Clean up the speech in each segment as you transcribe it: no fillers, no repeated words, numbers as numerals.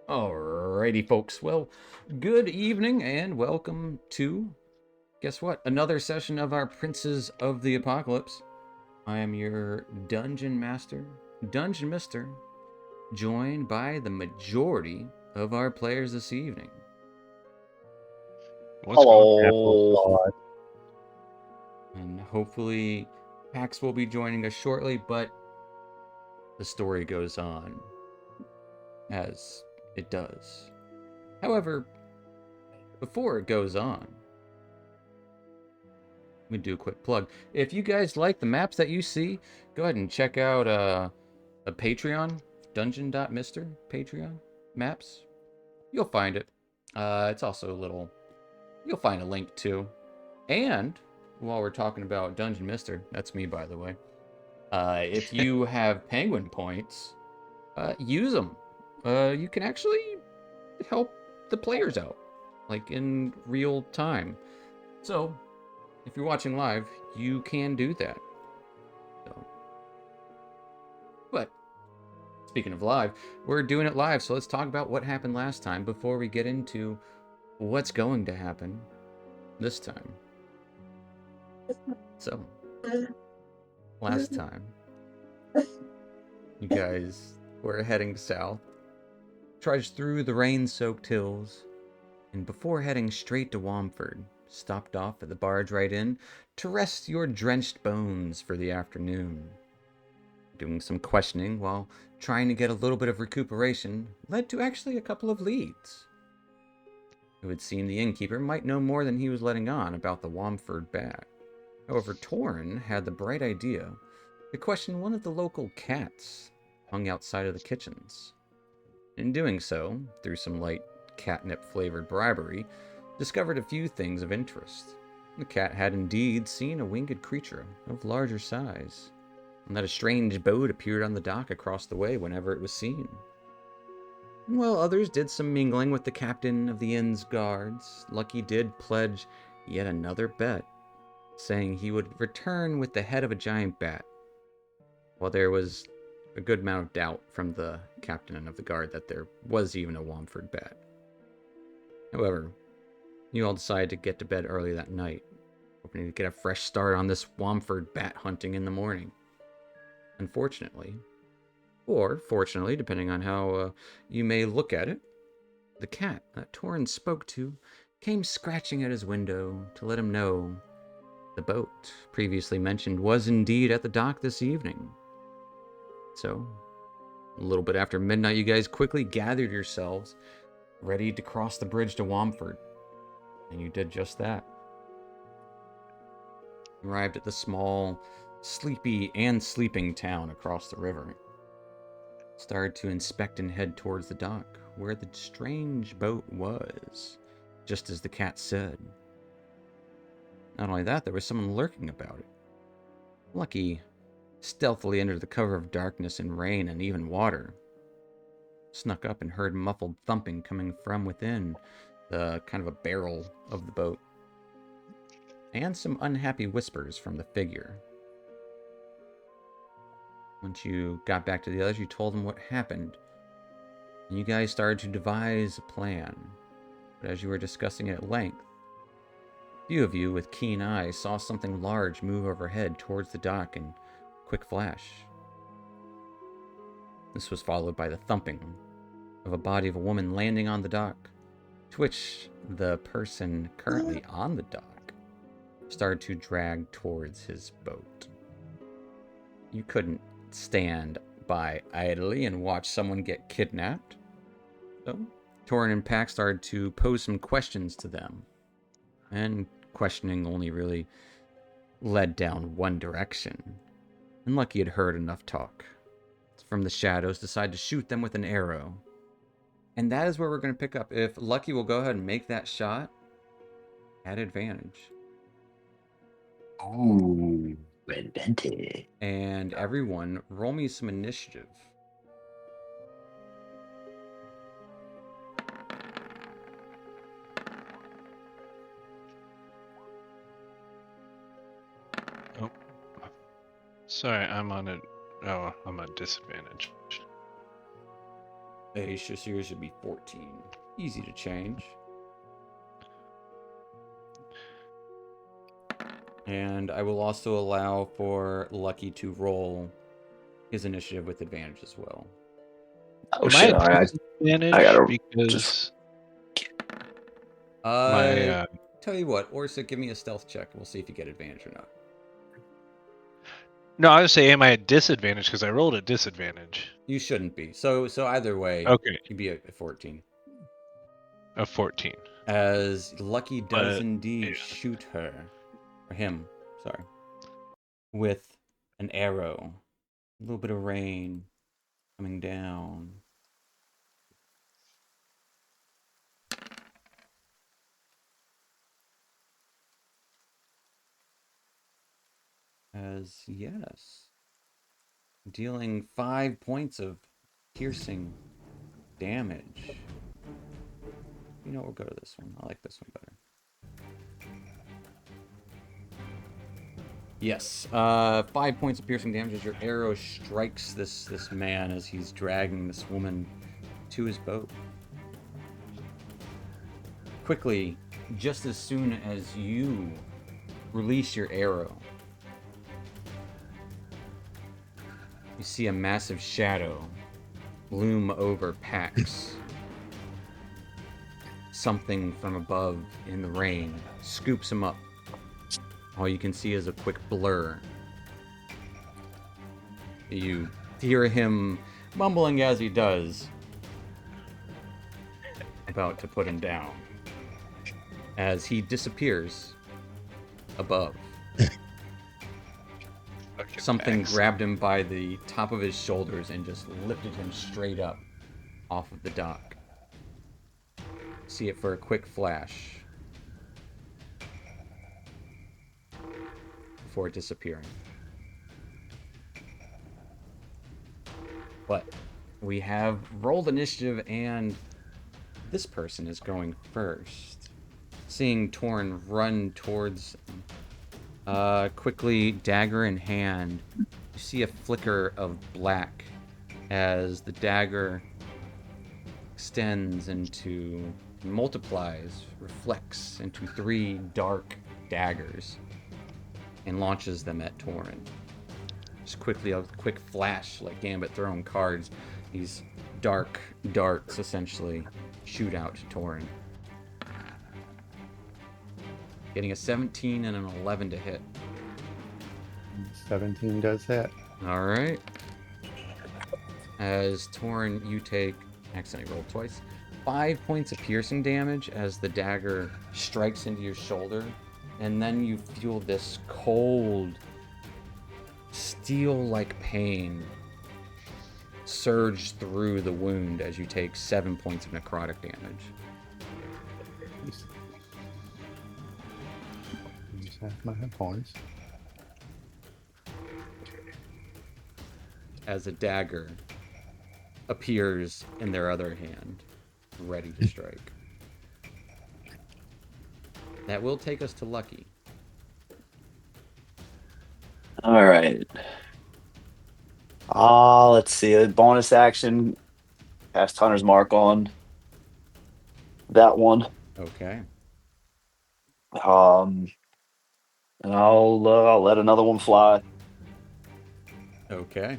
Alrighty, folks. Well, good evening and welcome to, guess what? Another session of our Princes of the Apocalypse. I am your Dungeon Master, Dungeon Mister, joined by the majority of our players this evening. What's going on? Hello. And hopefully, Pax will be joining us shortly, but the story goes on as it does. However, before it goes on, let me do a quick plug. If you guys like the maps that you see, go ahead and check out a Patreon, dungeon.mister Patreon maps. You'll find it. It's also a little, you'll find a link too. And while we're talking about Dungeon Mister, that's me by the way. If you have penguin points, use them. You can actually help the players out, like in real time. So, if you're watching live, you can do that. So. But, speaking of live, we're doing it live, so let's talk about what happened last time before we get into what's going to happen this time. So, last time, you guys were heading south, trudged through the rain-soaked hills, and before heading straight to Womford, stopped off at the Barge Right Inn to rest your drenched bones for the afternoon. Doing some questioning while trying to get a little bit of recuperation led to actually a couple of leads. It would seem the innkeeper might know more than he was letting on about the Womford Bat. However, Torrin had the bright idea to question one of the local cats hung outside of the kitchens. In doing so, through some light catnip-flavored bribery, discovered a few things of interest. The cat had indeed seen a winged creature of larger size, and that a strange boat appeared on the dock across the way whenever it was seen. And while others did some mingling with the captain of the inn's guards, Lucky did pledge yet another bet, saying he would return with the head of a giant bat. While there was a good amount of doubt from the captain of the guard that there was even a Womford Bat. However, you all decided to get to bed early that night, hoping to get a fresh start on this Womford Bat hunting in the morning. Unfortunately, or fortunately, depending on how you may look at it, the cat that Torrin spoke to came scratching at his window to let him know the boat previously mentioned was indeed at the dock this evening. So, a little bit after midnight, you guys quickly gathered yourselves, ready to cross the bridge to Womford. And you did just that. You arrived at the small, sleepy, and sleeping town across the river. Started to inspect and head towards the dock, where the strange boat was, just as the cat said. Not only that, there was someone lurking about it. Lucky stealthily entered the cover of darkness and rain and even water. Snuck up and heard muffled thumping coming from within the kind of a barrel of the boat, and some unhappy whispers from the figure. Once you got back to the others, you told them what happened, and you guys started to devise a plan. But as you were discussing it at length, a few of you with keen eyes saw something large move overhead towards the dock in quick flash. This was followed by the thumping of a body of a woman landing on the dock, to which the person currently on the dock started to drag towards his boat. You couldn't stand by idly and watch someone get kidnapped. So, Torrin and Pack started to pose some questions to them, and questioning only really led down one direction. And Lucky had heard enough talk. From the shadows, decided to shoot them with an arrow. And that is where we're going to pick up. If Lucky will go ahead and make that shot at advantage. Ooh, invented. And everyone, roll me some initiative. Oh, sorry, I'm on a. Oh, I'm at disadvantage. Series should be 14. Easy to change. And I will also allow for Lucky to roll his initiative with advantage as well. Oh shit! All right, Disadvantage I gotta because just. Tell you what, Orsa, give me a stealth check. We'll see if you get advantage or not. No, I would say, am I at disadvantage because I rolled a disadvantage? You shouldn't be. So either way, Okay, you'd be at 14. a 14. As Lucky does But, indeed yeah. shoot her, or him, sorry, with an arrow. A little bit of rain coming down. As yes, dealing 5 points of piercing damage. You know, we'll go to this one. I like this one better. Yes, 5 points of piercing damage as your arrow strikes this man as he's dragging this woman to his boat. Quickly, just as soon as you release your arrow, you see a massive shadow loom over Pax. Something from above in the rain scoops him up. All you can see is a quick blur. You hear him mumbling as he does, about to put him down, as he disappears above. Something grabbed him by the top of his shoulders and just lifted him straight up off of the dock. See it for a quick flash before disappearing. But we have rolled initiative, and this person is going first. Seeing Torn run towards quickly, dagger in hand, you see a flicker of black as the dagger extends into, multiplies, reflects into 3 dark daggers and launches them at Torrin. Just quickly, a quick flash, like Gambit throwing cards. These dark darts essentially shoot out to Torrin. Getting a 17 and an 11 to hit. 17 does hit. Alright. As Torrin, you take, accidentally rolled twice, 5 points of piercing damage as the dagger strikes into your shoulder. And then you feel this cold, steel-like pain surge through the wound as you take 7 points of necrotic damage. Just half my hit points. As a dagger appears in their other hand, ready to strike. That will take us to Lucky. All right. Let's see. A bonus action. Cast Hunter's Mark on that one. Okay. And I'll let another one fly. Okay.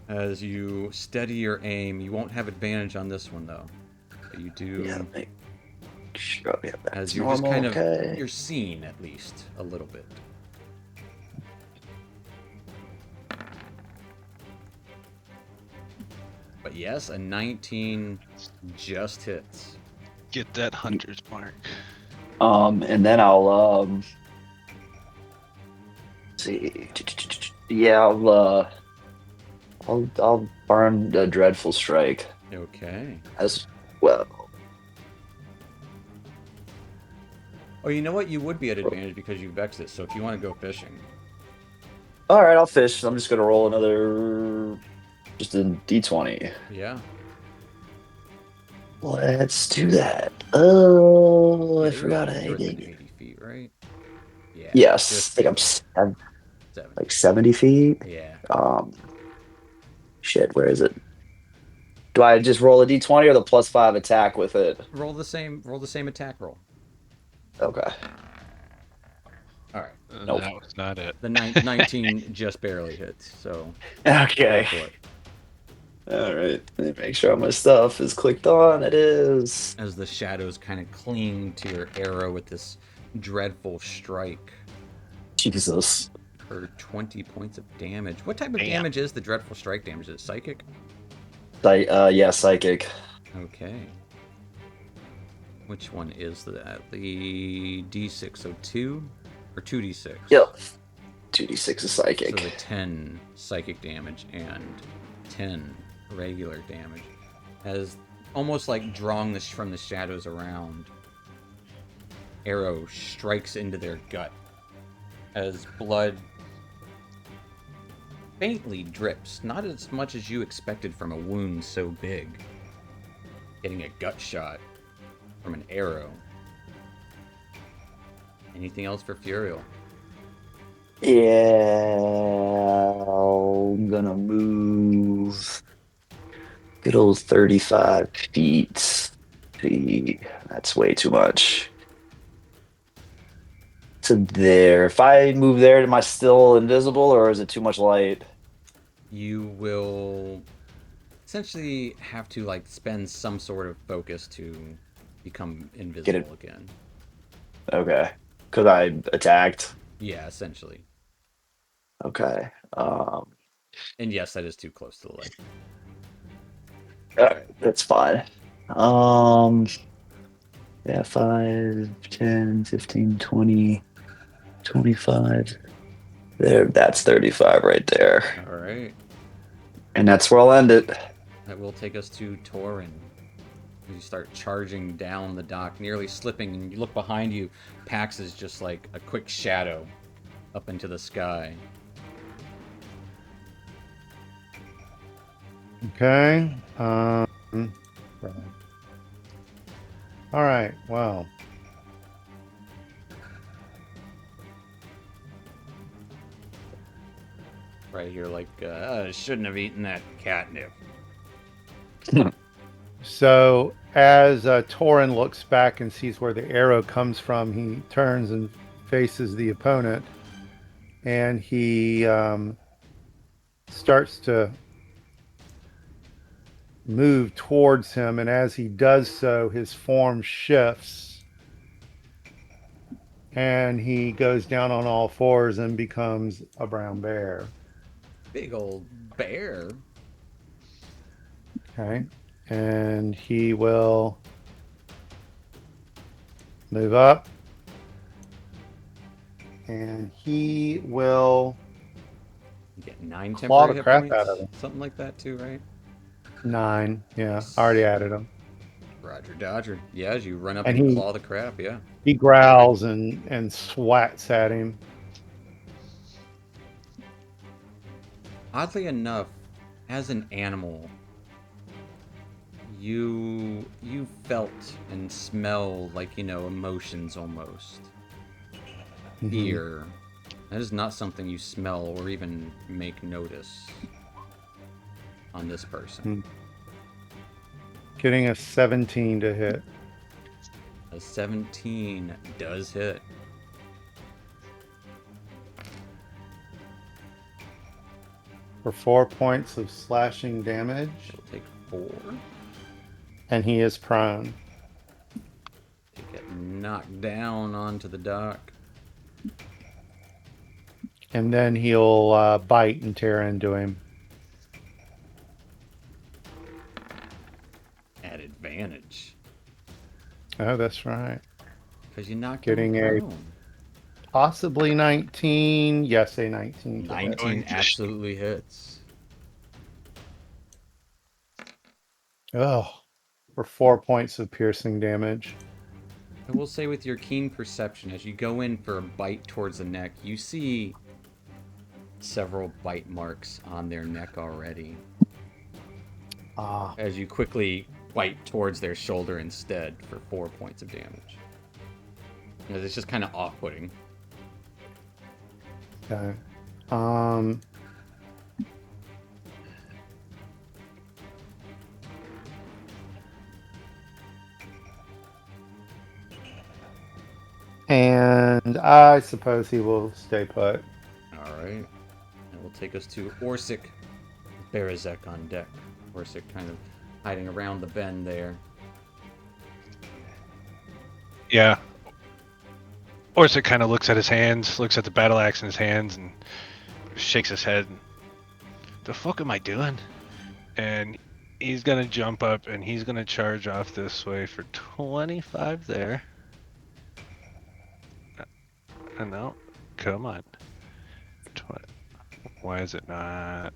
As you steady your aim, you won't have advantage on this one though. But you do. Yeah, make sure. Yeah, that's as you're normal. just kind of, Okay. you're seen at least a little bit. But yes, a 19 just hits. Get that hunter's mark. And then I'll see. Yeah, I'll burn the dreadful strike Okay. as well. Oh, you know what? You would be at advantage because you vexed it. So if you want to go fishing. All right, I'll fish. I'm just gonna roll another, just a d20. Yeah. Let's do that. Oh, I You're forgot further than anything. 80 feet, right? Yeah. Yes, I just think I'm 70. like 70 feet. Yeah. Shit, where is it? Do I just roll a d20 or the +5 attack with it? Roll the same attack roll. Okay. All right. Nope. That was not it. The 19 just barely hits, so Okay. go for it. All right. Let me make sure all my stuff is clicked on. It is. As the shadows kind of cling to your arrow with this dreadful strike Jesus. for 20 points of damage. What type of Damn. damage is the dreadful strike damage? Is it psychic? Yeah, psychic. Okay. Which one is that? The D6, so 2 or 2d6? Yep. 2d6 is So psychic. the 10 psychic damage and 10 regular damage. As almost like drawing this from the shadows around, arrow strikes into their gut as blood faintly drips, not as much as you expected from a wound so big. Getting a gut shot from an arrow. Anything else for Furiel? Yeah, I'm gonna move. Good old 35 feet. See, that's way too much. To there. If I move there, am I still invisible or is it too much light? You will essentially have to like spend some sort of focus to become Get invisible it. again. Okay. Because I attacked. Yeah, essentially. Okay. And yes, that is too close to the light. Alright, that's fine. Um, yeah, 5, 10, 15, 20, 25. There, that's 35 right there. All right. And that's where I'll end it. That will take us to Torin. You start charging down the dock, nearly slipping, and you look behind you. Pax is just like a quick shadow up into the sky. Okay. Right. All right. Well, Right here, like, shouldn't have eaten that catnip. so as Torin looks back and sees where the arrow comes from, he turns and faces the opponent, and he starts to move towards him. And as he does so, his form shifts, and he goes down on all fours and becomes a brown bear. Big old bear. Okay. And he will move up. And he will You get 9 claw temporary the hit crap points. out of him. Something like that too, right? 9. Yeah, I already added him. Roger Dodger. Yeah, as you run up And and he claw the crap, yeah. he growls and swats at him. Oddly enough, as an animal, you felt and smell like, emotions almost. Mhm. Fear. That is not something you smell or even make notice on this person. Getting a 17 to hit. A 17 does hit. For 4 points of slashing damage. He'll take 4. And he is prone. They get knocked down onto the dock. And then he'll bite and tear into him. At advantage. Oh, that's right. Because you knocked Getting him a prone. Possibly 19. Yes, a 19. 19 absolutely hits. Oh, for 4 points of piercing damage. I will say, with your keen perception, as you go in for a bite towards the neck, you see several bite marks on their neck already. Ah, As you quickly bite towards their shoulder instead for 4 points of damage. It's just kind of off-putting. okay. I suppose he will stay put. All right. And we'll take us to Orsic, Berazek on deck. Orsic kind of hiding around the bend there. Yeah. Orsic kind of looks at his hands, looks at the battle axe in his hands, and shakes his head. The fuck am I doing? And he's gonna jump up and he's gonna charge off this way for 25 there. No, come on. Why is it not?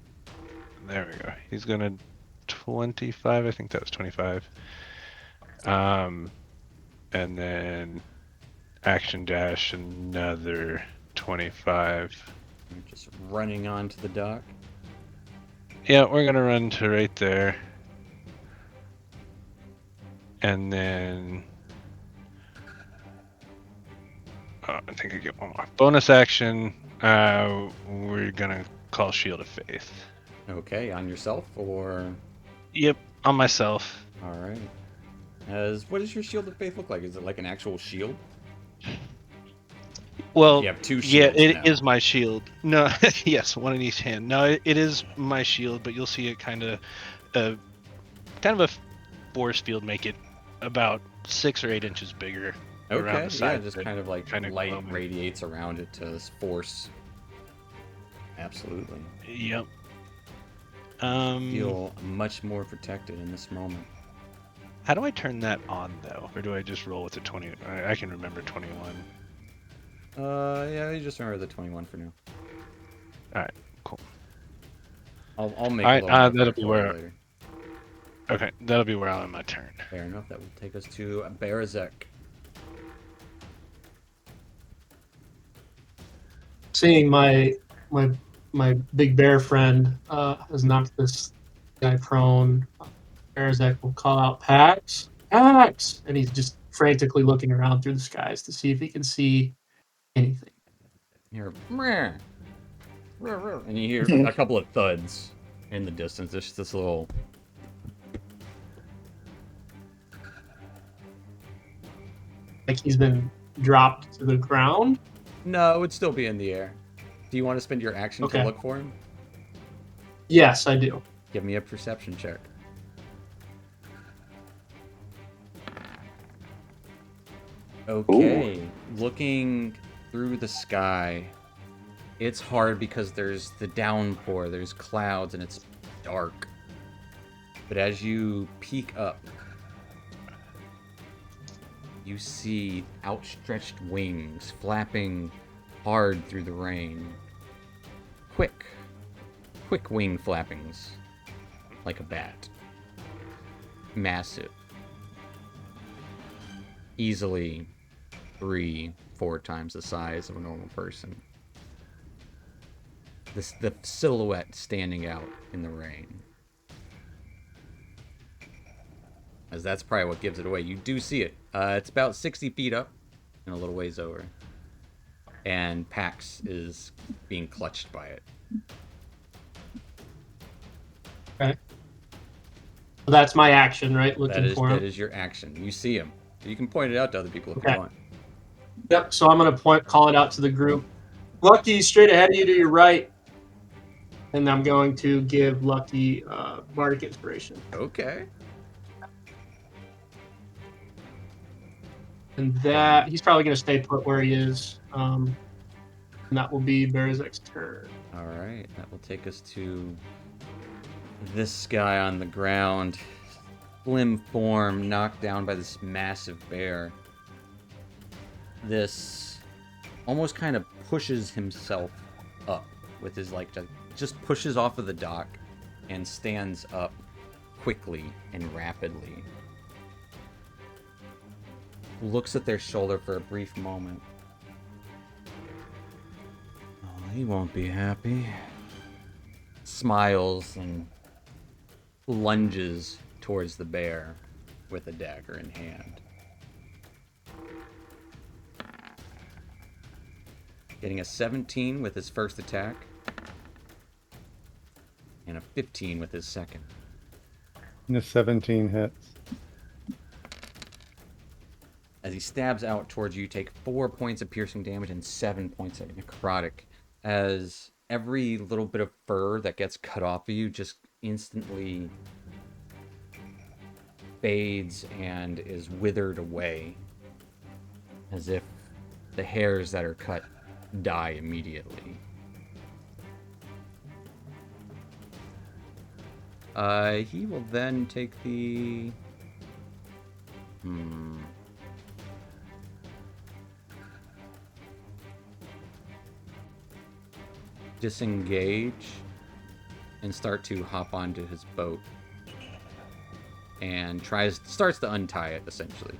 There we go. He's gonna 25. I think that was 25. And then action dash another 25. Just running onto the dock. Yeah, we're gonna run to right there. And then I think I get one more. Bonus action, we're gonna call Shield of Faith. Okay, on yourself or? Yep, on myself. All right. What does your Shield of Faith look like? Is it like an actual shield? Well, You have two yeah, shields it now. is my shield. No, yes, one in each hand. No, it is my shield, but you'll see it kind of a force field make it about 6 or 8 inches bigger. Around Okay, the side yeah, of just it. kind of like Kinda light glowing. radiates around it to this force. Absolutely. Yep. Feel much more protected in this moment. How do I turn that on though, or do I just roll with the 20? I can remember 21. Yeah, you just remember the 21 for now. All right, cool. I'll make All a right, little more that'll for be you where. later. Okay, that'll be where I'll end my turn. Fair enough. That will take us to Berazek. Seeing my big bear friend has knocked this guy prone. Arazek will call out Pax, Pax, and he's just frantically looking around through the skies to see if he can see anything. You hear, and you hear a couple of thuds in the distance. There's this little. Like he's been dropped to the ground. No, it would still be in the air. Do you want to spend your action Okay. to look for him? Yes, I do. Give me a perception check. Okay, looking through the sky, it's hard because there's the downpour, there's clouds, and it's dark. But as you peek up, you see outstretched wings flapping hard through the rain. Quick wing flappings, like a bat. Massive. Easily 3-4 times the size of a normal person. The silhouette standing out in the rain. As that's probably what gives it away. You do see it. It's about 60 feet up and a little ways over. And Pax is being clutched by it. Okay. So that's my action, right? Looking for That him. is your action. You see him. You can point it out to other people if Okay. you want. Yep. So I'm gonna call it out to the group. Lucky, straight ahead of you to your right. And I'm going to give Lucky Bardic Inspiration. Okay. And that he's probably going to stay put where he is. And that will be Berazek's turn. All right. That will take us to this guy on the ground. Slim form knocked down by this massive bear. This almost kind of pushes himself up with his just pushes off of the dock and stands up quickly and rapidly. Looks at their shoulder for a brief moment. Oh, he won't be happy. Smiles and lunges towards the bear with a dagger in hand. Getting a 17 with his first attack. And a 15 with his second. And the 17 hits. As he stabs out towards you, you take 4 points of piercing damage and 7 points of necrotic, as every little bit of fur that gets cut off of you just instantly fades and is withered away, as if the hairs that are cut die immediately. He will then take the... disengage and start to hop onto his boat and starts to untie it, essentially.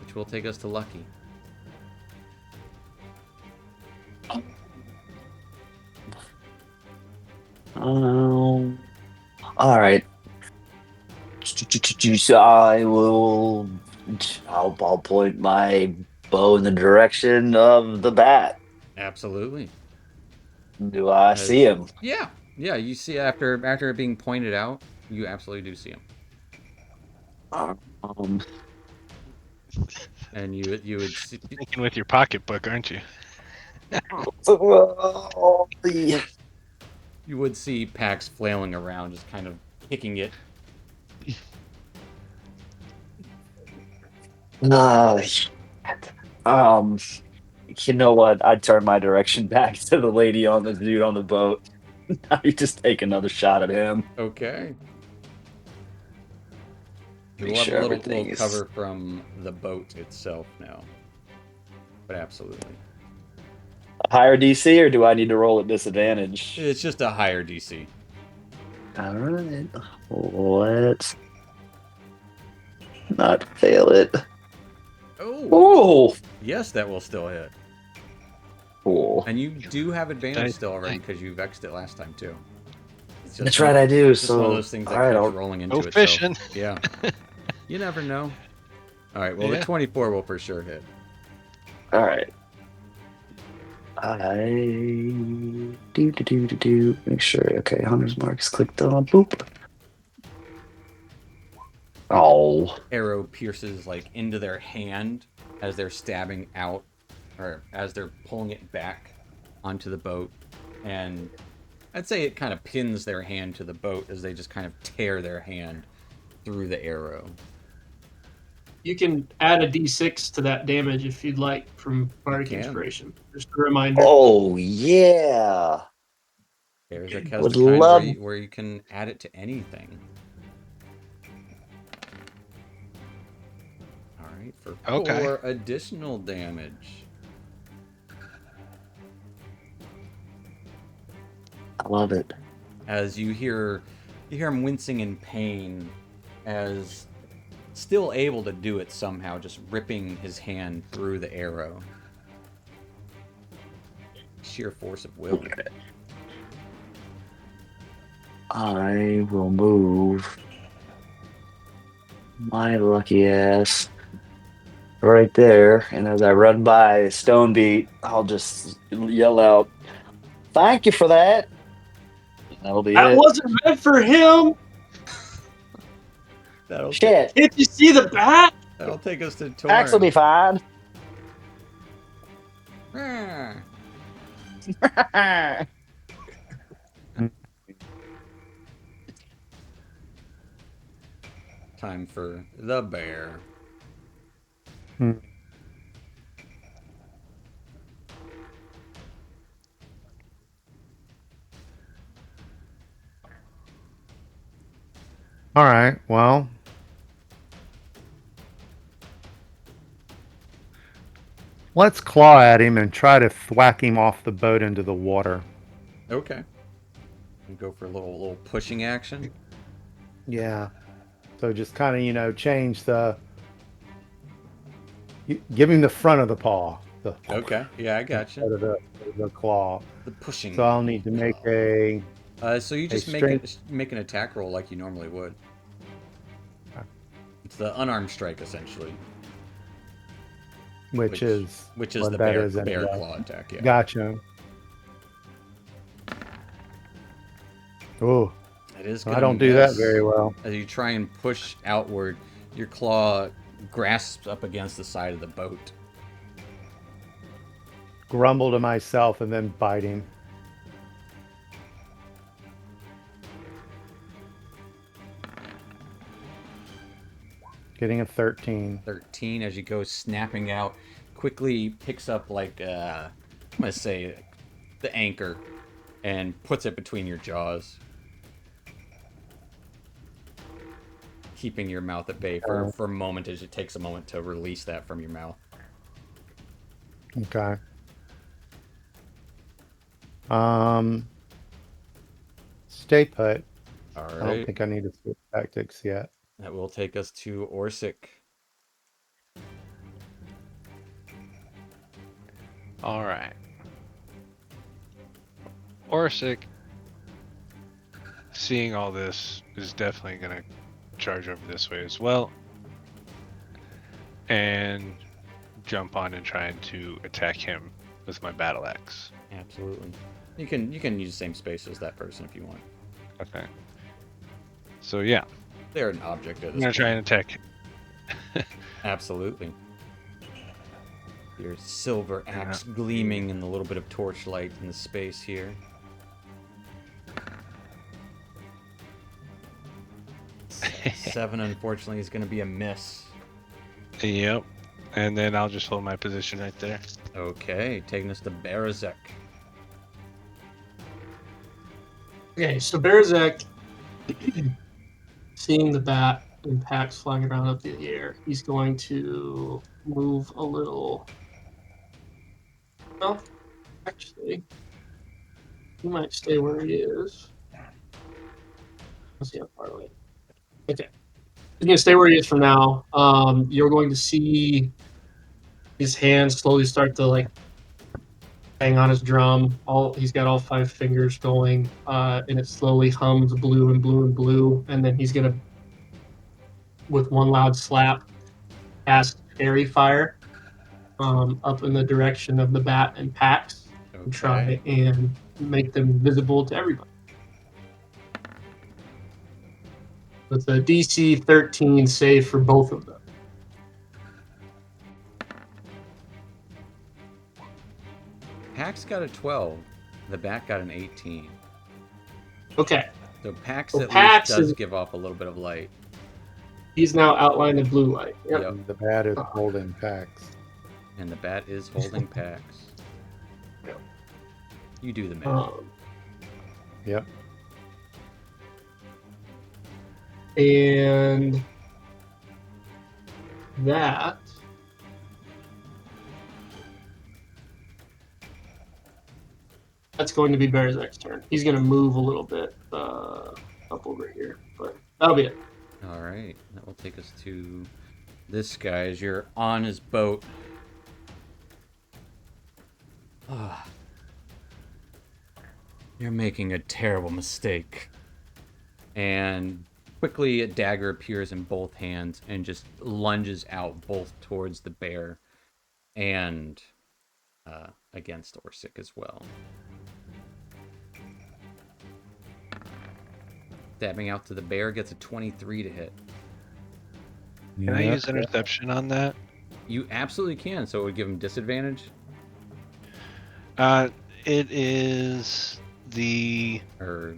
Which will take us to Lucky. All right. So I'll point my bow in the direction of the bat. Absolutely. Do I see him? Yeah. Yeah, you see after it being pointed out, you absolutely do see him. And you would see, Thinking with your pocketbook, aren't you? you would see Pax flailing around, just kind of kicking it. You know what? I'd turn my direction back to the lady on the dude on the boat. Now you just take another shot at him. Okay. Make We'll have sure a little everything is cover from the boat itself now. But absolutely. a higher DC, or do I need to roll at disadvantage? It's just a higher DC. All right. Let's not fail it. Oh! Oh! Yes, that will still hit. Cool. And you do have advantage Nice. still already because you vexed it last time too. It's just That's right, I do. It's just So one of those things that all right, keeps I'll- rolling into Go itself. fishing. Yeah. You never know. All right. Well, Yeah. the 24 will for sure hit. all right. Do. Make sure. Okay, Hunter's Mark is clicked on. Boop. Oh. Arrow pierces like into their hand as they're stabbing out, or as they're pulling it back onto the boat, and I'd say it kind of pins their hand to the boat as they just kind of tear their hand through the arrow. You can add a d6 to that damage if you'd like from Bardic can. Inspiration. Just a reminder. Oh yeah. There's a Would cast kind love- where you can add it to anything. All right, for Okay. 4 additional damage. I love it. As you hear him wincing in pain, as still able to do it somehow, just ripping his hand through the arrow. Sheer force of will. Okay. I will move my lucky ass right there, and as I run by Stone Beat, I'll just yell out, "Thank you for that." That'll be That it. wasn't meant for him. Shit. Can't you see the bat? That'll take us to Torn. Axe will be fine. Ah. Time for the bear. All right. Well, let's claw at him and try to thwack him off the boat into the water. Okay. You go for a little pushing action. Yeah. So just kind of, change the. Give him the front of the paw. Okay. Yeah, I got Instead you. of the claw. The pushing. So I'll need to make a. So you just make an attack roll like you normally would. It's the unarmed strike, essentially. Which is the what that bear, is anyway. claw attack. Yeah. Gotcha. Oh, That is I gonna don't do that miss. very well. As you try and push outward, your claw grasps up against the side of the boat. Grumble to myself and then biting. Getting a 13. 13 as you go snapping out, quickly picks up like I'm gonna say the anchor and puts it between your jaws, keeping your mouth at bay for a moment as it takes a moment to release that from your mouth. Okay. Um, Stay put. All I don't right, think I need to switch tactics yet. that will take us to Orsic. All right. Orsic, seeing all this, is definitely going to charge over this way as well. And jump on and trying to attack him with my battle axe. Absolutely. You can use the same space as that person if you want. Okay. So yeah, They're an object at I'm this going point. to try and attack. Absolutely. Your silver axe gleaming in the little bit of torchlight in the space here. Seven, unfortunately, is going to be a miss. Yep. And then I'll just hold my position right there. Okay, taking us to Berazek. Okay, so Berzek, seeing the bat and Pax flying around up in the air, he's going to move a little. Well, actually, he might stay where he is. Let's see how far away. Okay, he's going to stay where he is for now. You're going to see his hands slowly start to like bang on his drum. He's got all 5 fingers going, and it slowly hums blue and blue and blue, and then he's gonna, with one loud slap, cast fairy fire up in the direction of the bat and Pax, and try and make them visible to everybody. With a DC 13 save for both of them. Pax got a 12. The bat got an 18. Okay, So Pax So at Pax least does is- give off a little bit of light. he's now outlined in blue light. Yep. Yep. The bat is holding Pax. And the bat is holding Pax. Yep. You do the math. Yep. And that's going to be Berzek's turn. He's going to move a little bit up over here, but that'll be it. All right, that will take us to this guy as you're on his boat. Ah. You're making a terrible mistake. And quickly a dagger appears in both hands and just lunges out both towards the bear and against Orsic as well. Stabbing out to the bear gets a 23 to hit. Can I use interception on that? You absolutely can, so it would give him disadvantage. It is the... Or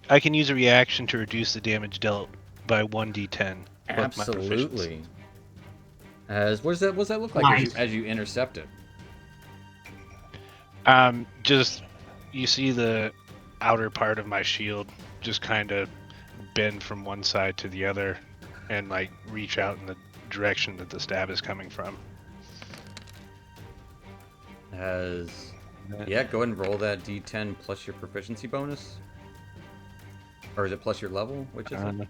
I can use a reaction to reduce the damage dealt by 1d10. plus my proficiency. absolutely. What does that look like Nice. as you intercept it? Just you see the outer part of my shield just kind of bend from one side to the other and like reach out in the direction that the stab is coming from. Yeah, go ahead and roll that d10 plus your proficiency bonus. Or is it plus your level? Which is it?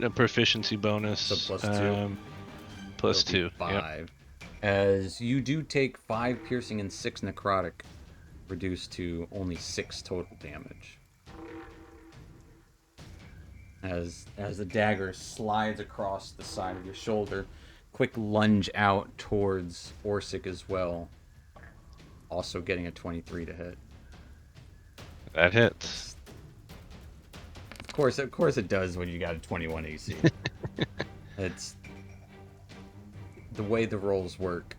The proficiency bonus. So plus 2. Plus It'll be 2. Yep. 5. As you do take 5 piercing and 6 necrotic, reduced to only 6 total damage. As the dagger slides across the side of your shoulder, quick lunge out towards Orsic as well. Also getting a 23 to hit. That hits. Of course it does when you got a 21 AC. It's the way the rolls work.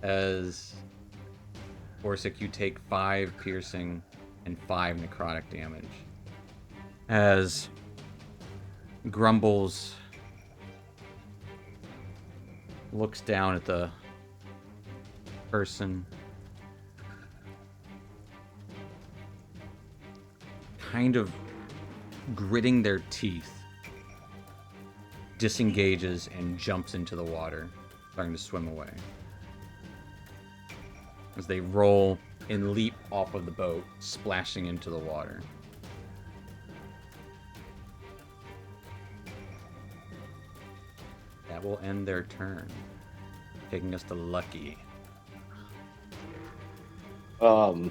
As Orsic, you take 5 piercing and 5 necrotic damage. As Grumbles looks down at the person, kind of gritting their teeth, disengages and jumps into the water, starting to swim away. As they roll and leap off of the boat, splashing into the water. That will end their turn, taking us to Lucky. I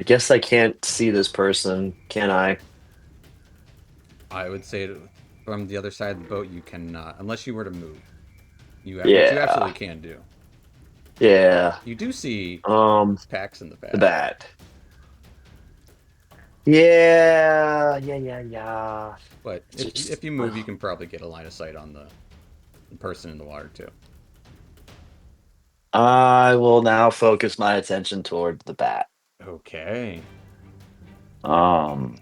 guess I can't see this person, can I? I would say from the other side of the boat, you cannot, unless you were to move. Which you Yeah. absolutely can do. Yeah. You do see Pax in the The back. bat. Yeah. But if you move, you can probably get a line of sight on the person in the water too. I will now focus my attention toward the bat. Okay. And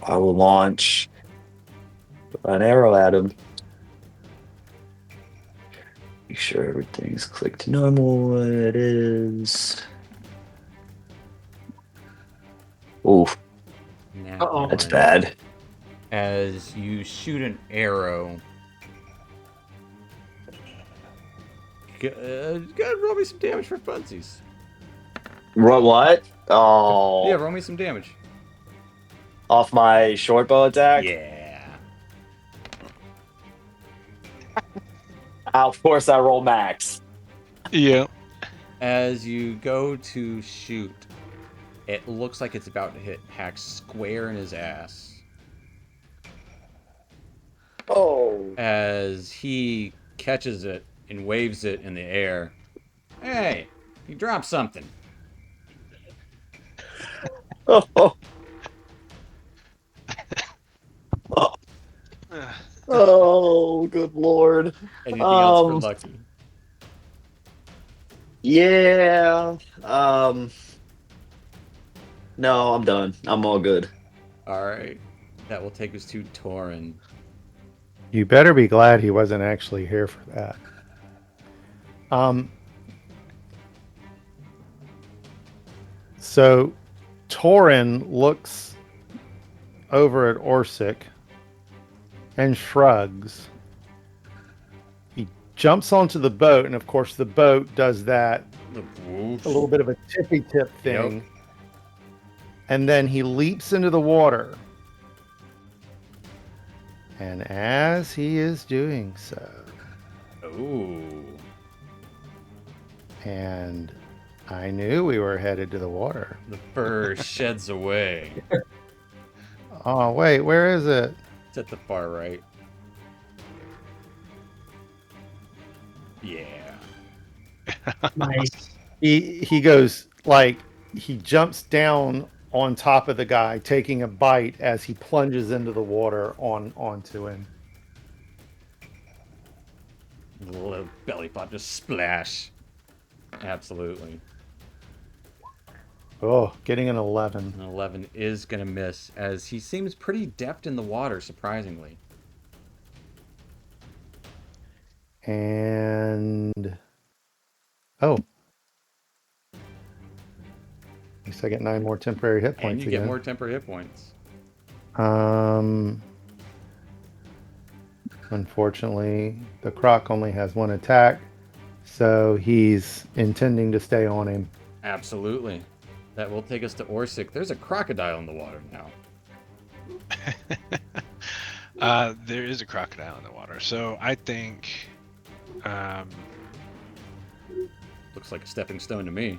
I will launch an arrow at him. Make sure everything's clicked normal. It is. Oof, Now that's bad. As you shoot an arrow, go ahead, roll me some damage for funsies. What? Oh, Yeah, roll me some damage. off my short bow attack? Yeah. Of course, I roll max. Yeah. As you go to shoot, it looks like it's about to hit Hack square in his ass. Oh. As he catches it and waves it in the air. Hey, you dropped something. Oh. Oh, good lord. Anything else for Lucky? Yeah. No, I'm done. I'm all good. All right. That will take us to Torin. You better be glad he wasn't actually here for that. So Torin looks over at Orsic and shrugs. He jumps onto the boat, and of course the boat does that a little bit of a tippy tip thing. Yep. And then he leaps into the water. And as he is doing so, Ooh. and I knew we were headed to the water. The fur sheds away. Oh, wait, where is it? It's at the far right. Yeah. Nice. He goes, like, he jumps down on top of the guy, taking a bite as he plunges into the water onto him. Little belly pop, just splash. Absolutely. Oh, getting an 11. An 11 is going to miss, as he seems pretty deft in the water, surprisingly. And oh, at least I get 9 more temporary hit points And you again. get more temporary hit points. Unfortunately, the croc only has 1 attack, so he's intending to stay on him. Absolutely. That will take us to Orsic. There's a crocodile in the water now. There is a crocodile in the water, so I think. Looks like a stepping stone to me.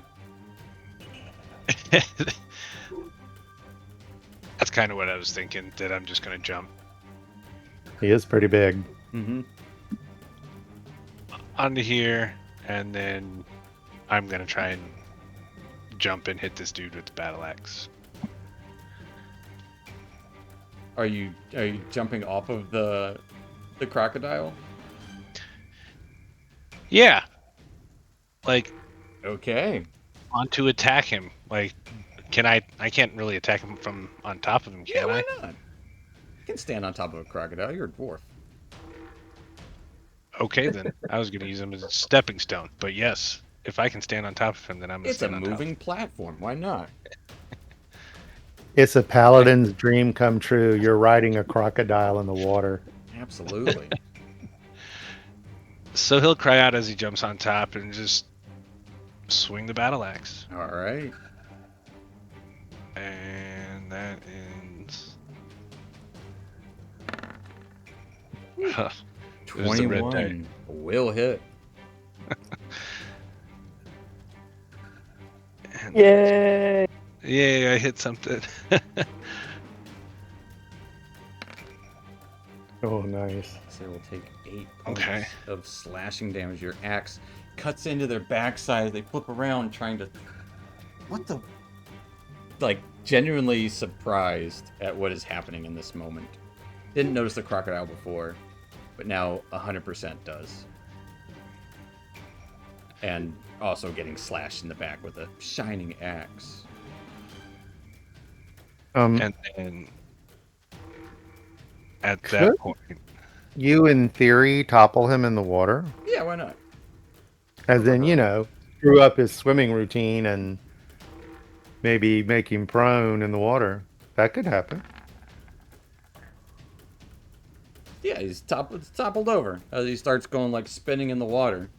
That's kind of what I was thinking, that I'm just going to jump. He is pretty big. Mm-hmm. onto here, and then I'm gonna try and jump and hit this dude with the battle axe. Are you jumping off of the crocodile? Yeah, like Okay. on to attack him. Like, can I? I can't really attack him from on top of him, Yeah, can why I? not? You can stand on top of a crocodile. You're a dwarf. Okay, then I was gonna use him as a stepping stone. But yes, if I can stand on top of him, then I'm gonna It's a stand on top. moving platform. Why not? It's a paladin's dream come true. You're riding a crocodile in the water. Absolutely. So he'll cry out as he jumps on top and just swing the battle axe. All right. And that ends. Huh. It was the red die. 21 will hit. And Yay! yay, I hit something. Oh, nice. So we'll take 8 points Okay. of slashing damage. Your axe cuts into their backside. They flip around trying to... What the... Like, genuinely surprised at what is happening in this moment. Didn't notice the crocodile before, but now 100% does. And also getting slashed in the back with a shining axe. And then at that Could- point, You, in theory, topple him in the water, Yeah, why not? as in, screw up his swimming routine and maybe make him prone in the water. That could happen. Yeah, he's toppled over as he starts going like spinning in the water,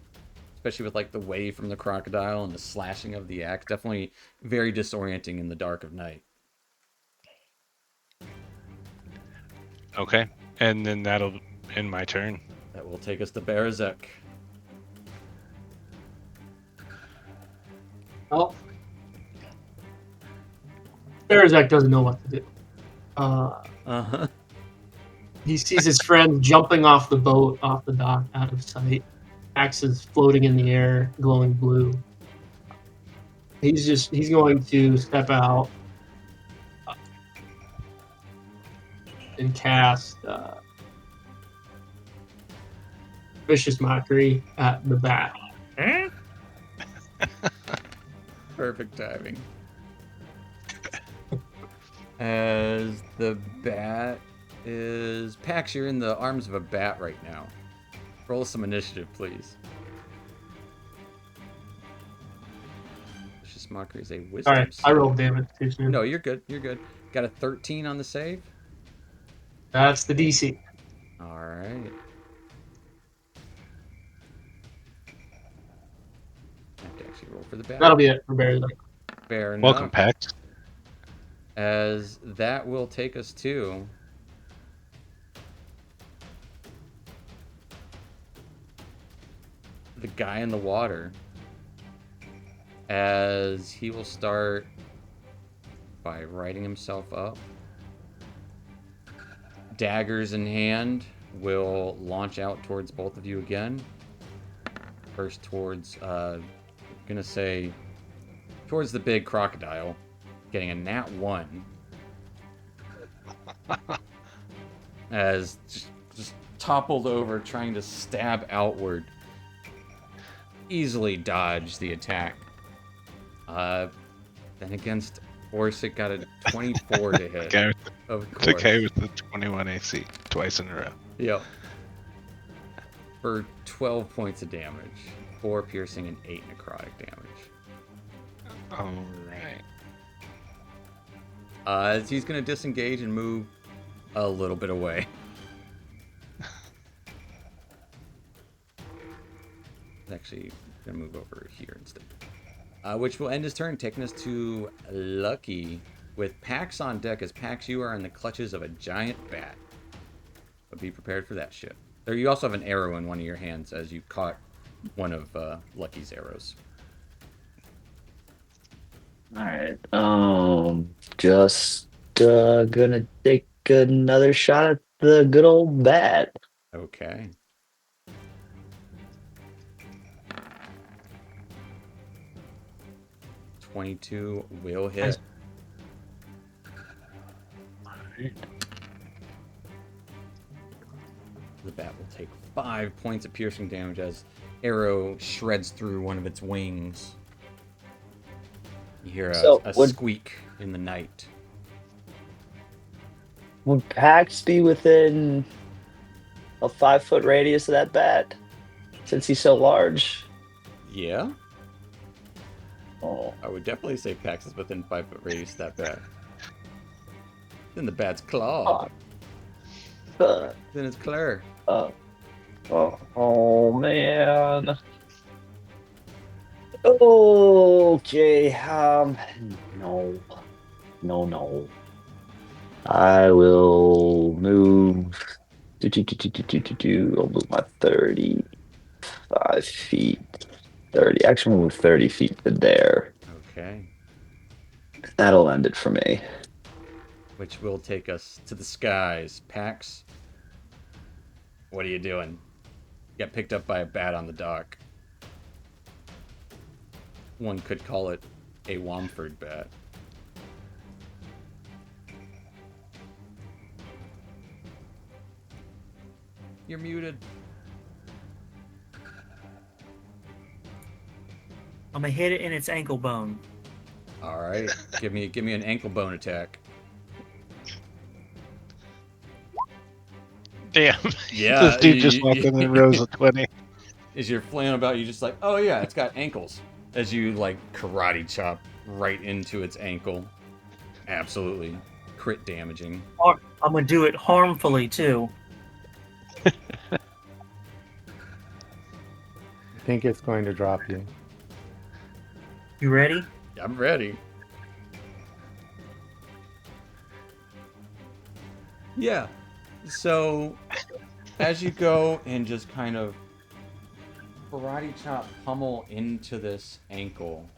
especially with like the wave from the crocodile and the slashing of the axe. Definitely very disorienting in the dark of night. okay, and then that'll end my turn. That will take us to Berzek. Well, Berzak doesn't know what to do. Uh-huh. He sees his friend jumping off the boat, off the dock, out of sight. Axe is floating in the air, glowing blue. He's going to step out and cast Vicious Mockery at the bat. Perfect timing. As the bat is... Pax, you're in the arms of a bat right now. Roll some initiative, please. Vicious Mockery is a wisdom Alright, I save. rolled damage too soon. No, you're good. You're good. Got a 13 on the save? That's the DC. Alright. I have to actually roll for the bat. That'll be it for Berzak. Fair enough. Welcome, Pax. As that will take us to the guy in the water, as he will start by righting himself up. Daggers in hand, will launch out towards both of you again. First towards, gonna say, towards the big crocodile, getting a nat 1. As just toppled over, trying to stab outward. Easily dodge the attack. Then against Orsic got a 24 to hit. Okay, Of it's course. okay with the 21 AC twice in a row. Yep. For 12 points of damage. 4 piercing and 8 necrotic damage. All right. As he's going to disengage and move a little bit away. Actually, going to move over here instead. Which will end his turn, taking us to Lucky. With Pax on deck, as Pax, you are in the clutches of a giant bat. But be prepared for that shit. There, you also have an arrow in one of your hands as you caught one of Lucky's arrows. All right. Just gonna take another shot at the good old bat. Okay. 22 will hit. The bat will take 5 points of piercing damage as arrow shreds through one of its wings. You hear a squeak in the night. Would Pax be within a 5-foot radius of that bat? Since he's so large? Yeah, Oh. I would definitely say Pax is within 5-foot radius of that bat. Then the bat's claw. Then it's Claire. Oh man. Okay. No. I will move. I'll move my 35 feet. 30. Actually, move 30 feet to there. Okay. That'll end it for me. Which will take us to the skies. Pax, what are you doing? You got picked up by a bat on the dock. One could call it a Womford Bat. You're muted. I'm gonna hit it in its ankle bone. All right, give me an ankle bone attack. Damn. Yeah, This dude just walked in and rose a 20. As you're flailing about, you just like, oh yeah, it's got ankles. As you like karate chop right into its ankle. Absolutely crit damaging. Or I'm gonna do it harmfully too. I think it's going to drop you. You ready? I'm ready. Yeah. So, as you go and just kind of karate chop pummel into this ankle,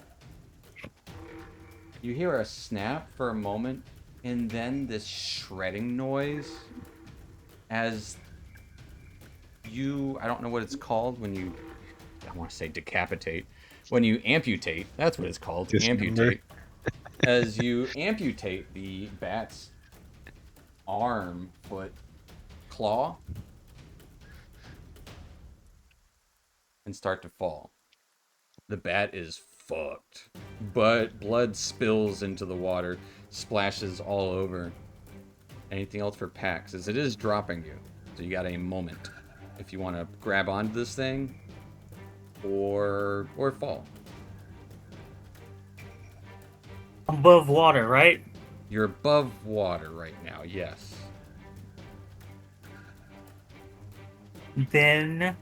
you hear a snap for a moment, and then this shredding noise as I don't know what it's called when you, I want to say decapitate. When you amputate, that's what it's called, amputate. As you amputate the bat's arm, foot, claw, and start to fall. The bat is fucked, but blood spills into the water, splashes all over. Anything else for Pax? As it is dropping you, so you got a moment if you want to grab onto this thing or fall. I'm above water, right? You're above water right now, yes. Then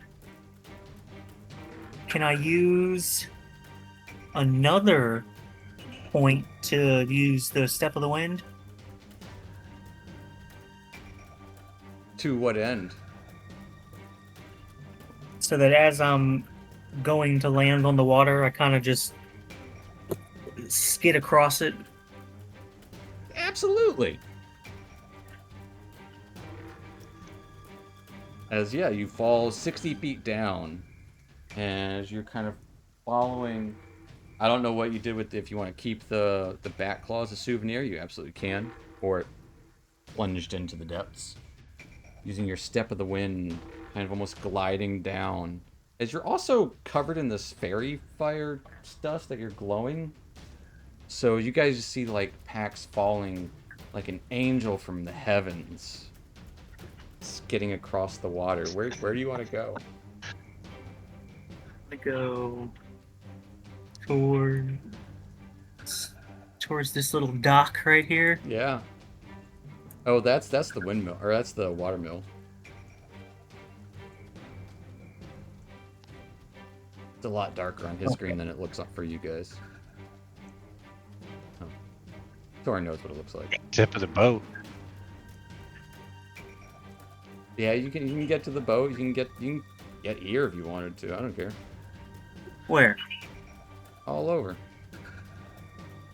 can I use another point to use the step of the wind? To what end? So that as I'm going to land on the water, I kind of just skid across it. Absolutely. As you fall 60 feet down, and as you're kind of following, I don't know what you did with if you want to keep the bat claw as a souvenir, you absolutely can, or it plunged into the depths. Using your step of the wind, kind of almost gliding down. As you're also covered in this fairy fire stuff that you're glowing. So you guys see like Pax falling like an angel from the heavens, skidding across the water. Where do you want to go? I go towards this little dock right here. Yeah. Oh, that's the windmill, or that's the watermill. It's a lot darker on his screen than it looks like for you guys. Oh. Thorin knows what it looks like. Tip of the boat. Yeah, you can get to the boat. You can get here if you wanted to. I don't care. Where? All over. You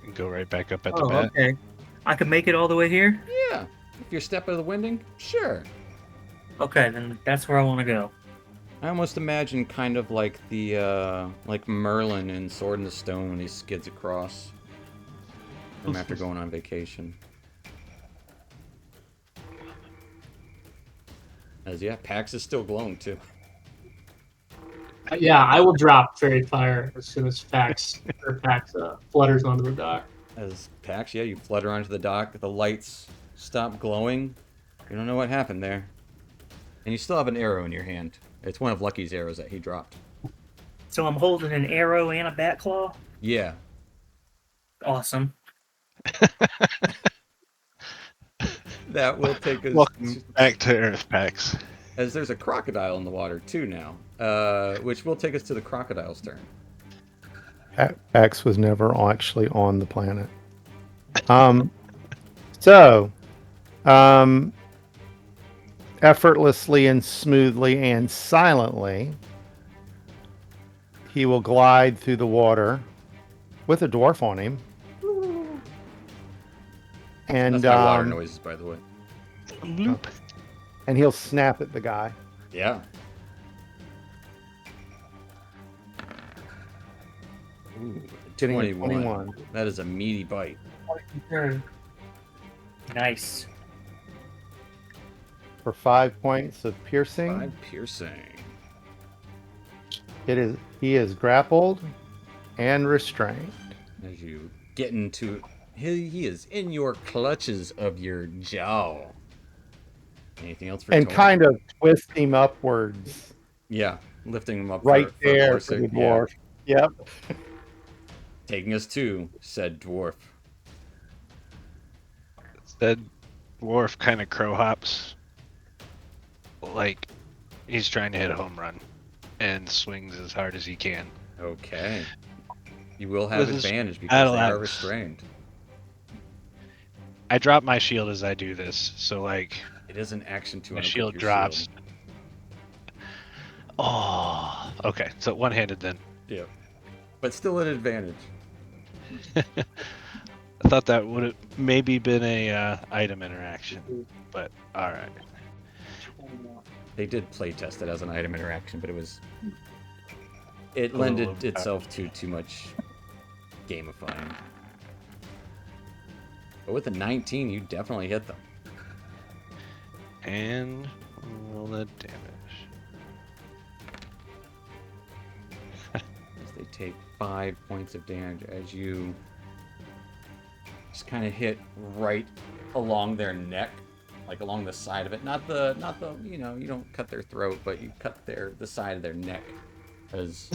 can go right back up at the Oh, bat. okay. I can make it all the way here? Yeah. If you're step of the winding, sure. Okay, then that's where I want to go. I almost imagine kind of like the like Merlin in Sword in the Stone when he skids across from after going on vacation. As yeah, Pax is still glowing too. Yeah, I will drop Fairy Fire as soon as Pax flutters onto the dock. As Pax, yeah, you flutter onto the dock, the lights stop glowing. You don't know what happened there. And you still have an arrow in your hand. It's one of Lucky's arrows that he dropped. So I'm holding an arrow and a bat claw. Yeah. Awesome. That will take us Welcome back to Earth, Pax. as there's a crocodile in the water too now, which will take us to the crocodile's turn. Pax was never actually on the planet. So, effortlessly and smoothly and silently, he will glide through the water with a dwarf on him. And That's my water noises, by the way. Loop. and he'll snap at the guy. Yeah. Ooh, Getting a 21. 21. That is a meaty bite. Nice. For 5 points of piercing. 5 piercing. He is grappled and restrained. As you get into... He is in your clutches of your jaw. Anything else for And Tor? kind of twist him upwards. Yeah, lifting him up Right for there for Orsic, the dwarf. yeah. Yep. Taking us to said dwarf. That dwarf kind of crow hops, like he's trying to hit a home run, and swings as hard as he can. Okay. You will have This is advantage because battle they are axe. restrained. I drop my shield as I do this, so like It is an action to my unequip shield your drops. shield. Oh, okay. So one-handed then. Yeah. But still an advantage. I thought that would have maybe been a item interaction, but all right. They did play test it as an item interaction, but it little lended overpowered. itself to too much gamifying. But with a 19, you definitely hit them. And roll the damage. As they take 5 points of damage as you just kind of hit right along their neck, like along the side of it. Not the you know, you don't cut their throat, but you cut the side of their neck. As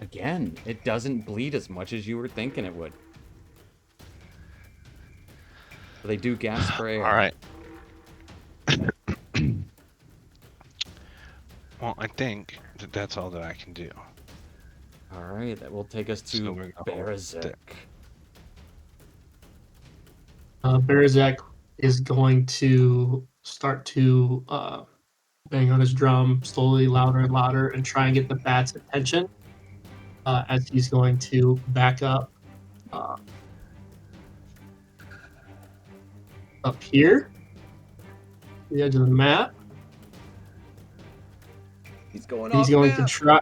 again, it doesn't bleed as much as you were thinking it would. But they do gasp for air. All right. Well, I think that's all that I can do. All right, that will take us So to we're gonna hold Berazek. Berazek is going to start to bang on his drum slowly, louder and louder, and try and get the bat's attention as he's going to back up up here, the edge of the map. He's going He's off going to map. try.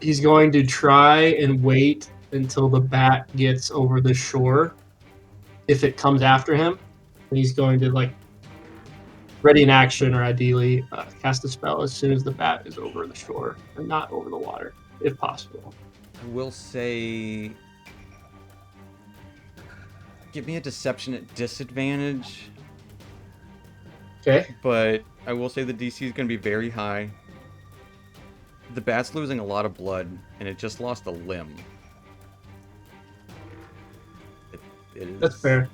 He's going to try and wait until the bat gets over the shore. If it comes after him, he's going to like ready in action, or ideally cast a spell as soon as the bat is over the shore and not over the water, if possible. I will say, give me a deception at disadvantage. Okay. But I will say the DC is going to be very high. The bat's losing a lot of blood, and it just lost a limb. It is, That's fair.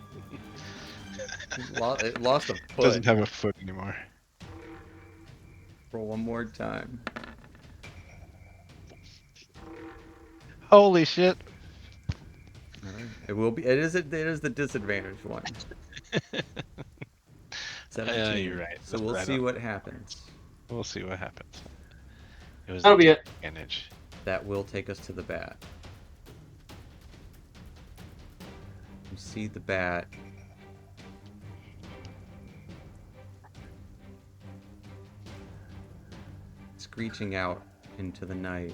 It lost a foot. Doesn't have a foot anymore. Roll one more time. Holy shit! Alright. It will be. It is the disadvantage one. 17. You're right. So That's we'll right see on. what happens. We'll see what happens. It was That'll be it. advantage. That will take us to the bat. You see the bat. screeching out into the night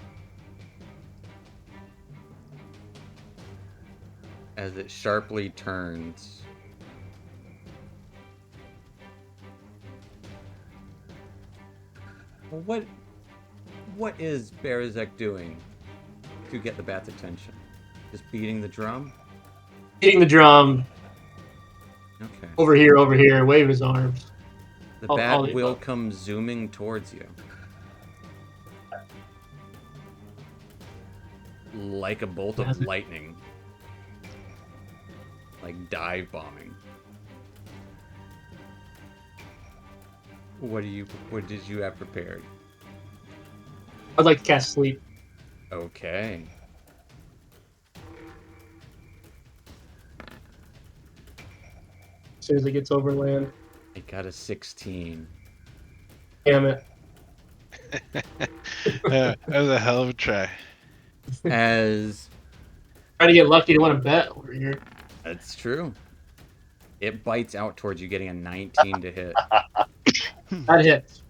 as it sharply turns. Well, what is Berzek doing to get the bat's attention? Just beating the drum? Hitting the drum. Okay. Over here, wave his arms. The All bat the will above. come zooming towards you. Like a bolt of lightning. Like dive bombing. What did you have prepared? I'd like to cast sleep. Okay. As soon as it gets over land. It got a 16. Damn it. That was a hell of a try. As Trying to get lucky to win a bet over here. that's true. It bites out towards you, getting a 19 to hit. That hits.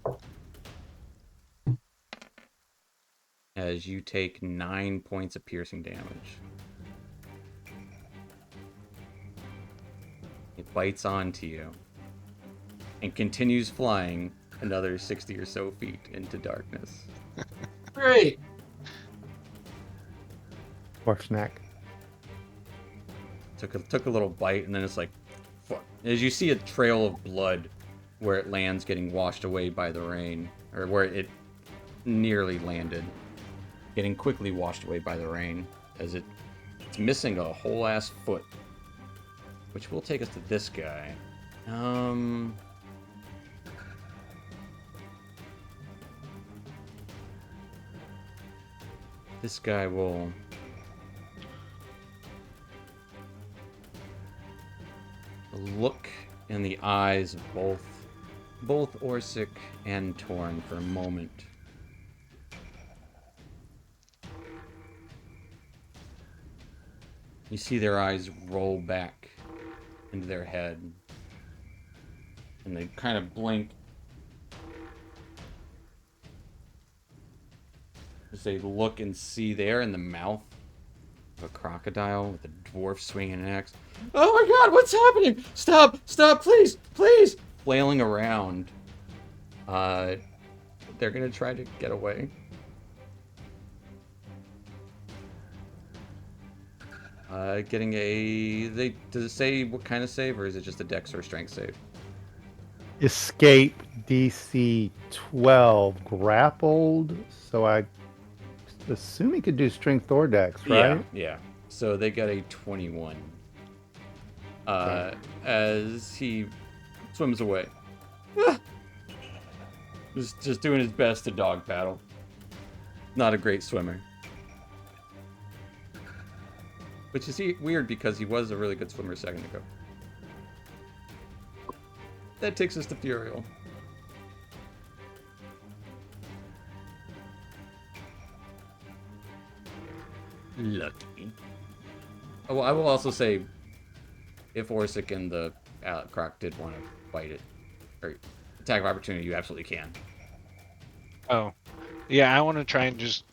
As you take 9 points of piercing damage. It bites onto you and continues flying another 60 or so feet into darkness. Great. Or snack. Took a little bite, and then it's like, fuck. As you see a trail of blood where it lands, getting washed away by the rain, or where it nearly landed, getting quickly washed away by the rain, as it's missing a whole ass foot. Which will take us to this guy. This guy will look in the eyes of both Orsic and Torn for a moment. You see their eyes roll back into their head, and they kind of blink as they look and see there in the mouth of a crocodile with a dwarf swinging an axe. Oh my god, what's happening? Stop, please, please! Flailing around. They're gonna try to get away. Getting does it say what kind of save, or is it just a dex or a strength save? Escape DC 12 grappled, so I assume he could do strength or dex, right? Yeah. So they got a 21. As he swims away. Just doing his best to dog paddle. Not a great swimmer. Which is weird because he was a really good swimmer a second ago. That takes us to Furiel. Lucky. Oh, well, I will also say, if Orsic and the Croc did want to fight it, or attack of opportunity, you absolutely can. Oh, yeah, I want to try and just...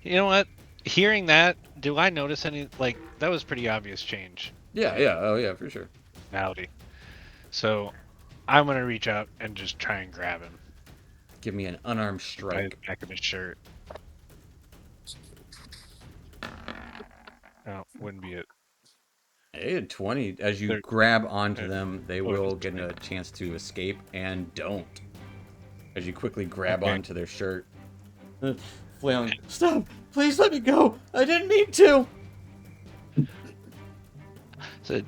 You know what? Hearing that, do I notice any... Like, that was pretty obvious change. Yeah, oh yeah, for sure. Personality. So, I'm going to reach out and just try and grab him. Give me an unarmed By strike. the back of his shirt. Oh, wouldn't be it. Hey, a 20. As you They're- grab onto they're- them, they oh, will it's get a 20. chance to escape and don't. As you quickly grab Okay. onto their shirt. Flailing. Stop! Please let me go! I didn't mean to! Said,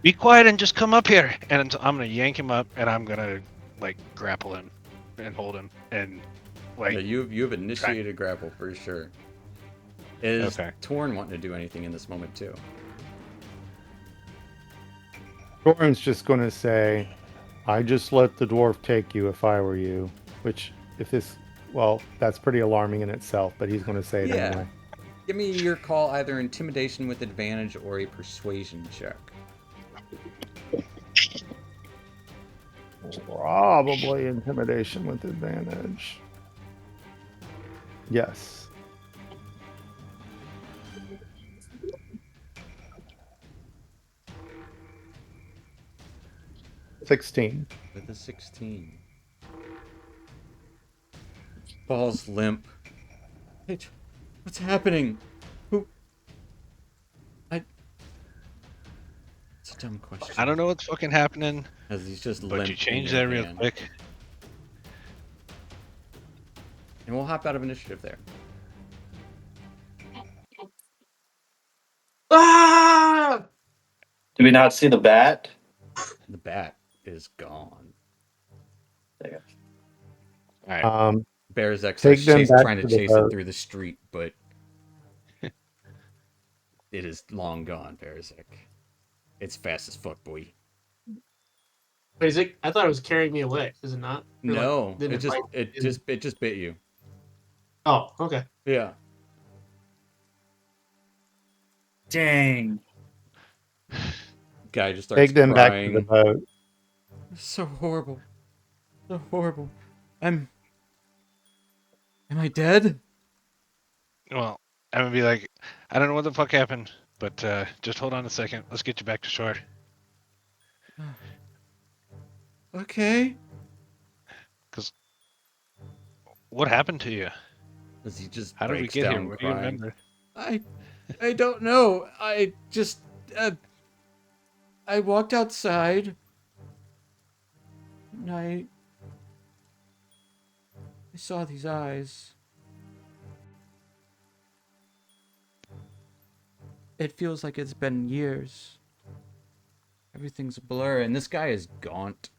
be quiet and just come up here. And I'm going to yank him up and I'm going to, like, grapple him and hold him. And, like, Yeah, you've initiated grapple for sure. Is Okay. Torn wanting to do anything in this moment too? Doran's just going to say, I just let the dwarf take you if I were you. Which, well, that's pretty alarming in itself, but he's going to say it Yeah. anyway. Give me your call, either intimidation with advantage or a persuasion check. Probably intimidation with advantage. Yes. $16. With a 16. Balls limp. Hey, what's happening? Who? It's a dumb question. I don't know what's fucking happening, As he's just but you limp in changed your that real hand. quick. And we'll hop out of initiative there. Ah! Do we not see the bat? The bat is gone. There. All right. Bearzek Take starts them back trying to to the chase it boat. through the street, but it is long gone, Bearzek. It's fast as fuck, boy. Wait, is it? I thought it was carrying me away. Is it not? Or, like, No, didn't bite me? it just bit you. Oh, okay. Yeah. Dang. Guy just starts Take them back to the crying. boat. It's so horrible. So horrible. Am I dead? Well, I'm gonna be like, I don't know what the fuck happened, but just hold on a second. Let's get you back to shore. Okay. What happened to you? As he just How did we breaks get here? down What do you crying. remember? I don't know. I just I walked outside and I saw these eyes. It feels like it's been years. Everything's a blur, and this guy is gaunt.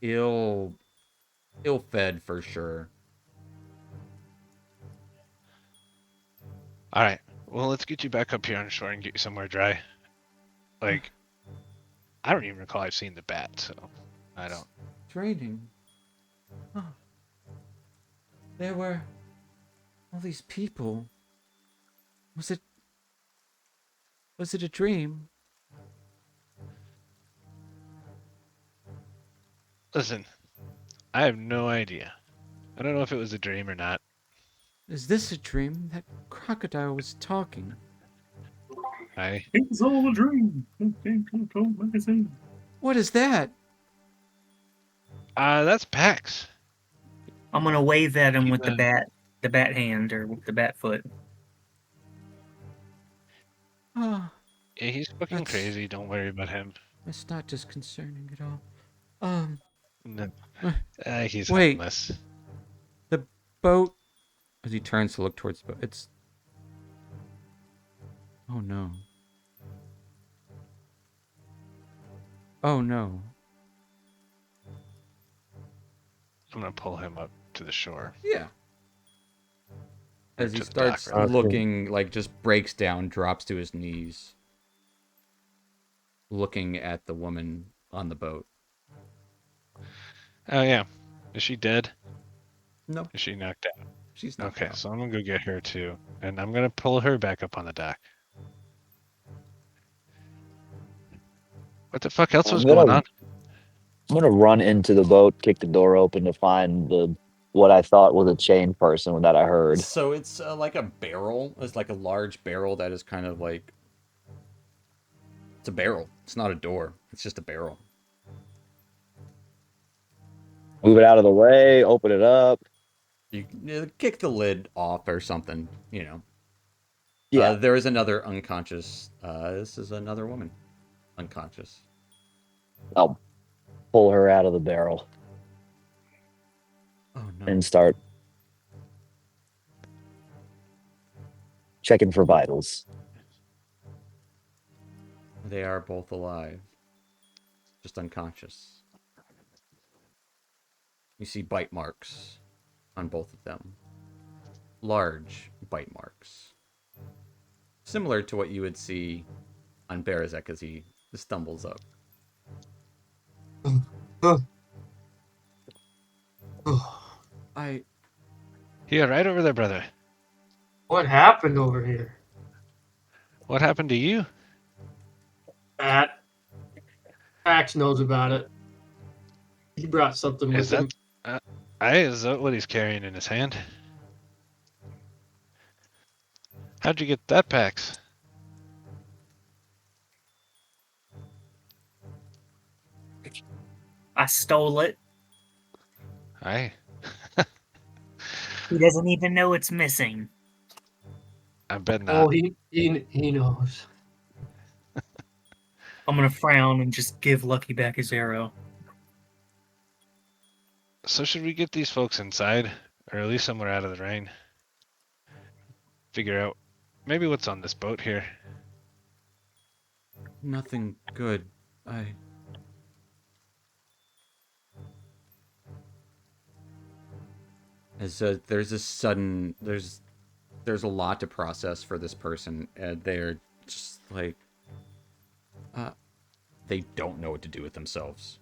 Ill-fed for sure. All right. Well, let's get you back up here on shore and get you somewhere dry. Like, I don't even recall I've seen the bat, so I don't. It's raining. Oh. There were all these people. Was it a dream? Listen, I have no idea. I don't know if it was a dream or not. Is this a dream? That crocodile was talking. It's all a dream. Magazine. What is that? That's Pax. I'm gonna wave at him with Yeah. the bat hand or with the bat foot. Ah, Yeah, he's fucking That's- crazy. Don't worry about him. it's not disconcerting at all. No. Uh, He's wait. harmless. The boat. As he turns to look towards the boat, it's. Oh no. Oh no. I'm gonna pull him up to the shore. Yeah. As he To the dock, starts rather. looking, like, just breaks down, drops to his knees, looking at the woman on the boat. Oh yeah. Is she dead? No, Is she knocked out? she's not. Okay, so I'm gonna go get her too, and I'm gonna pull her back up on the dock. What the fuck else I'm was gonna- going on? I'm gonna run into the boat, kick the door open to find what I thought was a chained person that I heard. So it's like a barrel. It's like a large barrel that is kind of like. It's a barrel. It's not a door. It's just a barrel. Move it out of the way, open it up. You kick the lid off or something, you know. Yeah. There is another unconscious. This is another woman, unconscious. I'll pull her out of the barrel Oh no! and start checking for vitals. They are both alive, just unconscious. You see bite marks on both of them. Large bite marks. Similar to what you would see on Bearzek as he stumbles up. I Here, right over there, brother. What happened over here? What happened to you? Bat. Pax knows about it. He brought something Is with him. that? Is that what he's carrying in his hand? How'd you get that, Pax? I stole it. I He doesn't even know it's missing. bet not. Oh, he knows. I'm gonna frown and just give Lucky back his arrow. So should we get these folks inside, or at least somewhere out of the rain? Figure out maybe what's on this boat here. Nothing good. As there's a sudden there's a lot to process for this person. They're just like they don't know what to do with themselves.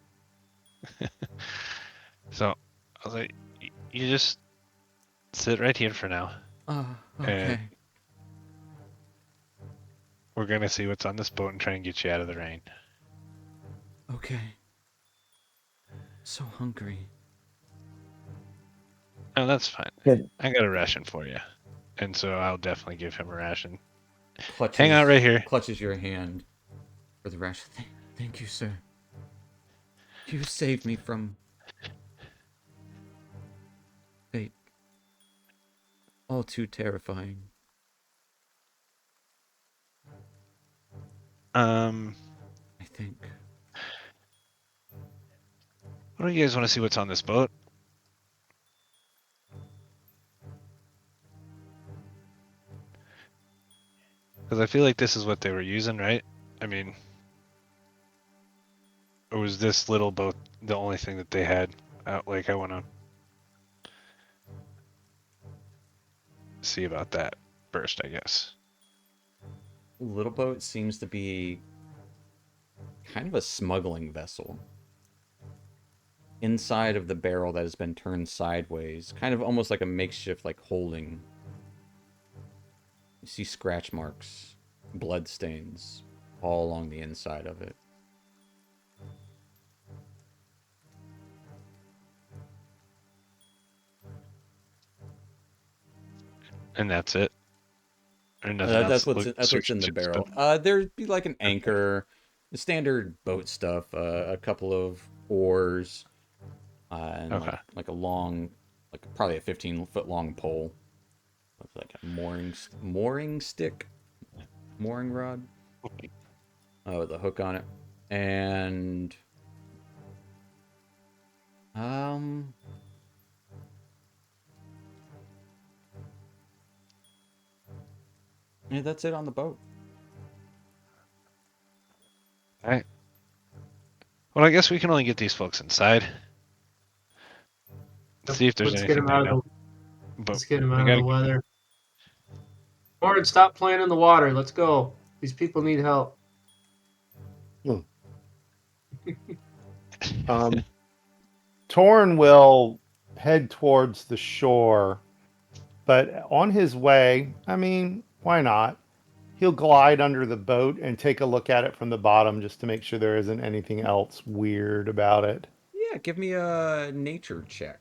So I was like, you just sit right here for now. Okay. And we're gonna see what's on this boat and try and get you out of the rain. Okay. So hungry. Oh, that's fine. Good. I got a ration for you, and so I'll definitely give him a ration. Clutches, Hang out right here. Clutches your hand for the ration. Thank you, sir. You saved me from fate. All too terrifying. I think. What do you guys want to see what's on this boat? Because I feel like this is what they were using, right? I mean, or was this little boat the only thing that they had? Like, I want to see about that first, I guess. Little boat seems to be kind of a smuggling vessel. Inside of the barrel that has been turned sideways, kind of almost like a makeshift like holding. You see scratch marks, blood stains all along the inside of it. And that's it. Or nothing else. That's what's in the barrel. There'd be like an anchor, the standard boat stuff, a couple of oars, and Okay. like a long, like probably a 15-foot long pole with like a mooring stick, mooring rod, with a hook on it, and yeah, that's it on the boat. All right. Well, I guess we can only get these folks inside. See if there's Let's get anything him they out know. of the. But Let's get him we out of gotta the weather. Warren, stop playing in the water. Let's go. These people need help. Torn will head towards the shore, but on his way, I mean, why not? He'll glide under the boat and take a look at it from the bottom just to make sure there isn't anything else weird about it. Yeah, give me a nature check.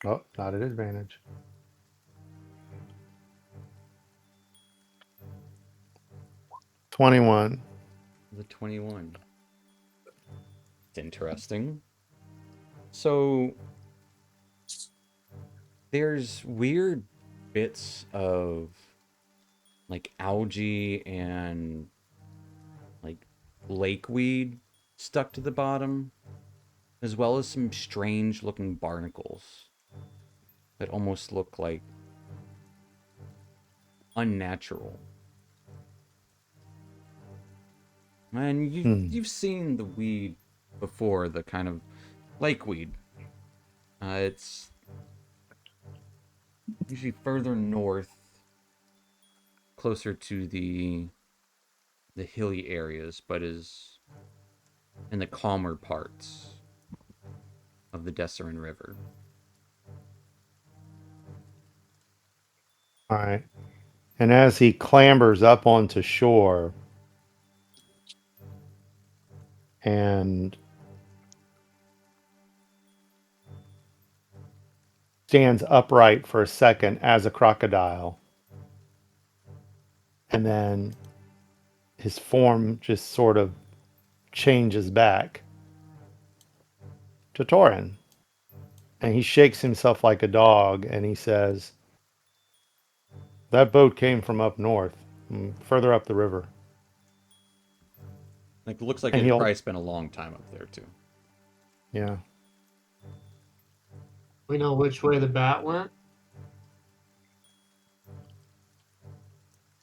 Oh, not at advantage. 21. The 21. It's interesting. So there's weird bits of like algae and like lakeweed stuck to the bottom, as well as some strange looking barnacles that almost look like unnatural. And you've seen the weed before, the kind of lakeweed. It's usually further north, closer to the hilly areas, but is in the calmer parts of the Dessarin River. All right. And as he clambers up onto shore and stands upright for a second as a crocodile. And then his form just sort of changes back to Torin. And he shakes himself like a dog and he says, "That boat came from up north, further up the river." Like, looks like And it he'll, probably spent a long time up there too. yeah. We know which way the bat went.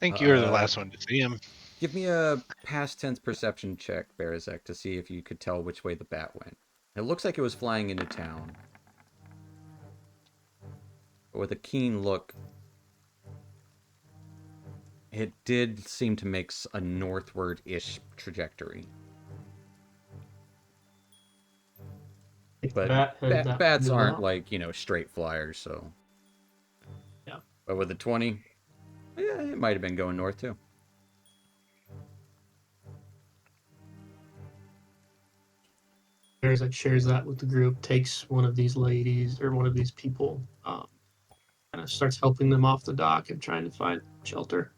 I think you were the Uh, last one to see him. Give me a past tense perception check, Berazek, to see if you could tell which way the bat went. It looks like it was flying into town. But with a keen look, it did seem to make a northward-ish trajectory. If the But bat headed that bats way aren't out. like, straight flyers, so. Yeah. But with a 20, yeah, it might have been going north too. There's like shares that with the group, takes one of these ladies or one of these people, kind of starts helping them off the dock and trying to find shelter.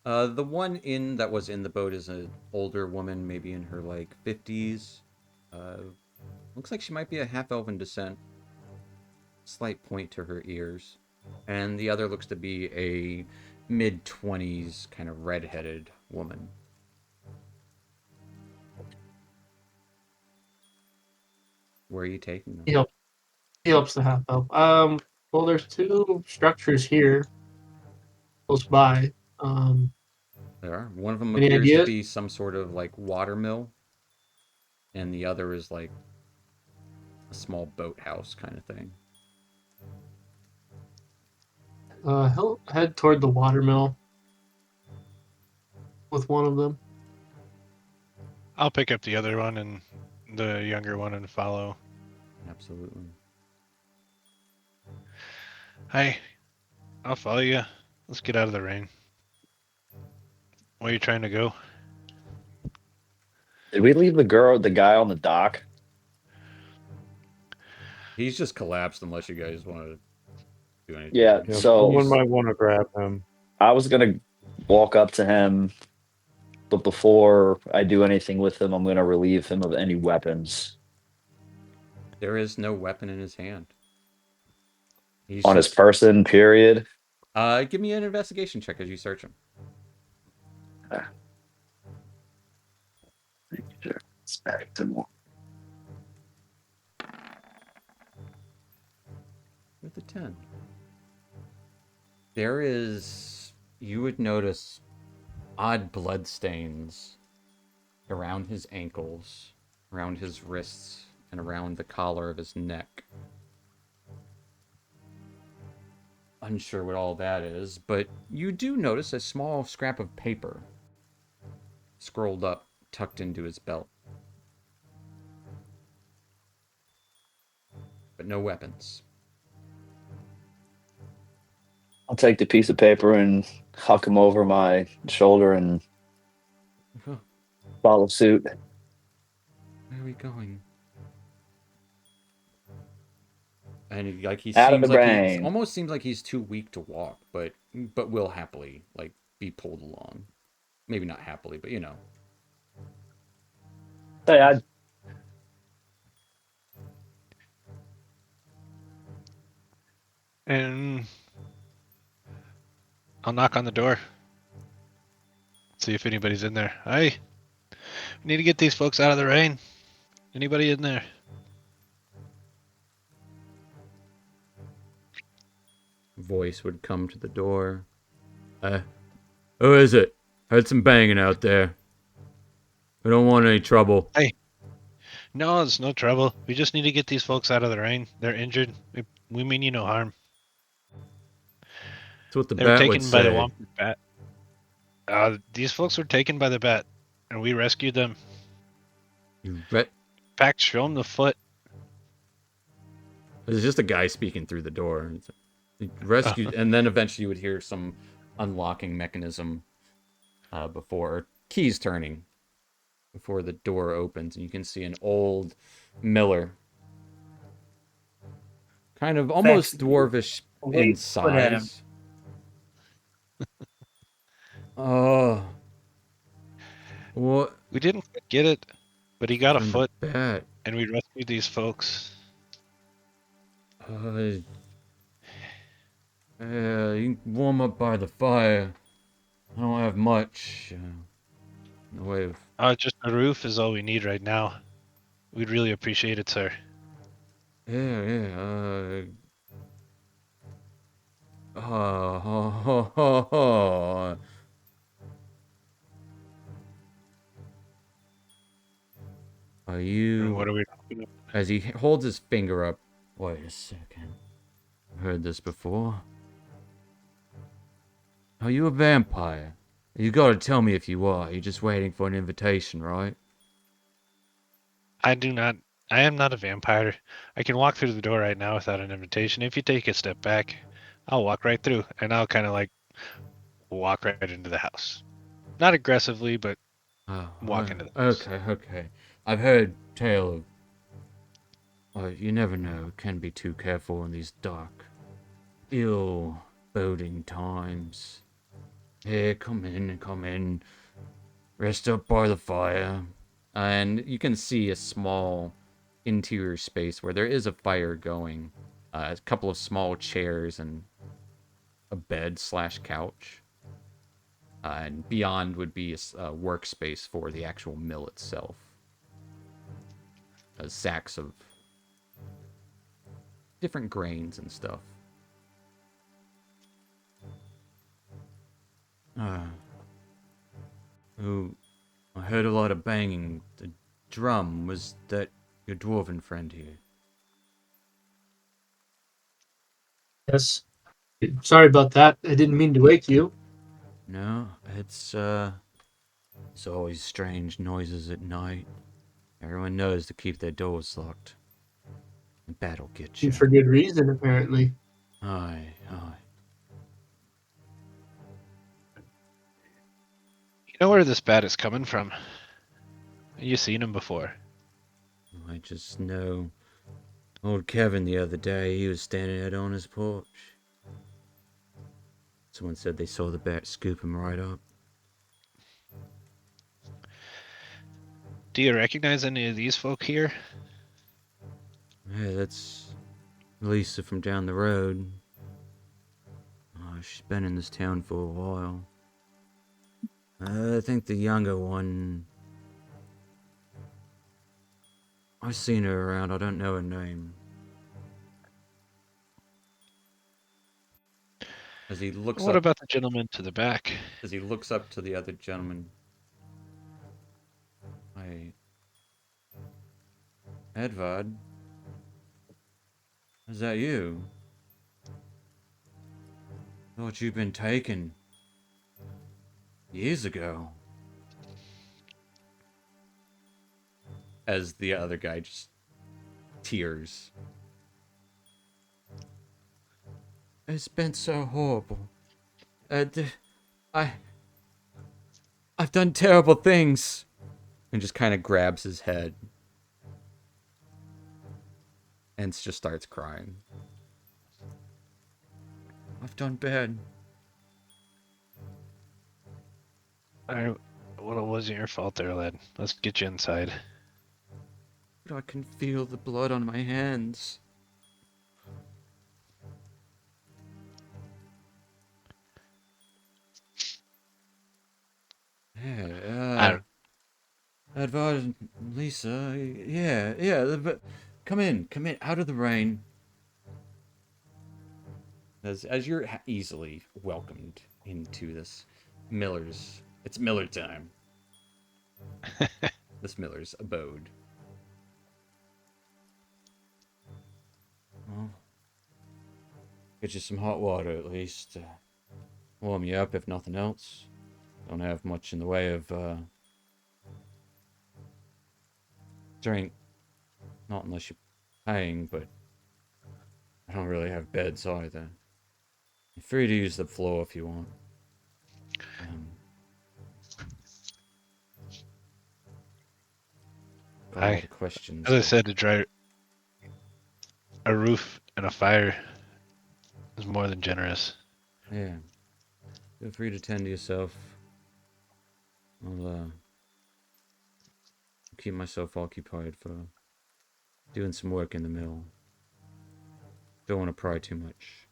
The one that was in the boat is an older woman, maybe in her like 50s. Uh, Looks like she might be a half-elven descent. Slight point to her ears. And the other looks to be a mid-20s kind of red-headed woman. Where are you taking them? He helps the half elf. Well, there's two structures here close by. There are. One of them Any appears to ideas? be some sort of like water mill, and the other is like a small boathouse kind of thing. He'll head toward the watermill with one of them. I'll pick up the other one and the younger one and follow. Absolutely. Hey, I'll follow you. Let's get out of the rain. Where are you trying to go? Did we leave the guy on the dock? He's just collapsed unless you guys want to do anything Yeah, with him. You know, so someone might want to grab him. I was gonna walk up to him, but before I do anything with him, I'm gonna relieve him of any weapons There is no weapon in his hand. He's on his just person, period. give me an investigation check as you search him. It's back to more. With a 10. There is, you would notice odd blood stains around his ankles, around his wrists, and around the collar of his neck. Unsure what all that is, but you do notice a small scrap of paper scrolled up, tucked into his belt. But no weapons. I'll take the piece of paper and huck him over my shoulder and follow suit. Where are we going? And like he Out of seems the like he rain. almost seems like he's too weak to walk, but will happily like be pulled along. Maybe not happily, but Hey, I And I'll knock on the door. See if anybody's in there. Hey, we need to get these folks out of the rain. Anybody in there? voice would come to the door. Who is it? Heard some banging out there. We don't want any trouble. Hey. No, it's no trouble. We just need to get these folks out of the rain. They're injured. We mean you no harm. That's what the They were bat would taken by the say. Womford Bat. These folks were taken by the bat, and we rescued them. You In fact, show them the foot. There's just a guy speaking through the door. He rescued, and then eventually you would hear some unlocking mechanism before keys turning before the door opens, and you can see an old miller kind of almost Vex, dwarvish in wait, put at him. size. Oh, what We didn't quite get it, but he got a from the foot, bat? and we rescued these folks. Uh, you can warm up by the fire. I don't have much in the way of. Just a roof is all we need right now. We'd really appreciate it, sir. Yeah. Oh. Are And you? what are we talking about? As he holds his finger up. Wait a second. I've heard this before. Are you a vampire? You gotta tell me if you are. You're just waiting for an invitation, right? I am not a vampire. I can walk through the door right now without an invitation. If you take a step back, I'll walk right through, and I'll kind of like walk right into the house. Not aggressively, but Oh, walk into the house. okay. I've heard tale of. Well, you never know. Can be too careful in these dark, ill boding times. Here, come in. Rest up by the fire. And you can see a small interior space where there is a fire going. A couple of small chairs and a bed / couch. And beyond would be a workspace for the actual mill itself. Sacks of different grains and stuff. Oh, I heard a lot of banging. The drum, was that your dwarven friend here? Yes. Sorry about that. I didn't mean to wake you. No, it's always strange noises at night. Everyone knows to keep their doors locked. The bat'll get you. And for good reason, apparently. Aye. You know where this bat is coming from? You seen him before. I just know old Kevin the other day, he was standing out on his porch. Someone said they saw the bat scoop him right up. Do you recognize any of these folk here? Yeah, that's Lisa from down the road. Oh, she's been in this town for a while. I think the younger one. I've seen her around, I don't know her name. As he looks What up about the gentleman to the back? as he looks up to the other gentleman. Edvard? Is that you? Thought you'd been taken years ago. As the other guy just tears. It's been so horrible. I've done terrible things. And just kind of grabs his head. And just starts crying. I've done bad. Alright, well, it wasn't your fault there, lad. Let's get you inside. But I can feel the blood on my hands. Yeah, Edvard and Lisa, but come in, out of the rain. As you're easily welcomed into this it's Miller time. This Miller's abode. Well, get you some hot water at least. Warm you up if nothing else. Don't have much in the way of drink. Not unless you're paying, but I don't really have beds either. You're free to use the floor if you want. Got a lot of questions. As I said, to dry a roof and a fire is more than generous. Yeah. Feel free to tend to yourself. I'll keep myself occupied for doing some work in the mill. Don't want to pry too much.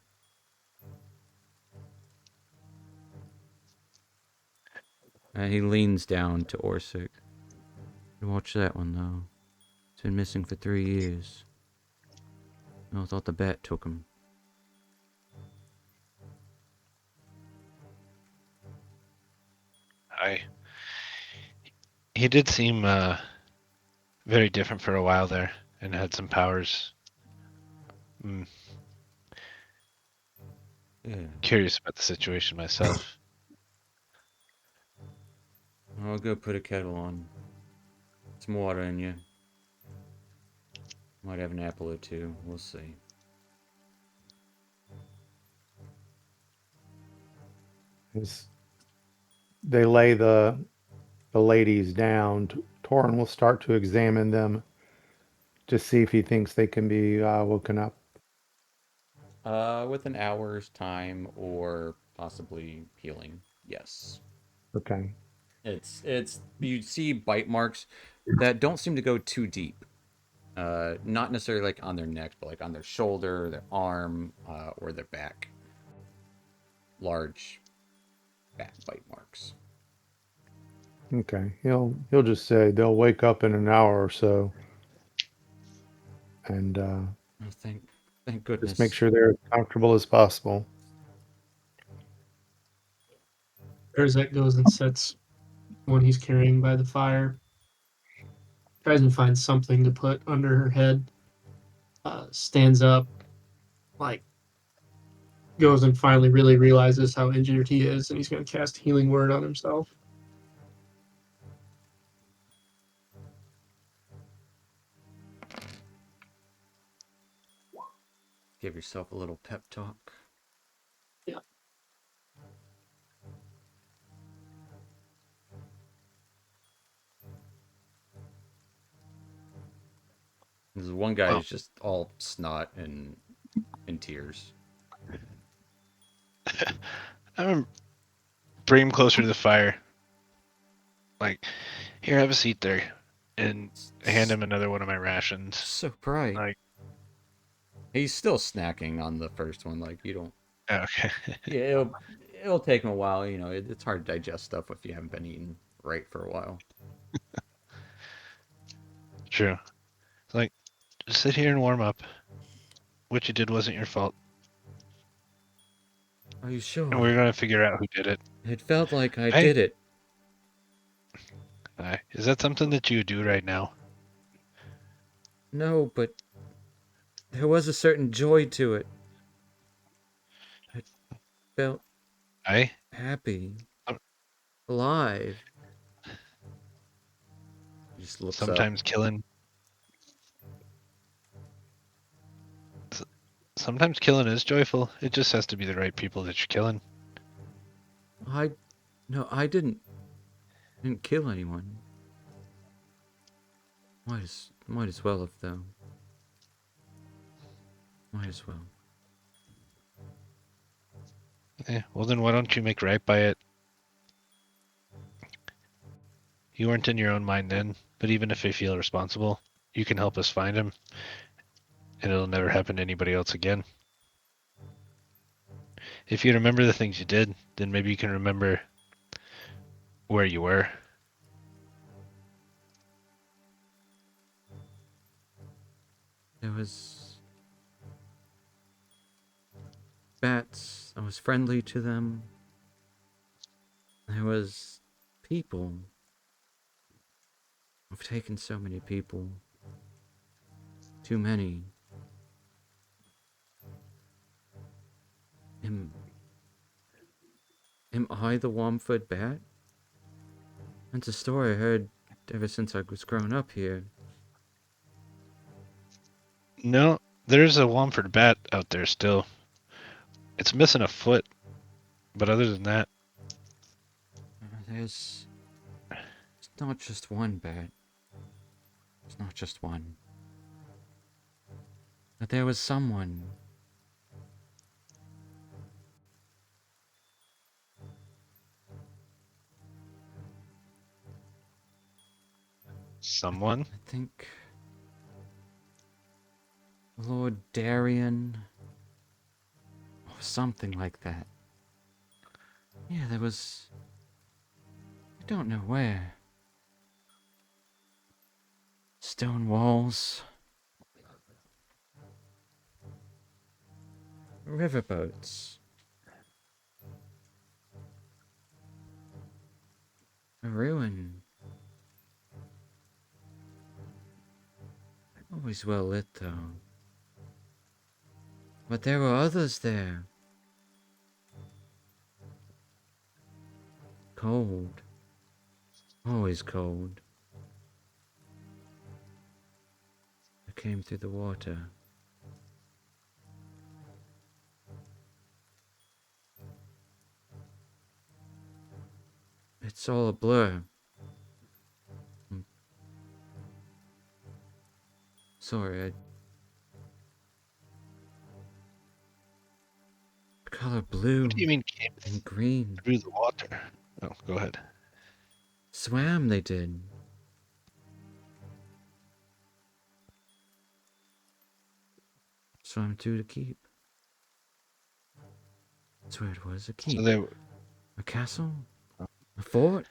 He leans down to Orsic. Watch that one, though. It's been missing for 3 years. I thought the bat took him. He did seem very different for a while there, and had some powers. Yeah. Curious about the situation myself. I'll go put a kettle on. Some water in you. Might have an apple or two. We'll see. As they lay the ladies down, Torin will start to examine them to see if he thinks they can be woken up. With an hour's time or possibly healing. Yes. Okay. It's you see bite marks that don't seem to go too deep. Not necessarily like on their neck, but like on their shoulder, their arm, or their back. Large bat bite marks. Okay. He'll just say they'll wake up in an hour or so, and Oh, thank goodness. just make sure they're as comfortable as possible. Erzek goes and sits one he's carrying by the fire. Tries and finds something to put under her head. Stands up, like goes and finally really realizes how injured he is, and he's going to cast Healing Word on himself. Give yourself a little pep talk. Yeah. There's one guy who's just all snot and in tears. I'm gonna bring him closer to the fire. Like, here, have a seat there, and hand him another one of my rations. So bright. Like, he's still snacking on the first one. Like you don't. okay. Yeah, it'll take him a while. You know, it's hard to digest stuff if you haven't been eating right for a while. True. It's like, just sit here and warm up. What you did wasn't your fault, Are you sure? and we're gonna figure out who did it. It felt like I Hey. did it. Is that something that you do right now? No, but there was a certain joy to it. I felt happy, alive. He just looks Sometimes up. Sometimes killing is joyful. It just has to be the right people that you're killing. No, I didn't kill anyone. Might as well have though. Might as well. Well then why don't you make right by it? You weren't in your own mind then, but even if I feel responsible, you can help us find him, and it'll never happen to anybody else again. If you remember the things you did, then maybe you can remember where you were. There was bats. I was friendly to them. There was people. I've taken so many people. Too many. Am I the Womford Bat? That's a story I heard ever since I was growing up here. No, there's a Womford Bat out there still. It's missing a foot, but other than that... It's not just one bat. It's not just one. that there was someone. Someone? I think Lord Darian, or something like that. Yeah, there was. I don't know where. Stone walls. Riverboats. A ruin. Always well lit, though. But there were others there. Cold. Always cold. I came through the water. It's all a blur. Sorry, color blue What do you mean came and green. through the water? Oh, go ahead. Swam, they did. Swam to the keep. That's where it was, a So keep. they A castle? A fort?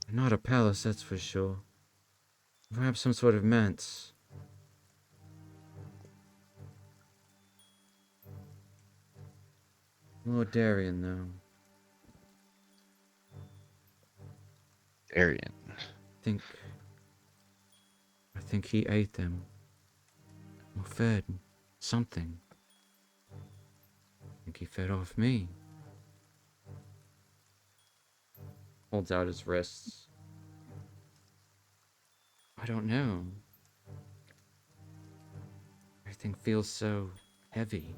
Not a palace, that's for sure. Perhaps some sort of manse. Lord Darian, though. Arian. think I think he ate them. Or fed. Something. I think he fed off me. Holds out his wrists. I don't know. Everything feels so heavy.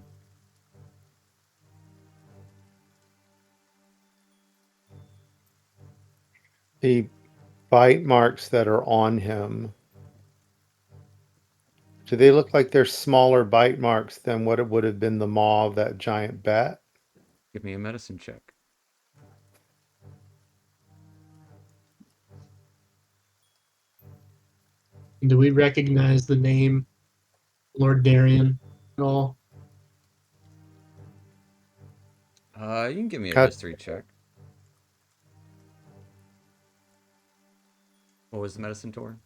The bite marks that are on him, do they look like they're smaller bite marks than what it would have been the maw of that giant bat? Give me a medicine check. Do we recognize the name Lord Darian at all? You can give me a Cut history check. What was the medicine tour?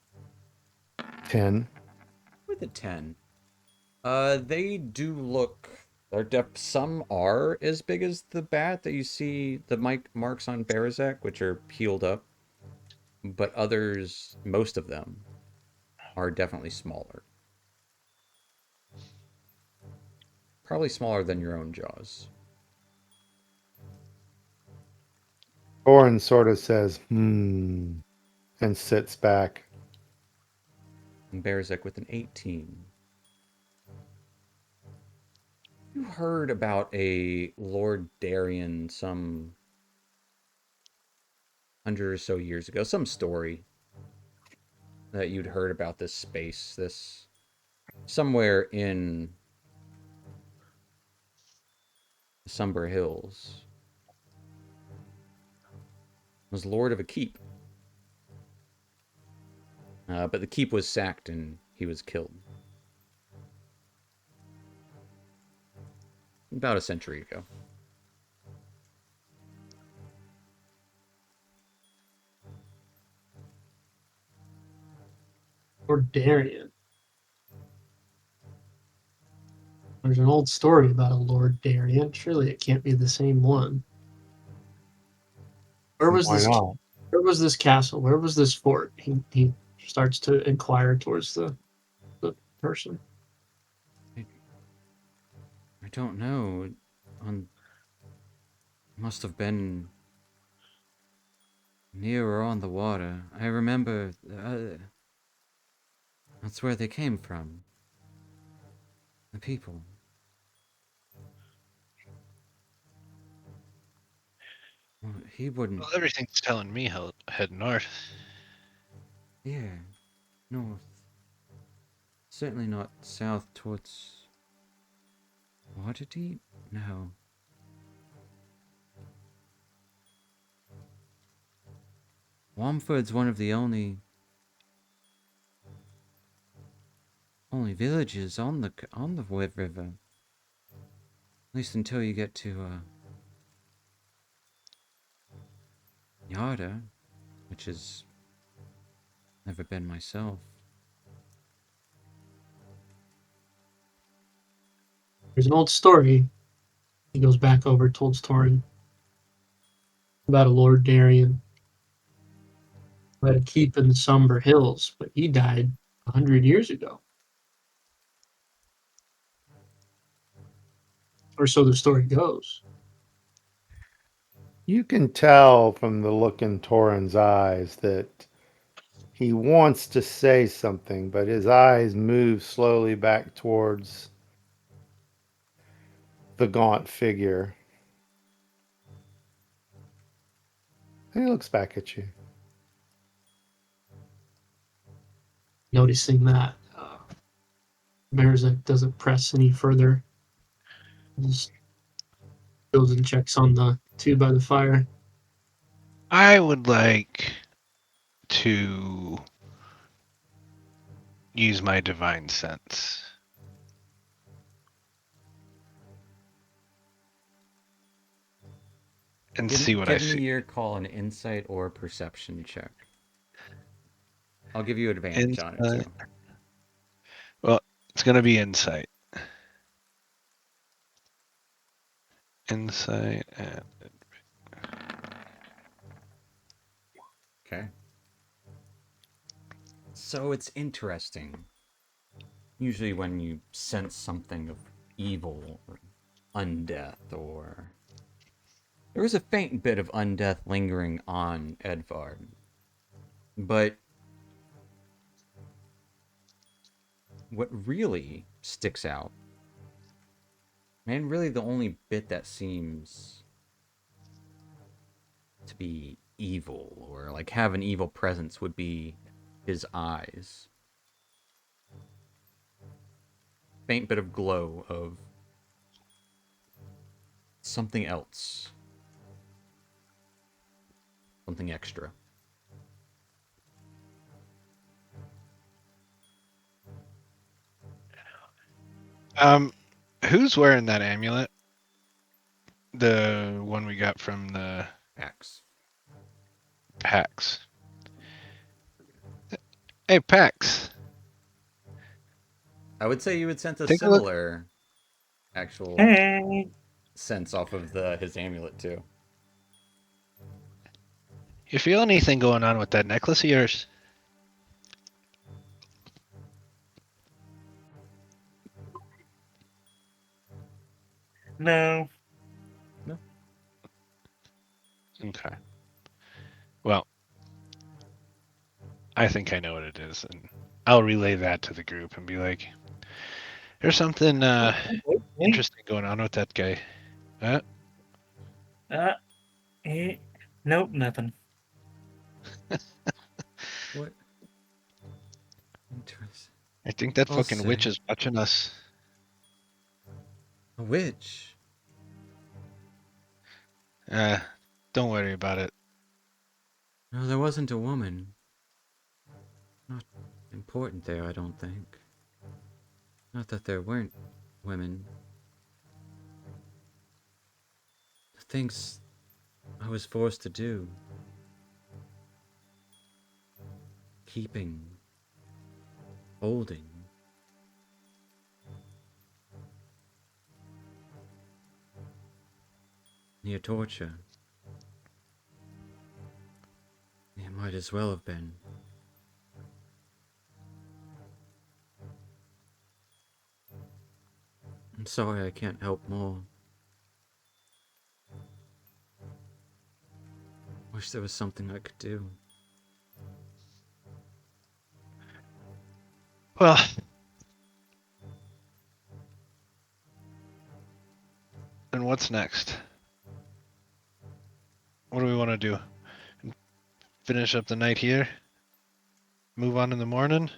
10. With a 10. They do look. Some are as big as the bat that you see the marks on Barazak, which are peeled up, but others, most of them, are definitely smaller. Probably smaller than your own jaws. Orin sort of says, and sits back. And Barazak with an 18. You heard about a Lord Darian some 100 or so years ago, some story that you'd heard about this space, this somewhere in the Somber Hills. Was lord of a keep. But the keep was sacked and he was killed. About a century ago. Lord Darian. There's an old story about a Lord Darian. Surely it can't be the same one. Where was Why this? not? Where was this castle? Where was this fort? He starts to inquire towards the person. I don't know. Must have been near or on the water. I remember. That's where they came from. The people. Well, he wouldn't. Well, everything's telling me head north. Yeah, north. Certainly not south towards Waterdeep? No. Womford's one of the only villages on the river. At least until you get to Yarda, which has never been myself. There's an old story. He goes back over, told Thorin about a Lord Darien who had a keep in the Somber Hills, but he died 100 years ago. Or so the story goes. You can tell from the look in Torin's eyes that he wants to say something, but his eyes move slowly back towards the gaunt figure. And he looks back at you. Noticing that Berzek doesn't press any further. Just goes and checks on the two by the fire. I would like to use my divine sense. And see what I Give me see. your call an insight or perception check. I'll give you advantage on it too. Well, it's going to be insight. Insight and Okay. So it's interesting. Usually when you sense something of evil or undeath, or there is a faint bit of undeath lingering on Edvard. But what really sticks out, and really the only bit that seems to be evil or like have an evil presence, would be his eyes. Faint bit of glow of something else. Something extra. Who's wearing that amulet? The one we got from the Axe. Pax. Hey, Pax. I would say you would sense a Take a look. similar actual Hey. sense off of his amulet too. You feel anything going on with that necklace of yours? No. Okay. Well, I think I know what it is, and I'll relay that to the group and be like, "There's something interesting going on with that guy." Nope, nothing. What? Interesting. I think that I'll fucking witch say. is watching us. A witch? Don't worry about it. No, there wasn't a woman. Not important there, I don't think. Not that there weren't women. The things I was forced to do. Keeping. Holding. Near torture. It might as well have been. I'm sorry I can't help more. Wish there was something I could do. Well, and what's next? What do we want to do? Finish up the night here? Move on in the morning?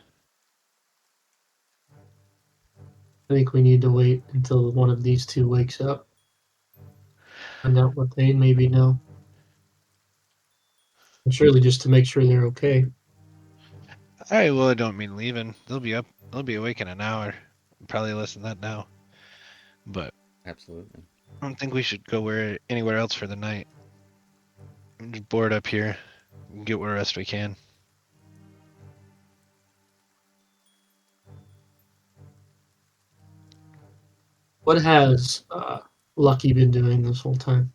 I think we need to wait until one of these two wakes up. Find out what they maybe know. And surely just to make sure they're okay. All right, well, I don't mean leaving. They'll be up. They'll be awake in an hour. Probably less than that now. But Absolutely. I don't think we should go anywhere else for the night. I'm just bored up here. We can get what rest we can. What has Lucky been doing this whole time?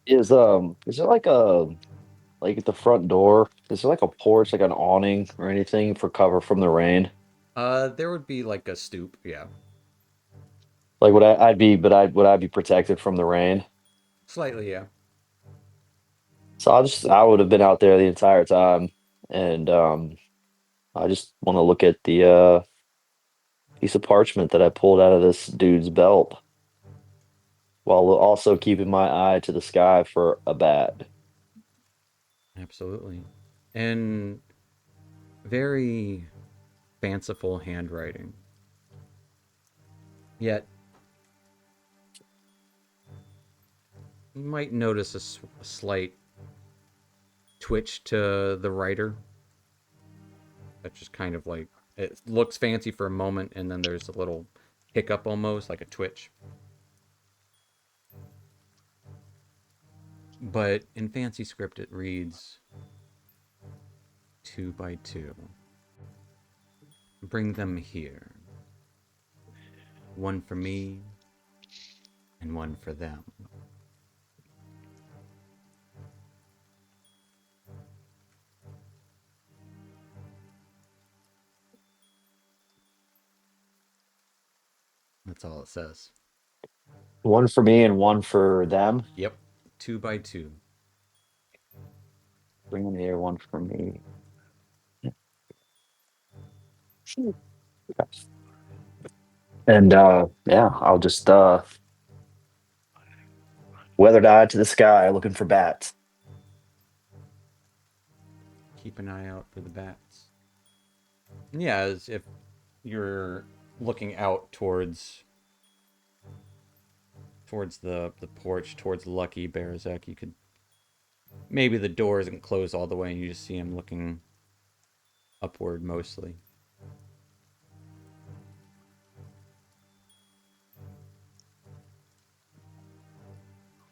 Is there like at the front door? Is there like a porch, like an awning or anything for cover from the rain? There would be like a stoop, yeah. Like would I be protected from the rain? Slightly, yeah. So I would have been out there the entire time, and I just want to look at the piece of parchment that I pulled out of this dude's belt, while also keeping my eye to the sky for a bat. Absolutely. And very fanciful handwriting. Yet, you might notice a slight twitch to the writer. That's just kind of like, it looks fancy for a moment, and then there's a little hiccup almost, like a twitch. But in fancy script, it reads 2 by 2. Bring them here. One for me, and one for them. That's all it says. One for me and one for them. Yep, 2 by 2. Bring them here, one for me. And yeah, I'll just weathered eye to the sky looking for bats. Keep an eye out for the bats. Yeah, as if you're looking out towards the porch, towards Lucky Bearzak, you could maybe the door isn't closed all the way, and you just see him looking upward mostly.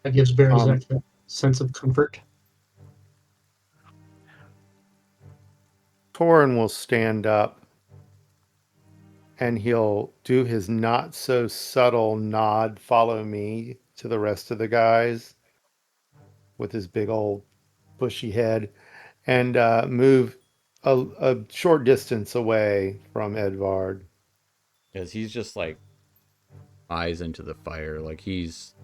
That gives Bearzak a sense of comfort. Torin will stand up and he'll do his not so subtle nod, follow me to the rest of the guys with his big old bushy head, and move a short distance away from Edvard. Because he's just like eyes into the fire, like he's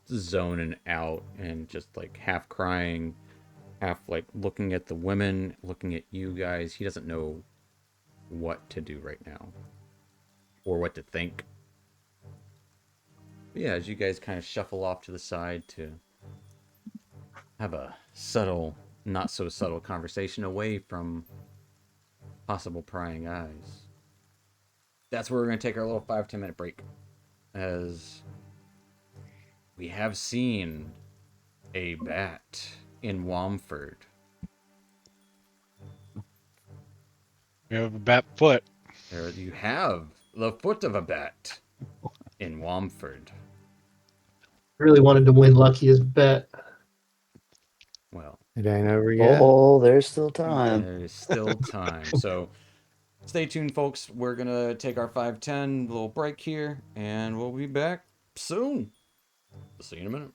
zoning out and just like half crying, half like looking at the women, looking at you guys. He doesn't know what to do right now or what to think. But yeah, as you guys kind of shuffle off to the side to have a subtle, not so subtle conversation away from possible prying eyes. That's where we're going to take our little 5-10 minute break. As we have seen a bat in Womford. We have a bat foot. There you have the foot of a bat in Womford. Really wanted to win Lucky's bet. Well, It ain't over yet. Oh, there's still time. there's still time. So stay tuned, folks. We're going to take our 5-10 little break here, and we'll be back soon. We'll see you in a minute.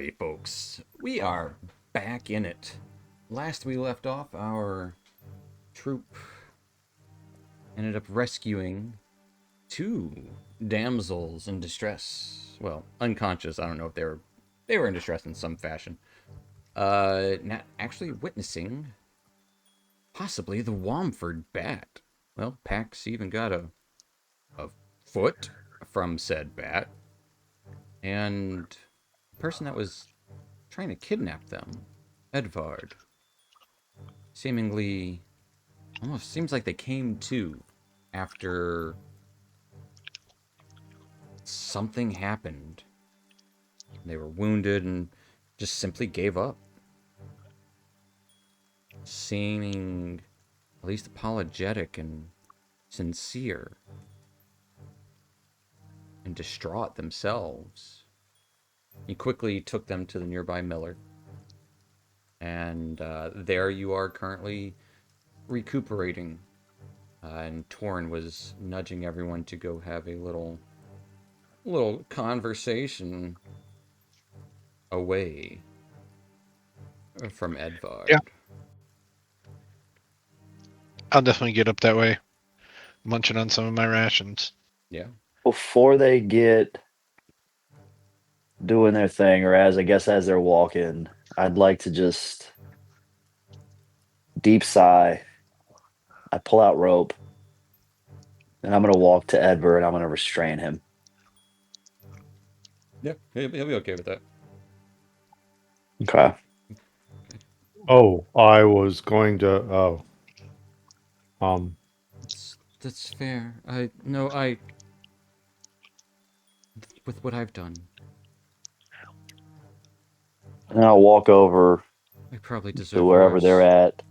Alright, folks. We are back in it. Last we left off, our troop ended up rescuing 2 damsels in distress. Well, unconscious. I don't know if they were in distress in some fashion. Not actually witnessing possibly the Womford Bat. Well, Pax even got a foot from said bat. And the person that was trying to kidnap them, Edvard, seemingly almost seems like they came to after something happened. They were wounded and just simply gave up. Seeming at least apologetic and sincere and distraught themselves. He quickly took them to the nearby miller. And there you are currently recuperating. And Torn was nudging everyone to go have a little conversation away from Edvard. Yeah. I'll definitely get up that way, munching on some of my rations. Yeah. Before they get doing their thing, or as they're walking, I'd like to just deep sigh. I pull out rope, and I'm gonna walk to Edward, and I'm gonna restrain him. Yeah, he'll be okay with that. Okay. Oh, I was going to. Oh, That's fair. With what I've done, And I'll walk over I probably to deserve wherever worse. they're at.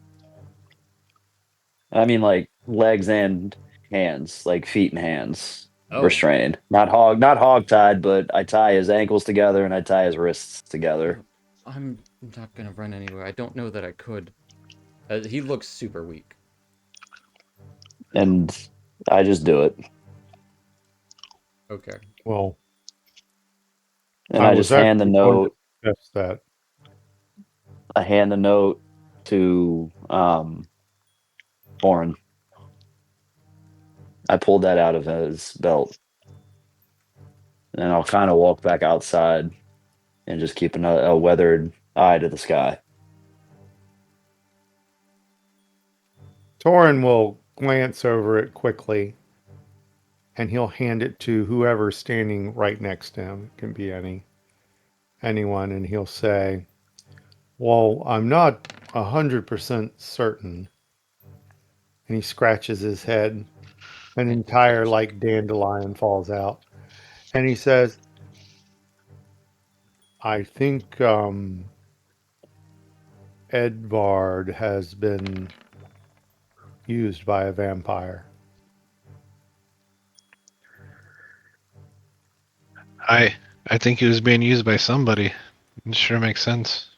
I mean, like legs and hands, like feet and hands, Oh, restrained. Not hog tied, but I tie his ankles together and I tie his wrists together. I'm not gonna run anywhere. I don't know that I could. He looks super weak. And I just do it. Okay. well, And I I was just hand the actually going to note. suggest that. I hand the note to Oren. I pulled that out of his belt. And I'll kind of walk back outside and just keep a weathered eye to the sky. Torin will glance over it quickly, and he'll hand it to whoever's standing right next to him. It can be anyone, and he'll say, "Well, I'm not 100% certain." And he scratches his head. An entire like dandelion falls out, and he says, "I think Edvard has been used by a vampire." I think he was being used by somebody. It sure makes sense.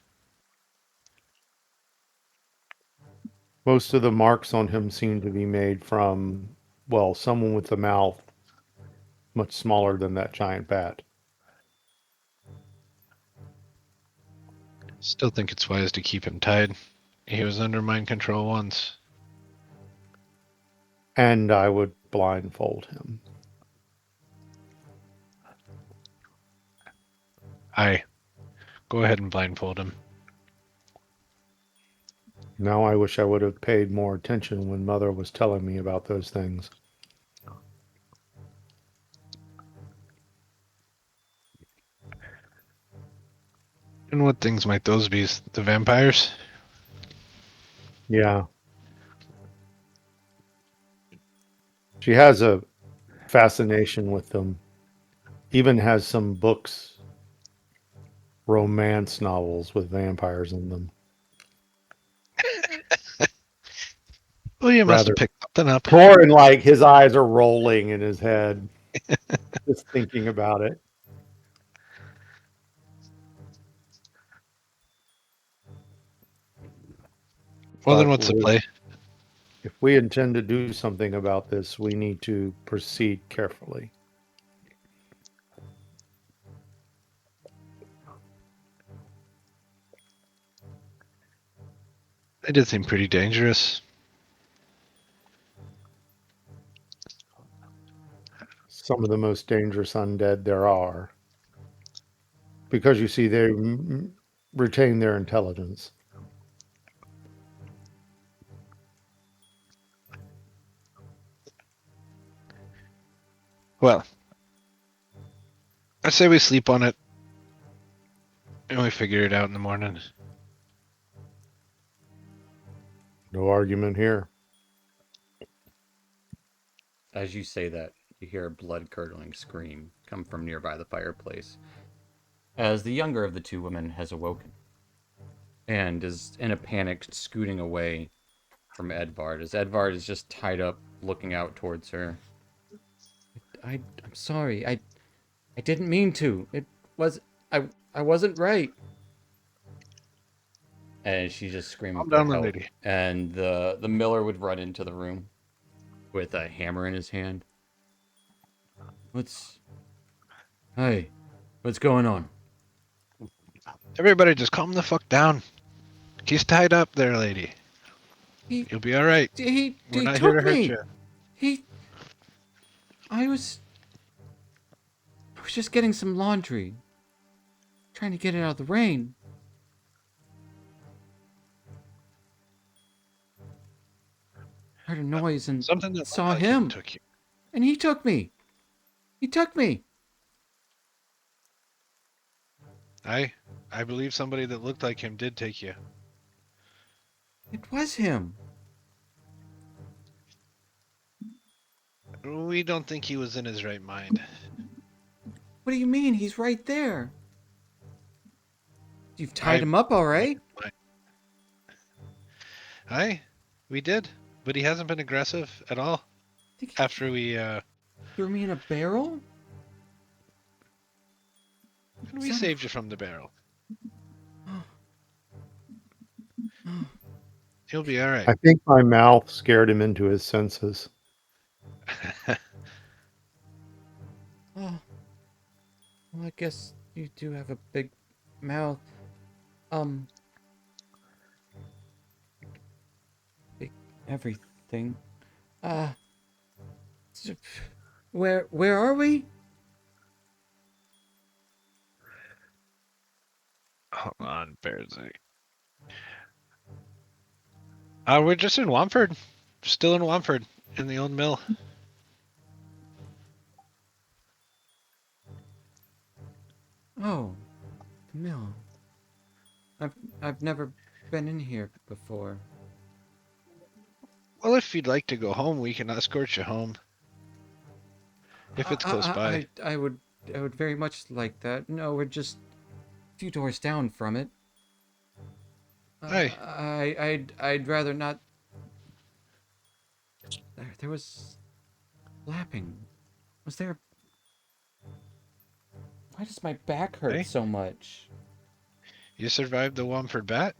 Most of the marks on him seem to be made from, well, someone with a mouth much smaller than that giant bat. Still think it's wise to keep him tied. He was under mind control once. And I would blindfold him. Go ahead and blindfold him. Now I wish I would have paid more attention when Mother was telling me about those things. And what things might those be? The vampires? Yeah. She has a fascination with them. Even has some books, romance novels with vampires in them. Well, you must Rather have picked something up. Corin, like his eyes are rolling in his head, just thinking about it. Well, then But what's the play? if we intend to do something about this, we need to proceed carefully. They did seem pretty dangerous. Some of the most dangerous undead there are. Because you see, they retain their intelligence. Well, I say we sleep on it and we figure it out in the morning. No argument here. As you say that, you hear a blood-curdling scream come from nearby the fireplace, as the younger of the two women has awoken and is in a panic scooting away from Edvard, as Edvard is just tied up looking out towards her. I'm sorry. I didn't mean to. It was I wasn't right. And she's just screaming Calm for down, my help. lady. And the miller would run into the room with a hammer in his hand. Hey, what's going on? Everybody just calm the fuck down. He's tied up there, lady. He You'll be alright. he We're he not here to took hurt me. you. He I was just getting some laundry. Trying to get it out of the rain. Heard a noise and Something that saw looked like him him. took you. And he took me. He took me. I believe somebody that looked like him did take you. It was him. We don't think he was in his right mind. What do you mean? He's right there. You've tied I- him up all right? We did, but he hasn't been aggressive at all. Think he After we threw me in a barrel? Is that saved you from the barrel. Oh, He'll be all right. I think my mouth scared him into his senses. oh. Well, I guess you do have a big mouth. Big everything. S- where are we? Hold on, Bearsy. We're just in Womford. Still in Womford, in the old mill. Oh, the mill. I've never been in here before. Well, if you'd like to go home, we can escort you home. If it's close by. I would very much like that. No, we're just a few doors down from it. Hey. I'd rather not. There was lapping. Was there? Why does my back hurt Hey. so much? You survived the Womford Bat?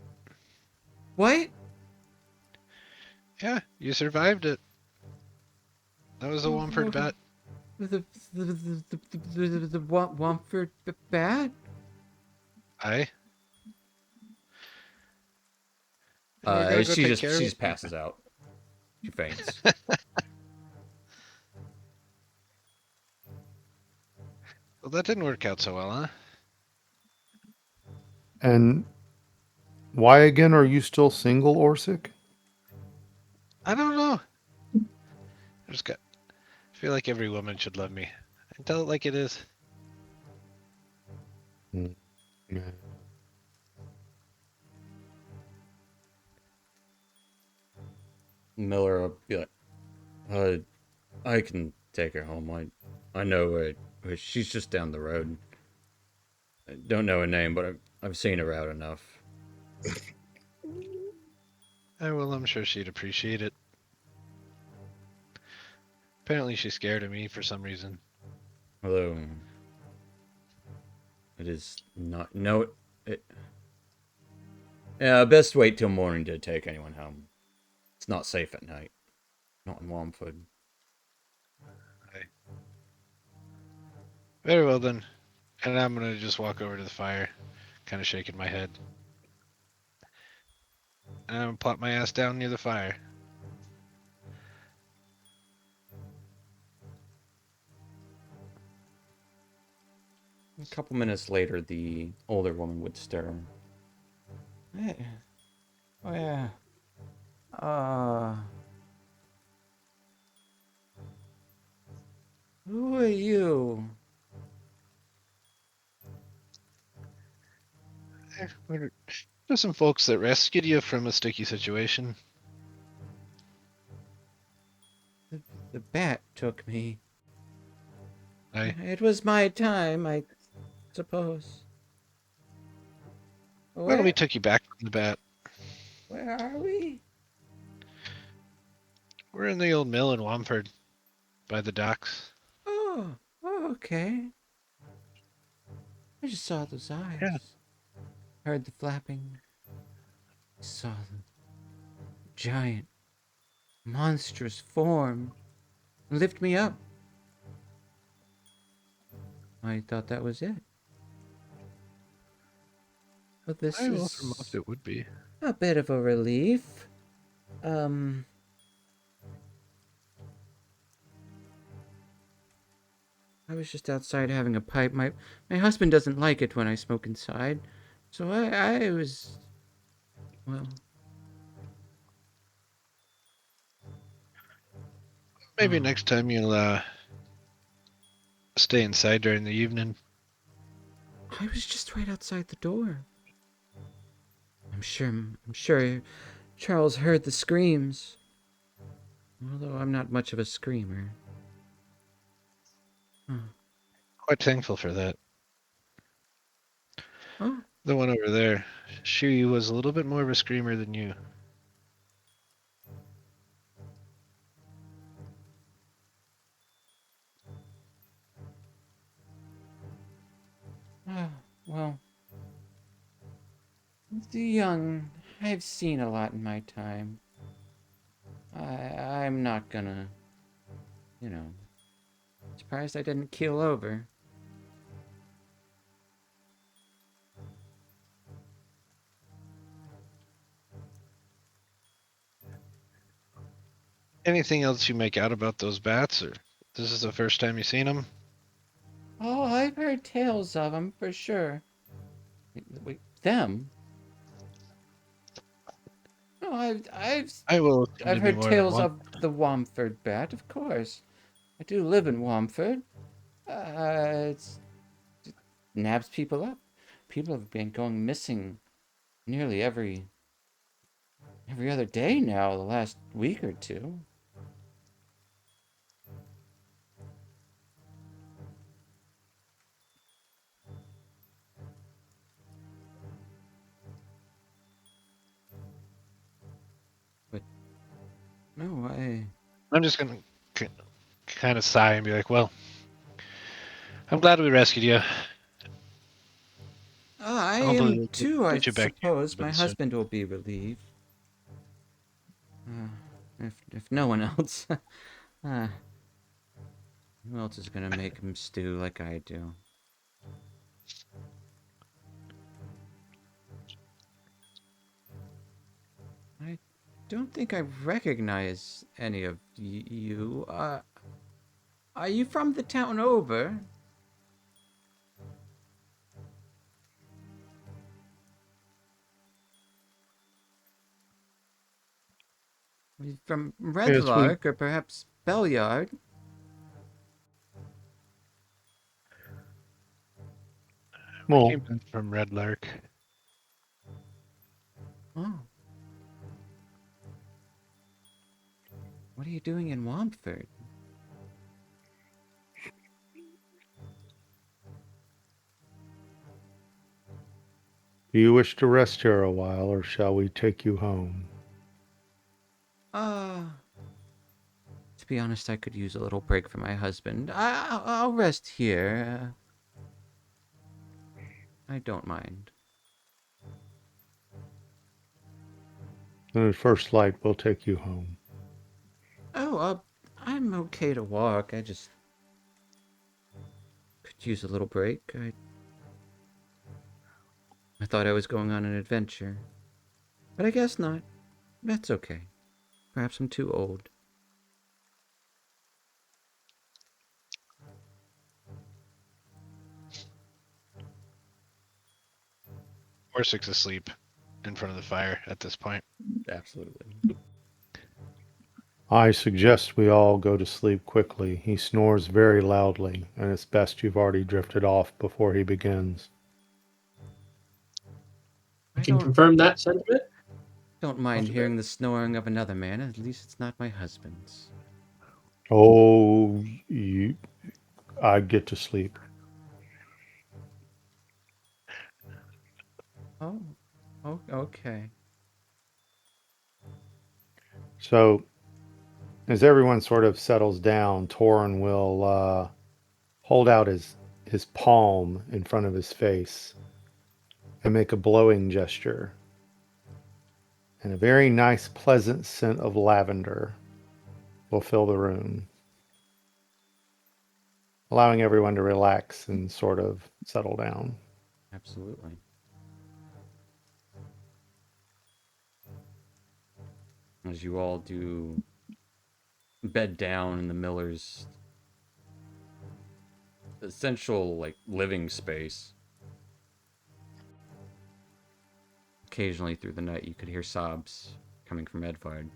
What? Yeah, you survived it. That was the Womford Bat. The Womford Bat? Aye. And we're gonna go She take care of just it. passes out. She faints. Well, that didn't work out so well, huh? And why again are you still single, Orsic? I don't know. I feel like every woman should love me. And tell it like it is. Yeah. Miller will be like, I can take her home. I know where she's just down the road. I don't know her name, but I've seen her out enough. Well, I'm sure she'd appreciate it. Apparently she's scared of me for some reason. Although it is not no it. Yeah, best wait till morning to take anyone home. It's not safe at night. Not in Womford. Very well then. And I'm gonna just walk over to the fire, kind of shaking my head. and I'm gonna plop my ass down near the fire. A couple minutes later, the older woman would stir. Hey, oh yeah. Uh, who are you? We're just some folks that rescued you from a sticky situation. The bat took me. Aye. It was my time, I suppose. Well, we Where, took you back from the bat. where are we? We're in the old mill in Womford, by the docks. Oh, okay. I just saw those Yeah. eyes. Heard the flapping. Saw the giant, monstrous form lift me up. I thought that was it. But this Aye, well, for most is it would be. a bit of a relief. Um, I was just outside having a pipe. My husband doesn't like it when I smoke inside. So I was, well, Maybe oh, next time you'll stay inside during the evening. I was just right outside the door. I'm sure Charles heard the screams. Although I'm not much of a screamer. Huh. Quite thankful for that. Oh, The one over there, she was a little bit more of a screamer than you. ah, well, the young, I've seen a lot in my time. I'm not gonna, you know, surprised I didn't keel over. Anything else you make out about those bats, or this is the first time you've seen them? Oh, I've heard tales of them for sure. Wait, them? No, I will assume I've to be heard more than tales one. of the Womford Bat, of course. I do live in Womford. It's it nabs people up. People have been going missing nearly every other day now, the last week or two. But no, I'm just gonna kind of sigh and be like, "Well, I'm glad we rescued you. I Hopefully, am we'll too, I get you back to your suppose. My husband soon." husband will be relieved. Uh, if no one else, uh, who else is gonna make him stew like I do? I don't think I recognize any of you. Are you from the town over? Are you from Yes, we Redlark or perhaps Bellyard? We well, came back from Red Lark. Oh, what are you doing in Womford? do you wish to rest here a while, or shall we take you home? Uh, to be honest, I could use a little break from my husband. I'll rest here. I don't mind. And at first light, we'll take you home. Oh, I'm okay to walk. I just could use a little break. I thought I was going on an adventure, but I guess not. That's okay. Perhaps I'm too old. Orsick's asleep in front of the fire at this point. Absolutely. I suggest we all go to sleep quickly. He snores very loudly, and it's best you've already drifted off before he begins. I I can confirm that sentiment. don't mind After hearing the snoring of another man. At least it's not my husband's. Oh, I get to sleep. Oh, okay. So, as everyone sort of settles down, Torin will hold out his palm in front of his face and make a blowing gesture. And a very nice, pleasant scent of lavender will fill the room, allowing everyone to relax and sort of settle down. Absolutely. As you all do bed down in the miller's essential, like, living space. Occasionally through the night, you could hear sobs coming from Edvard.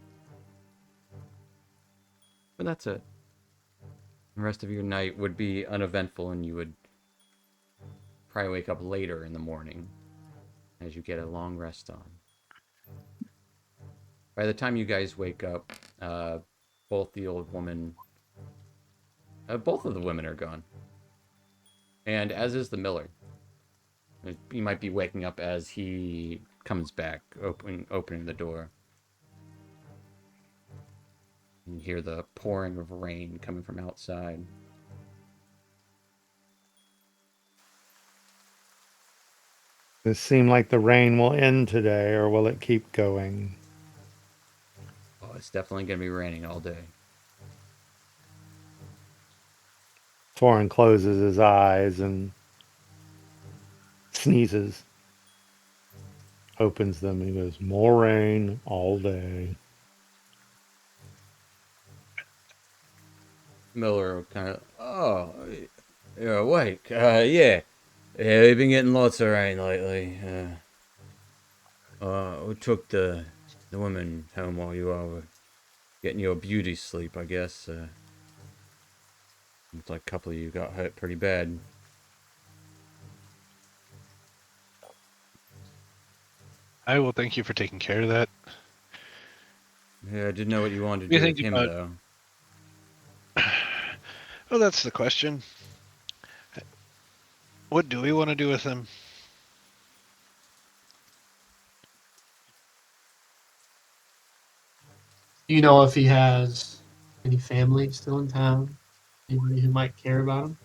But that's it. The rest of your night would be uneventful, and you would probably wake up later in the morning as you get a long rest on. By the time you guys wake up, both the old woman, both of the women are gone. And as is the miller. You might be waking up as he comes back, opening the door. You hear the pouring of rain coming from outside. Does it seem like the rain will end today, or will it keep going? Oh, it's definitely going to be raining all day. Thorin closes his eyes and sneezes, opens them, and he goes, "More rain all day." Miller kind of, oh, you're awake. Yeah. Yeah, we've been getting lots of rain lately. We took the women home while you all were getting your beauty sleep, I guess. Looks like a couple of you got hurt pretty bad. I will thank you for taking care of that. Yeah, I didn't know what you wanted What to do you do with think him, about? though. Well, that's the question. What do we want to do with him? Do you know if he has any family still in town? Anybody who might care about him?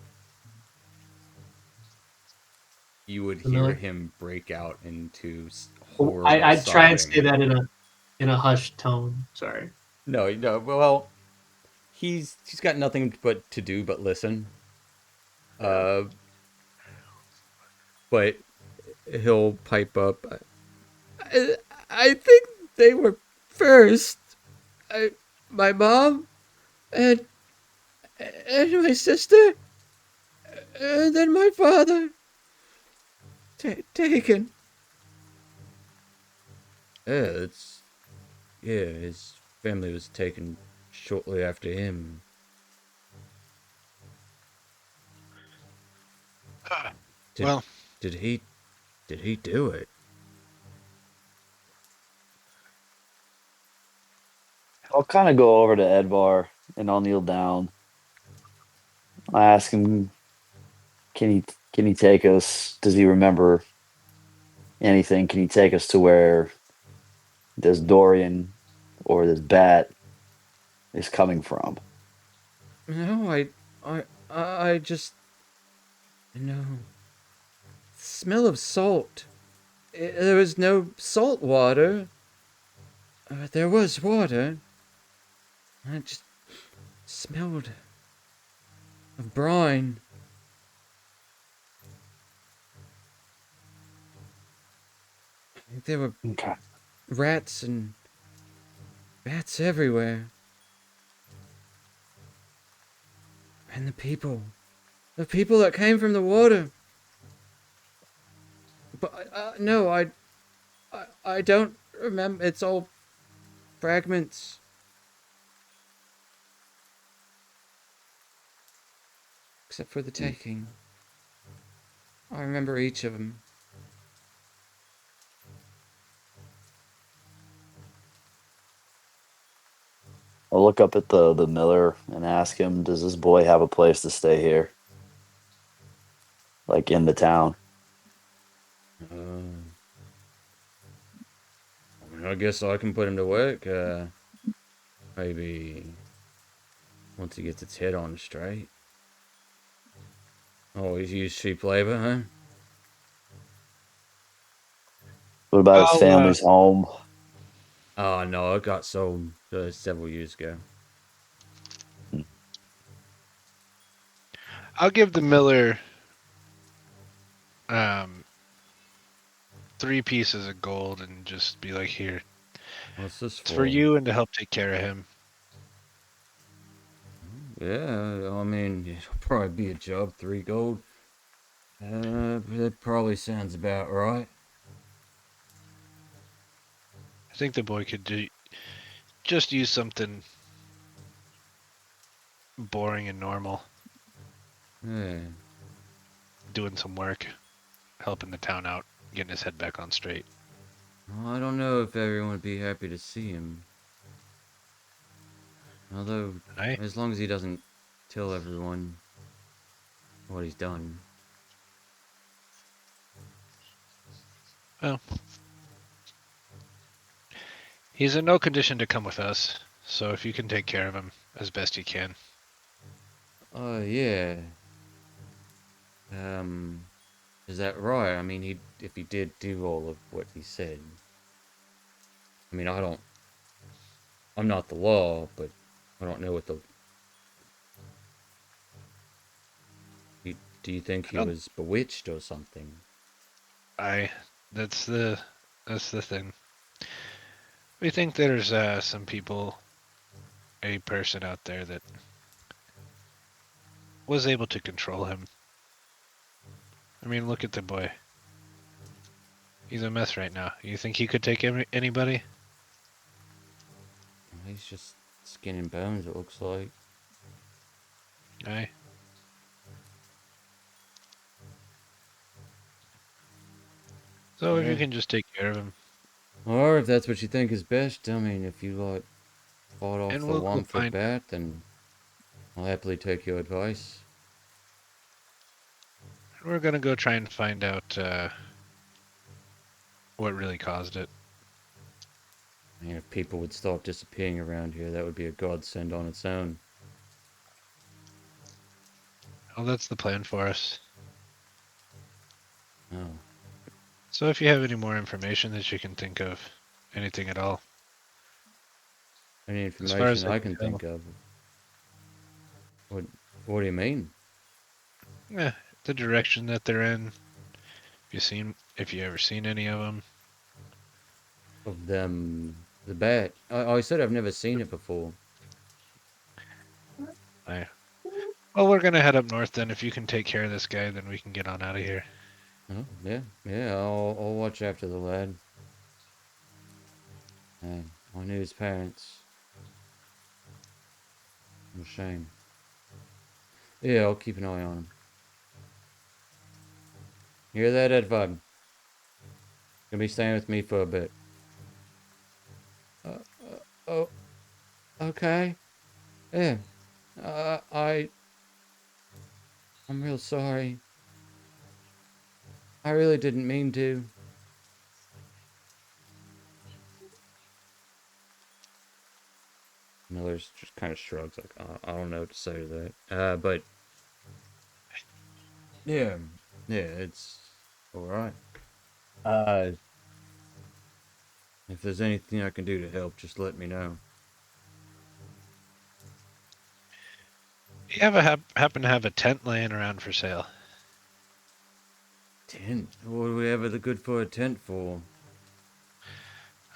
You would The hear Miller? him break out into Well, horrible I'd try and say sobbing. that in a hushed tone. Sorry. No, well, he's got nothing but to do but listen. Uh, but he'll pipe up. I, I think they were first. My mom and my sister, and then my father. Taken. It's yeah. His family was taken shortly after him. Did Well, did he did he do it? I'll kind of go over to Edvar and I'll kneel down. I ask him, can he take us? Does he remember anything? Can he take us to where this Dorian or this bat is coming from? No, I just smell of salt. There was no salt water. There was water. I just smelled of brine. There were Okay. rats and Bats everywhere. And the people that came from the water. But no, I don't remember. It's all fragments. Except for the taking. I remember each of them. I'll look up at the miller and ask him, does this boy have a place to stay here? Like in the town? I guess I can put him to work. Maybe once he gets its head on straight. Oh, he's used cheap labor, huh? What about his I'll family's home? Oh no, it got sold several years ago. I'll give the miller 3 pieces of gold and just be like, here, What's this it's for you and to help take care of him. Yeah, I mean, it'll probably be a job, 3 gold. That probably sounds about right. I think the boy could just use something boring and normal, Yeah. doing some work, helping the town out, getting his head back on straight. Well, I don't know if everyone would be happy to see him. Although, Right? as long as he doesn't tell everyone what he's done. Well, he's in no condition to come with us, so if you can take care of him as best you can. Yeah. Is that right? I mean, if he did do all of what he said. I mean, I'm not the law, but I don't know what the... Do you think I he don't. was bewitched or something? I. That's the. That's the thing. We think there's some people, a person out there that was able to control him. I mean, look at the boy. He's a mess right now. You think he could take anybody? He's just skin and bones, it looks like. Aye. So if you Yeah. can just take care of him, Or if that's what you think is best, I mean, if you like fought off and the we'll go Womford find. Bat, then I'll happily take your advice. We're gonna go try and find out what really caused it. I mean, if people would start disappearing around here, that would be a godsend on its own. Oh, that's the plan for us. Oh, So if you have any more information that you can think of, anything at all, any as far as information I I can can tell, think of. What, what do you mean? yeah, the direction that they're in. If you ever seen any of them, Of them, the bat? I said I've never seen it before. I. Well, we're gonna head up north then. If you can take care of this guy, then we can get on out of here. Oh, yeah, yeah, I'll watch after the lad. I knew his parents. What a shame. Yeah, I'll keep an eye on him. Hear that, Edvard? Gonna be staying with me for a bit. Oh, okay. Yeah. Uh, I, I'm real sorry. I really didn't mean to. Miller's just kind of shrugs, like, I don't know what to say to that. But yeah, yeah, it's all right. Uh, if there's anything I can do to help, just let me know. You have happen to have a tent laying around for sale? Tent? What do we ever the good for a tent for?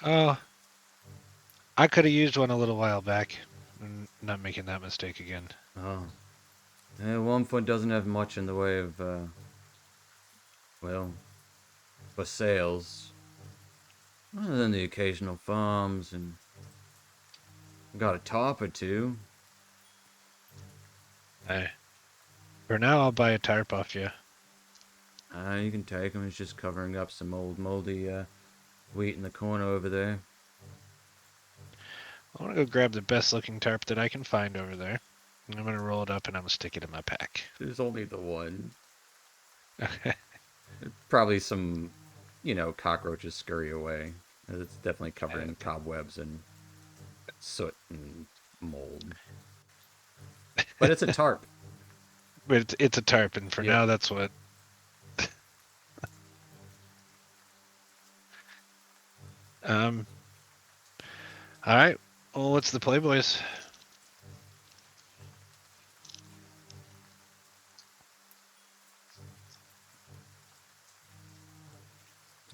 Oh, I could have used one a little while back. I'm not making that mistake again. Oh. Womford doesn't have much in the way of, well, for sales. Other than the occasional farms and got a top or two. Hey, for now, I'll buy a tarp off you. You can take them. It's just covering up some old moldy wheat in the corner over there. I want to go grab the best looking tarp that I can find over there. I'm going to roll it up and I'm going to stick it in my pack. There's only the one. Okay. Probably some, cockroaches scurry away. It's definitely covered in cobwebs and soot and mold. But it's a tarp. But it's a tarp, and for now, that's what. All right. Well, what's the play, boys?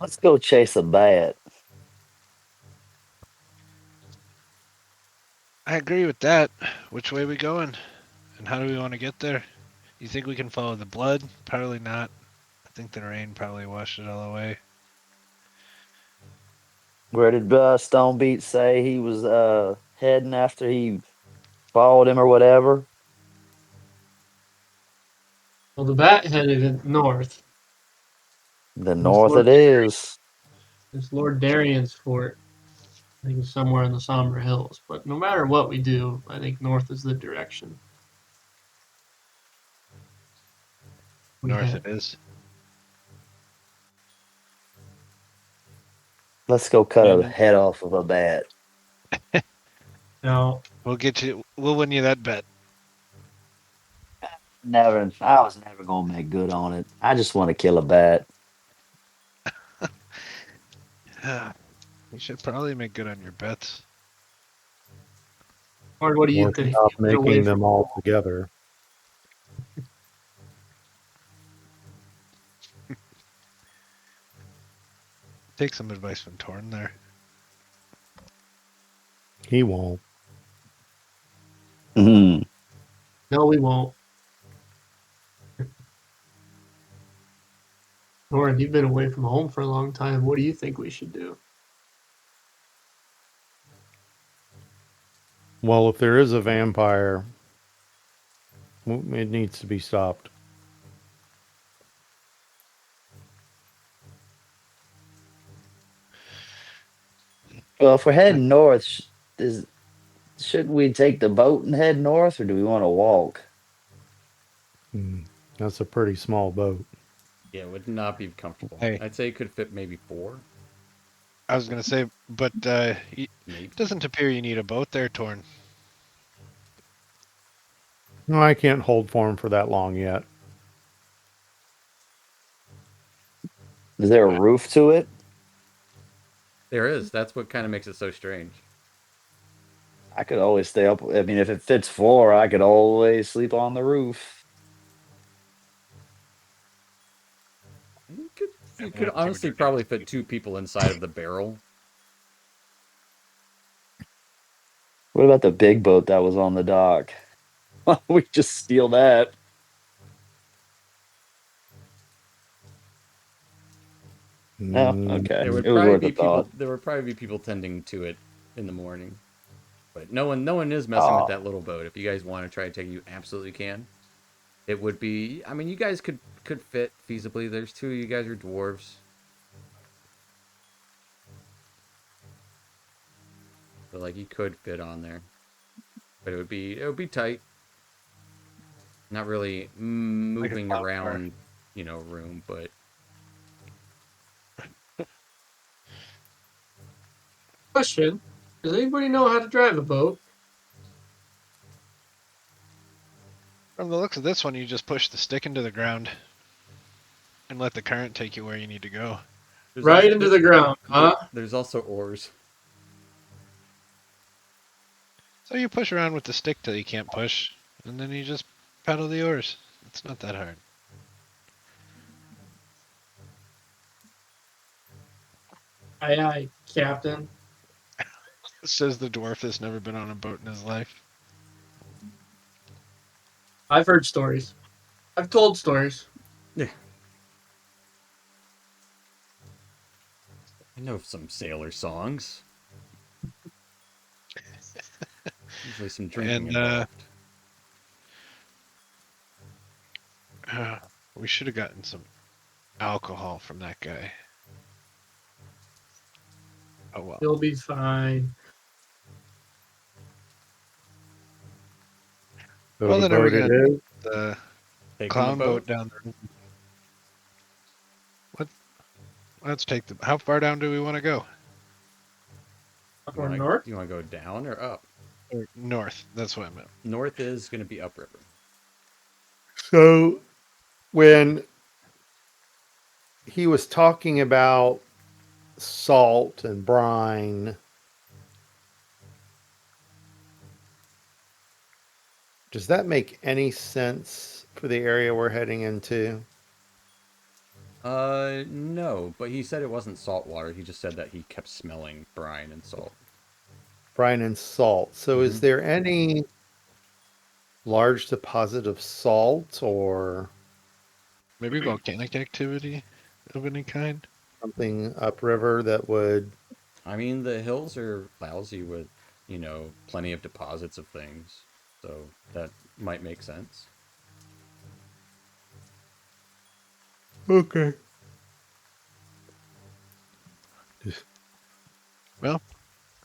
Let's go chase a bat. I agree with that. Which way we going? And how do we want to get there? You think we can follow the blood? Probably not. I think the rain probably washed it all away. Where did Stonebeat say he was heading after he followed him or whatever? Well, the bat headed north. The north it is. It's Lord Darian's fort. I think it's somewhere in the Somber Hills. But no matter what we do, I think north is the direction. North it is. Let's go cut a head off of a bat. No. We'll get you. We'll win you that bet. Never. I was never gonna make good on it. I just want to kill a bat. You should probably make good on your bets. Or what do you Or think? stop Get away making from- them all together. Take some advice from Torn there. He won't. Mm-hmm. No, we won't. Lauren, you've been away from home for a long time. What do you think we should do? Well, if there is a vampire, it needs to be stopped. Well, if we're heading north, shouldn't we take the boat and head north, or do we want to walk? That's a pretty small boat. Yeah, it would not be comfortable. Hey. I'd say it could fit maybe 4. I was gonna say, but Maybe. it doesn't appear you need a boat there, Torn. No, I can't hold form for that long yet. Is there a roof to it? There is. That's what kind of makes it so strange. I could always stay up. I mean, if it fits 4, I could always sleep on the roof. You could honestly probably fit 2 people inside of the barrel. What about the big boat that was on the dock? Why don't we just steal that? No, okay. There would It was probably worth be a thought. people. There would probably be people tending to it in the morning, but no one is messing with that little boat. If you guys want to try to take it, you absolutely can. It would be. I mean, you guys could fit feasibly. There's 2 of you guys are dwarves. So like you could fit on there, but it would be tight. Not really moving around, room, but Question: does anybody know how to drive a boat? From the looks of this one, you just push the stick into the ground and let the current take you where you need to go. Right into the ground, huh? There's also oars. So you push around with the stick till you can't push, and then you just paddle the oars. It's not that hard. Aye, aye, Captain. Says the dwarf that's never been on a boat in his life. I've heard stories. I've told stories. Yeah. I know some sailor songs. Usually some drinking And involved. we should have gotten some alcohol from that guy. Oh well. You'll be fine. So Well, the then are we boat it gonna is. take the Taking the clown boat boat? down there? What? Let's take the. How far down do we want to go? Or north? You want to go down or up? Or north. That's what I meant. North is going to be upriver. So when he was talking about salt and brine, does that make any sense for the area we're heading into? No, but he said it wasn't salt water. He just said that he kept smelling brine and salt. Brine and salt. So is Mhm. there any large deposit of salt or Maybe volcanic activity of any kind. something upriver that would? I mean, the hills are lousy with, plenty of deposits of things. So that might make sense. Okay. Well,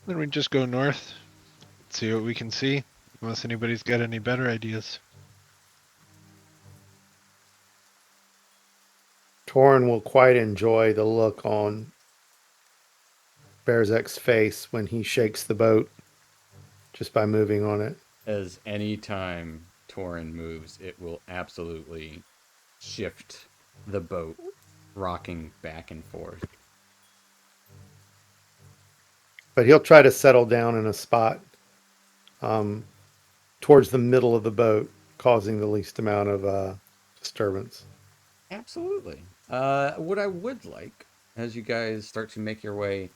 then we just go north, see what we can see. Unless anybody's got any better ideas. Torin will quite enjoy the look on Berzek's face when he shakes the boat just by moving on it. As any time Torin moves, it will absolutely shift the boat, rocking back and forth. But he'll try to settle down in a spot towards the middle of the boat, causing the least amount of disturbance. Absolutely. What I would like, as you guys start to make your way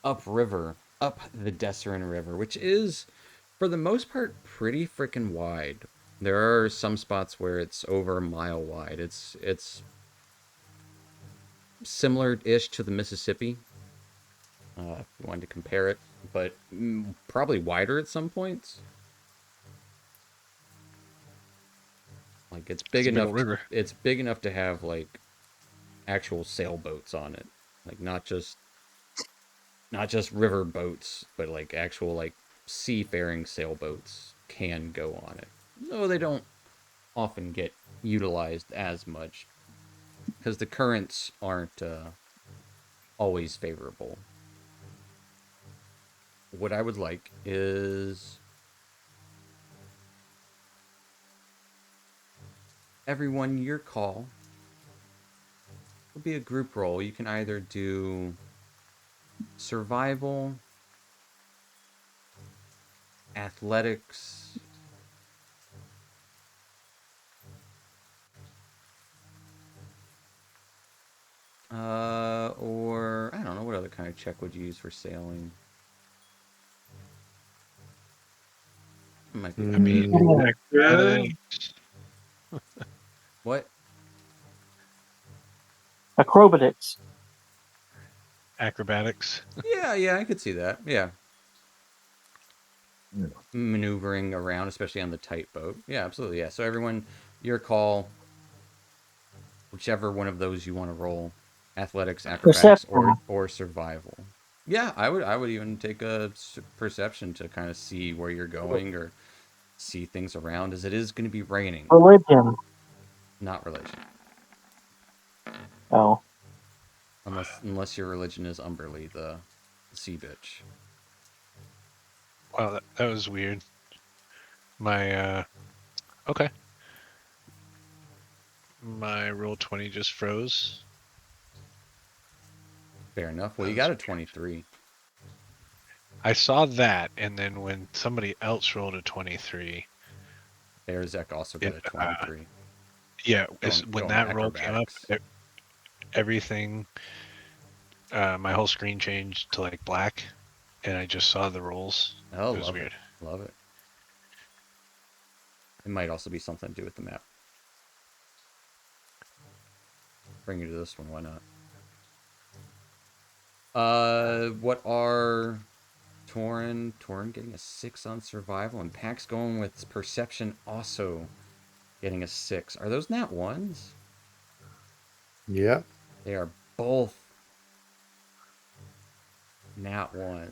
upriver, up the Dessarin River, which is, for the most part, pretty freaking wide. There are some spots where it's over a mile wide. It's similar-ish to the Mississippi, if you wanted to compare it, but probably wider at some points. Like it's big It's a big enough. old river. It's big enough to have like actual sailboats on it, like not just river boats, but like actual like seafaring sailboats can go on it. Though they don't often get utilized as much because the currents aren't always favorable. What I would like is everyone your call will be a group roll. You can either do survival, athletics, or I don't know what other kind of check would you use for sailing. Might be. I mean, Mm. acrobatics. What? Acrobatics. Acrobatics. Yeah, I could see that. Yeah. Maneuvering around, especially on the tight boat. Yeah, absolutely. Yeah. So everyone, your call, whichever one of those you want to roll, athletics, acrobatics, Perception. or survival. Yeah, I would even take a perception to kind of see where you're going or see things around, as it is going to be raining, Religion. not religion, Oh. unless your religion is Umberly, the sea bitch. Wow, that was weird. My okay. My roll 20 just froze. Fair enough. Well, That you was got a weird. 23. I saw that, and then when somebody else rolled a 23, Berzek also got a 23. yeah, when Going that roll came up, acrobatics. everything, my whole screen changed to like black. and I just saw the rolls. Oh, It was love weird. it. Love it. It might also be something to do with the map. Bring you to this one, why not? What are Torin getting a 6 on survival, and Pax going with perception also getting a 6. Are those nat 1s? Yep. They are both nat 1s.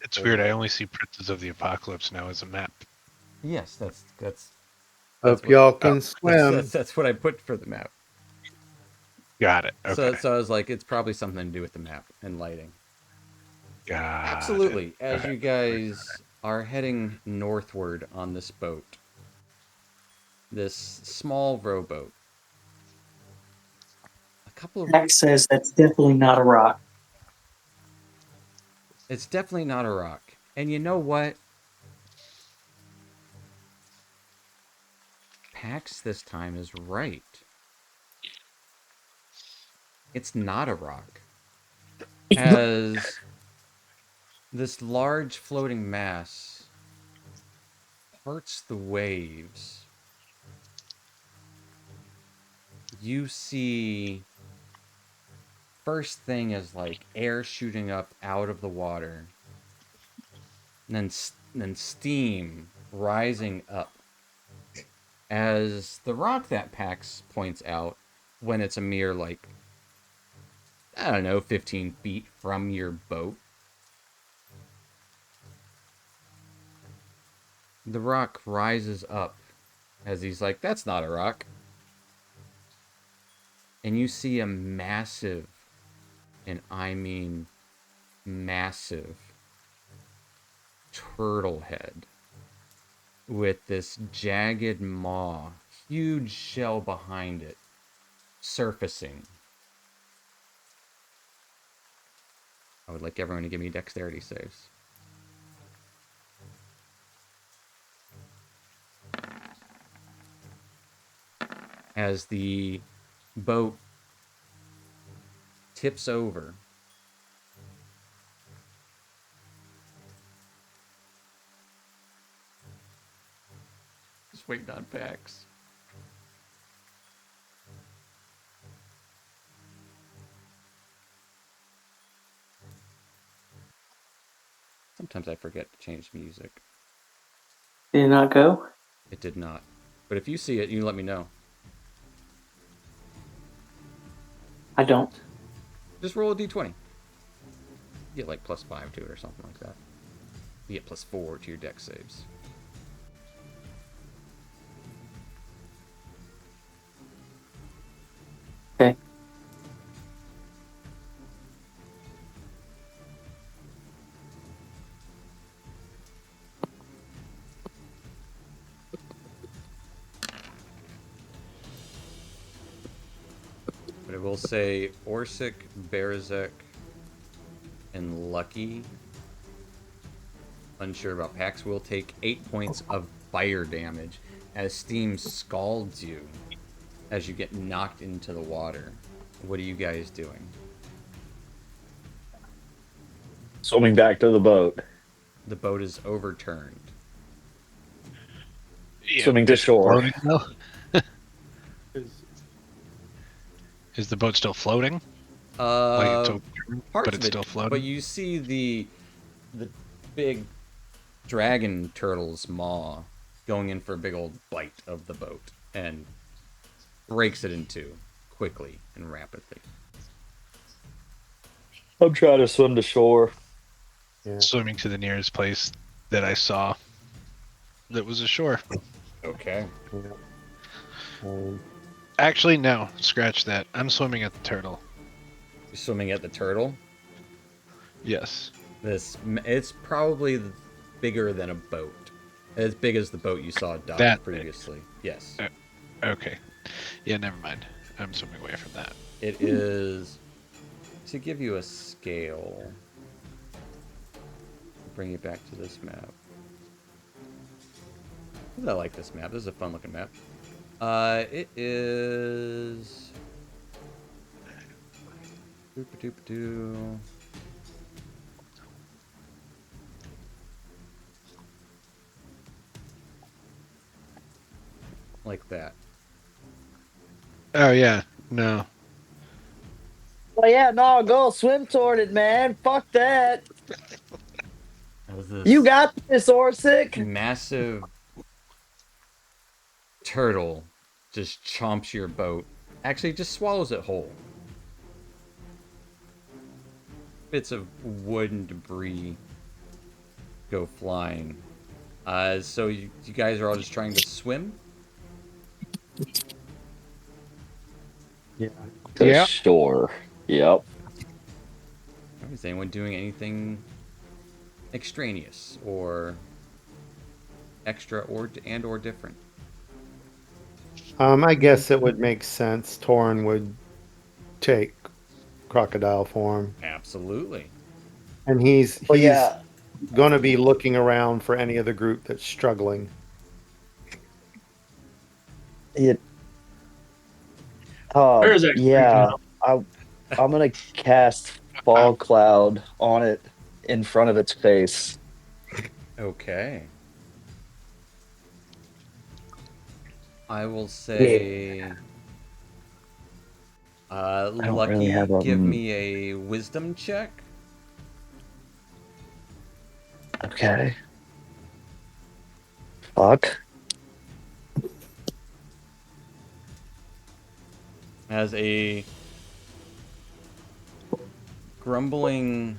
It's weird. I only see Princes of the Apocalypse now as a map. Yes, that's Hope what y'all can swim. that's what I put for the map. Got it. Okay. So I was like, it's probably something to do with the map and lighting. Got it. Absolutely. As Okay. you guys are heading northward on this boat, this small rowboat, a couple of Max says that's definitely not a rock. it's definitely not a rock. And you know what? Pax this time is right. It's not a rock. As this large floating mass parts the waves, you see first thing is like air shooting up out of the water, and then steam rising up. As the rock that Pax points out, when it's a mere like, I don't know, 15 feet from your boat, the rock rises up as he's like, that's not a rock. And you see a massive, and I mean massive, turtle head with this jagged maw, huge shell behind it, surfacing. I would like everyone to give me dexterity saves. As the boat tips over, just waiting on Pax. Sometimes I forget to change music. Did it not go? It did not. But if you see it, you let me know. I don't. Just roll a d20. You get like +5 to it or something like that. You get +4 to your dex saves. Okay. But it will say Orsic, Berzek, and Lucky. Unsure about Pax will take 8 points of fire damage as steam scalds you as you get knocked into the water. What are you guys doing? Swimming back to the boat. The boat is overturned. Yeah, Swimming to it's shore. floating now? Is the boat still floating? Like it's overturned, Parts but of it's it, still but floating? you see the big dragon turtle's maw going in for a big old bite of the boat and breaks it in two quickly and rapidly. I'm trying to swim to shore. Yeah. Swimming to the nearest place that I saw that was a shore. Okay. Um, Actually, no. Scratch that. I'm swimming at the turtle. You're swimming at the turtle. Yes. It's probably bigger than a boat. As big as the boat you saw docked That big. previously. Yes. Okay. Yeah, never mind. I'm swimming away from that. It is, to give you a scale, bring it back to this map. I like this map. This is a fun looking map. It is. like that. Oh yeah, no. Oh yeah, no, go swim toward it, man. Fuck that. As You this got this, Orsic. massive turtle just chomps your boat. Actually, just swallows it whole. Bits of wood and debris go flying. So you guys are all just trying to swim? Yeah. To Yeah. shore. Yep. Is anyone doing anything extraneous or extra or different? I guess it would make sense. Torin would take crocodile form, Absolutely. and he's Well, yeah. going to be looking around for any other group that's struggling. It, Where is that freaking yeah. out? I, I'm gonna cast fog cloud on it in front of its face. Okay. I will Yeah. say, I don't really Lucky, have a. give me a wisdom check. Okay. Fuck. As a grumbling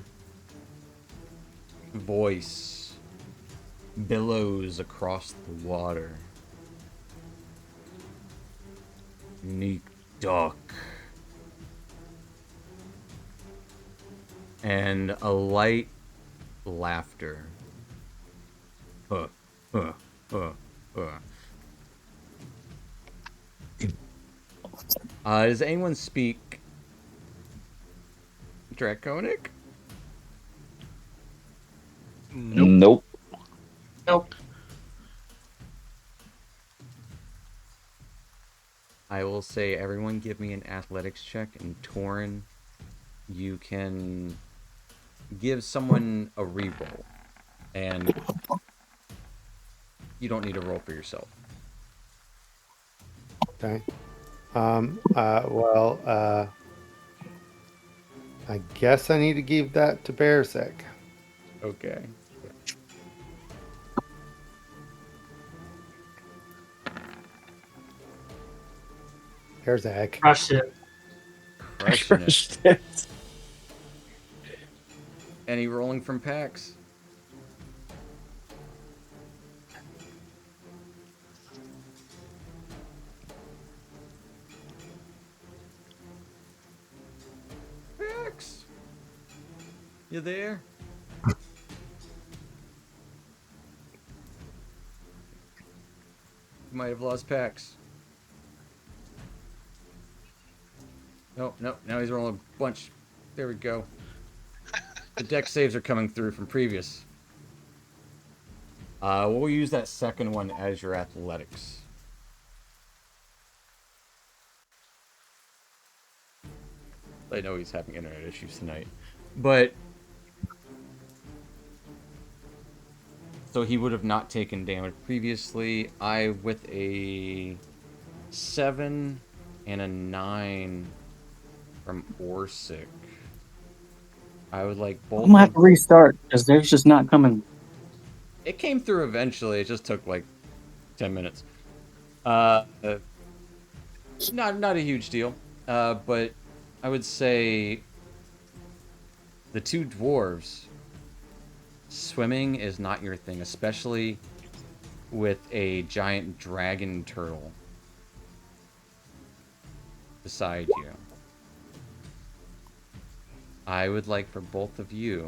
voice billows across the water. Neek duck. And a light laughter. Huh, huh, huh, huh. Does anyone speak Draconic? Nope. Nope. Nope. I will say everyone give me an athletics check, and Torin, you can give someone a reroll. And you don't need to roll for yourself. Okay. Well, I guess I need to give that to Bearsec. Okay. Bearsec. Crush it. Crushing it. Shit. Any rolling from Pax? Pax? You there? You might have lost Pax. No, now he's rolling a bunch. There we go. The deck saves are coming through from previous. We'll use that second one as your athletics. I know he's having internet issues tonight. But so he would have not taken damage previously. I with a 7 and a 9 from Orsic. I would like both. I'm gonna have to restart because there's just not coming. It came through eventually. It just took like 10 minutes. Not a huge deal. But I would say the two dwarves, swimming is not your thing, especially with a giant dragon turtle beside you. I would like for both of you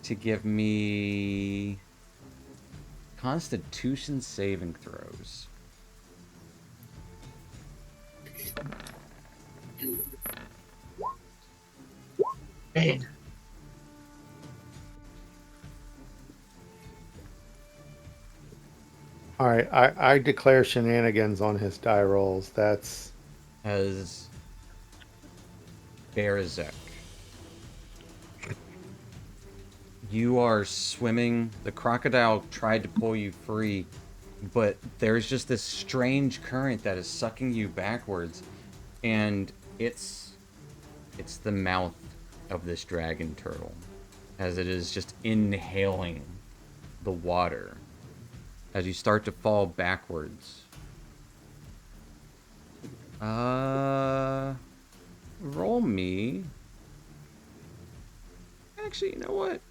to give me Constitution saving throws. Man. All right, I declare shenanigans on his die rolls. That's As Berazek, you are swimming. The crocodile tried to pull you free. but there's just this strange current that is sucking you backwards, and it's the mouth of this dragon turtle, as it is just inhaling the water as you start to fall backwards. Roll me. Actually, you know what?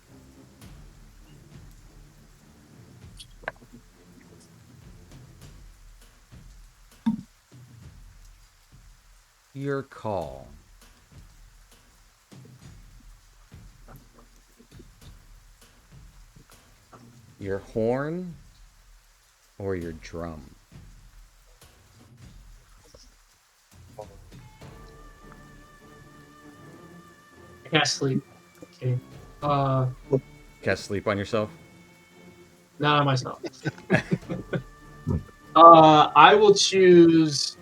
Your call. Your horn or your drum? I can't sleep. Okay. Cast sleep on yourself? Not myself. I will choose.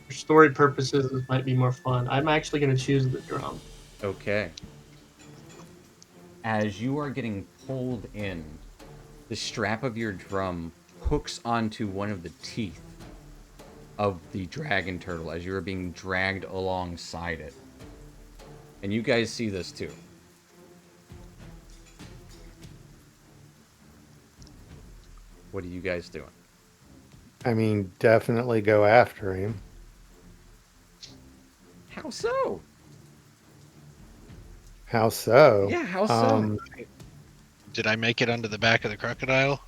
For story purposes, this might be more fun. I'm actually going to choose the drum. Okay. As you are getting pulled in, the strap of your drum hooks onto one of the teeth of the dragon turtle as you are being dragged alongside it. And you guys see this too. What are you guys doing? I mean, definitely go after him. How so? How so? Yeah, how so? Did I make it onto the back of the crocodile?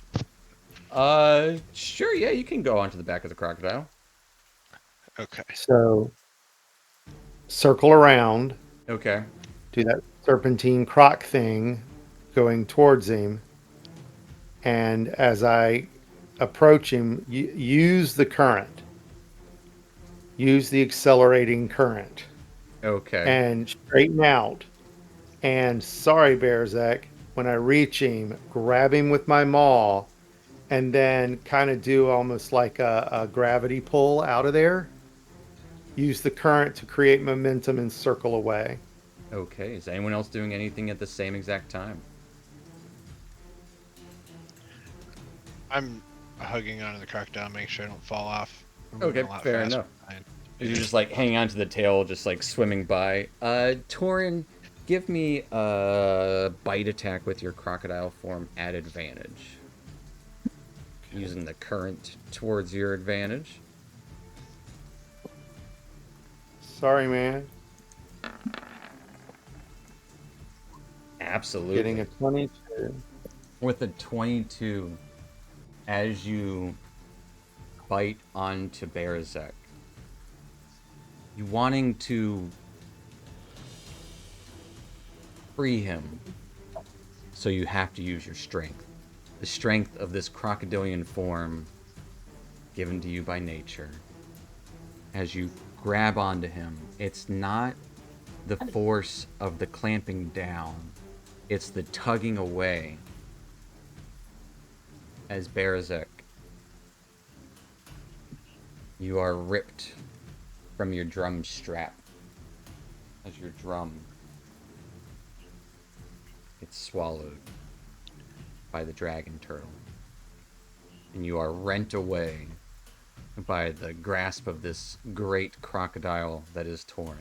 Sure, yeah, you can go onto the back of the crocodile. Okay. So circle around, Okay. do that serpentine croc thing going towards him. And as I approach him, use the current. Use the accelerating current. Okay. And straighten out. And sorry, Bearzek, when I reach him, grab him with my maw and then kind of do almost like a gravity pull out of there. Use the current to create momentum and circle away. Okay. Is anyone else doing anything at the same exact time? I'm hugging onto the crocodile, make sure I don't fall off. We're moving Okay, a lot fair faster enough. behind. You're just like hanging on to the tail, just like swimming by. Torin, give me a bite attack with your crocodile form at advantage. Using the current towards your advantage. Sorry, man. Absolutely. Getting a 22. With a 22, as you bite onto Bearzek, you wanting to free him, so you have to use your strength. The strength of this crocodilian form given to you by nature. As you grab onto him, it's not the force of the clamping down, it's the tugging away. As Bearzek, you are ripped from your drum strap as your drum gets swallowed by the dragon turtle. And you are rent away by the grasp of this great crocodile that is Torin.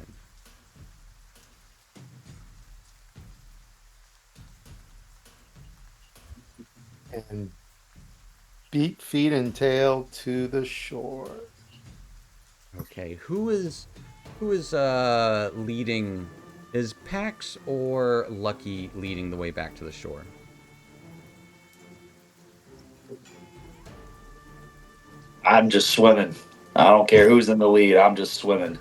And beat, feet, and tail to the shore. Okay, who is leading? Is Pax or Lucky leading the way back to the shore? I'm just swimming. I don't care who's in the lead. I'm just swimming.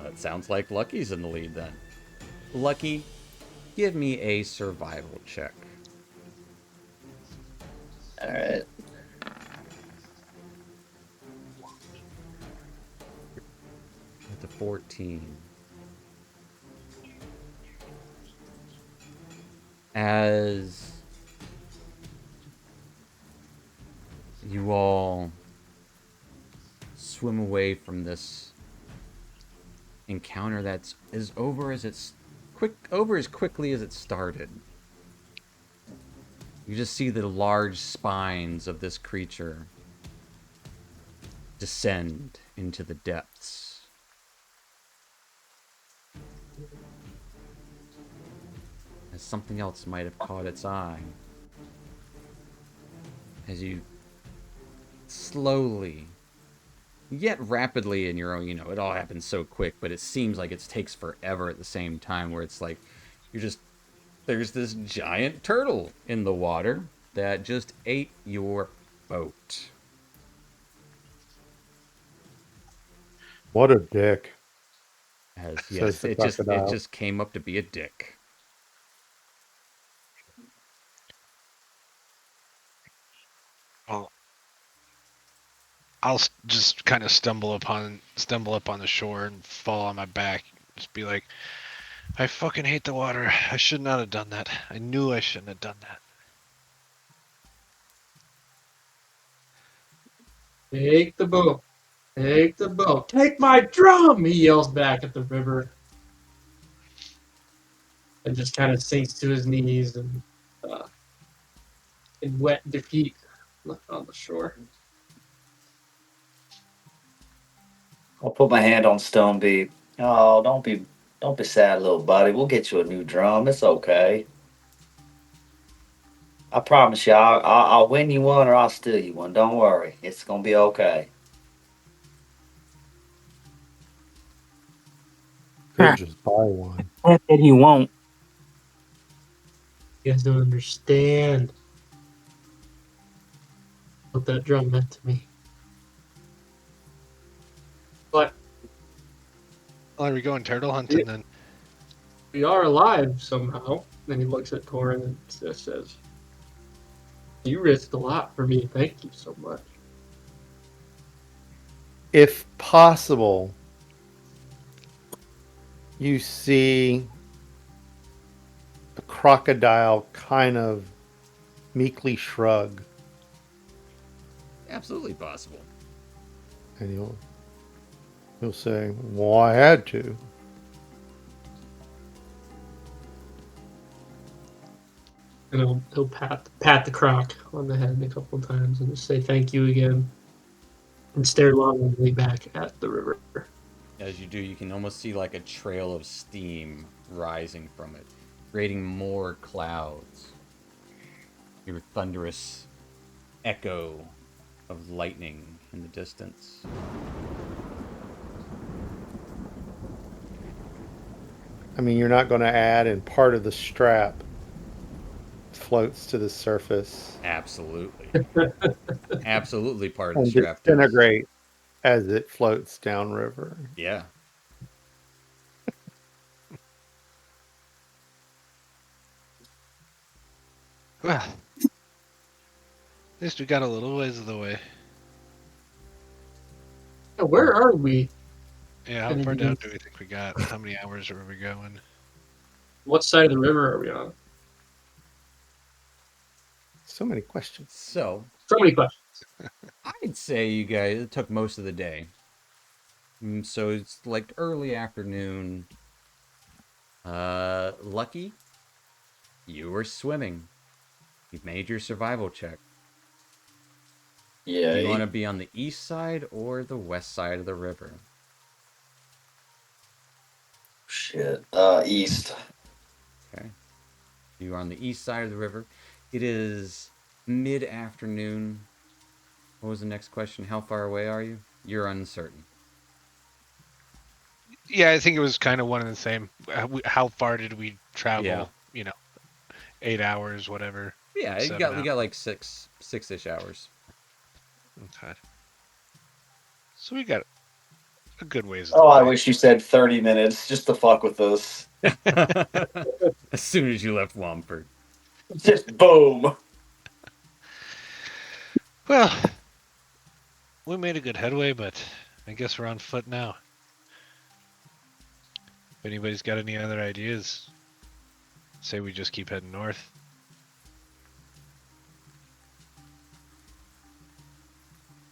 It sounds like Lucky's in the lead then. Lucky, give me a survival check. All right. With the 14. As you all swim away from this encounter that's over as quickly as it started. You just see the large spines of this creature descend into the depths. As something else might have caught its eye. As you slowly, yet rapidly in your own, it all happens so quick, but it seems like it takes forever at the same time, where it's like there's this giant turtle in the water that just ate your boat. What a dick, As says yes, the it crocodile. just came up to be a dick. Well, I'll just kind of stumble up on the shore and fall on my back. Just be like, I fucking hate the water. I should not have done that. I knew I shouldn't have done that. Take the boat. Take the boat. Take my drum! He yells back at the river and just kind of sinks to his knees and in wet defeat on the shore. I'll put my hand on Stonebeat. Oh, don't be sad, little buddy. We'll get you a new drum. It's okay. I promise you, I'll win you one or I'll steal you one. Don't worry. It's gonna be okay. Could just buy one. That he won't. You guys don't understand what that drum meant to me. But Well, are we going turtle hunting then? we are alive somehow. Then he looks at Torin and just says, "You risked a lot for me. Thank you so much." If possible, you see the crocodile kind of meekly shrug, Absolutely possible. and he'll say, "Well, I had to." And he'll pat the croc on the head a couple of times and just say thank you again, and stare longingly back at the river. As you do, you can almost see like a trail of steam rising from it, creating more clouds. Your thunderous echo of lightning in the distance. I mean, you're not going to add in part of the strap floats to the surface Absolutely. Absolutely part of the and strap does. disintegrate as it floats downriver. Yeah. Well, at least we got a little ways of the way. Now, where are we? Yeah, how far down do we think we got? How many hours are we going? What side of the river are we on? So many questions. So, So many questions. I'd say you guys, it took most of the day. So it's like early afternoon. Lucky, you were swimming. You've made your survival check. Yeah. Do you want to be on the east side or the west side of the river? Shit. East. Okay. You are on the east side of the river. It is mid-afternoon. What was the next question? How far away are you? You're uncertain. Yeah, I think it was kind of one and the same. How far did we travel? Yeah. 8 hours, whatever. Yeah, you got like six-ish hours. Okay. So we got a good ways. Oh, I wish you said 30 minutes just to fuck with us. As soon as you left Womford. Just boom. Well, we made a good headway, but I guess we're on foot now. If anybody's got any other ideas, say we just keep heading north.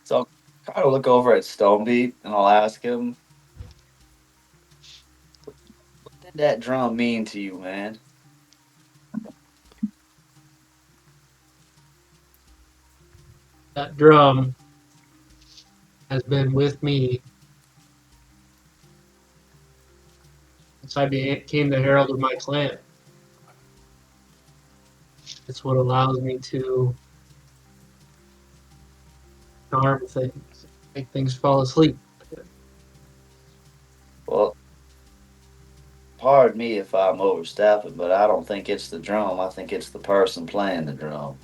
So I'll kind of look over at Stonebeat and I'll ask him, what did that drum mean to you, man? That drum has been with me since I became the herald of my clan. It's what allows me to charm things, make things fall asleep. Well, pardon me if I'm overstepping, but I don't think it's the drum. I think it's the person playing the drum.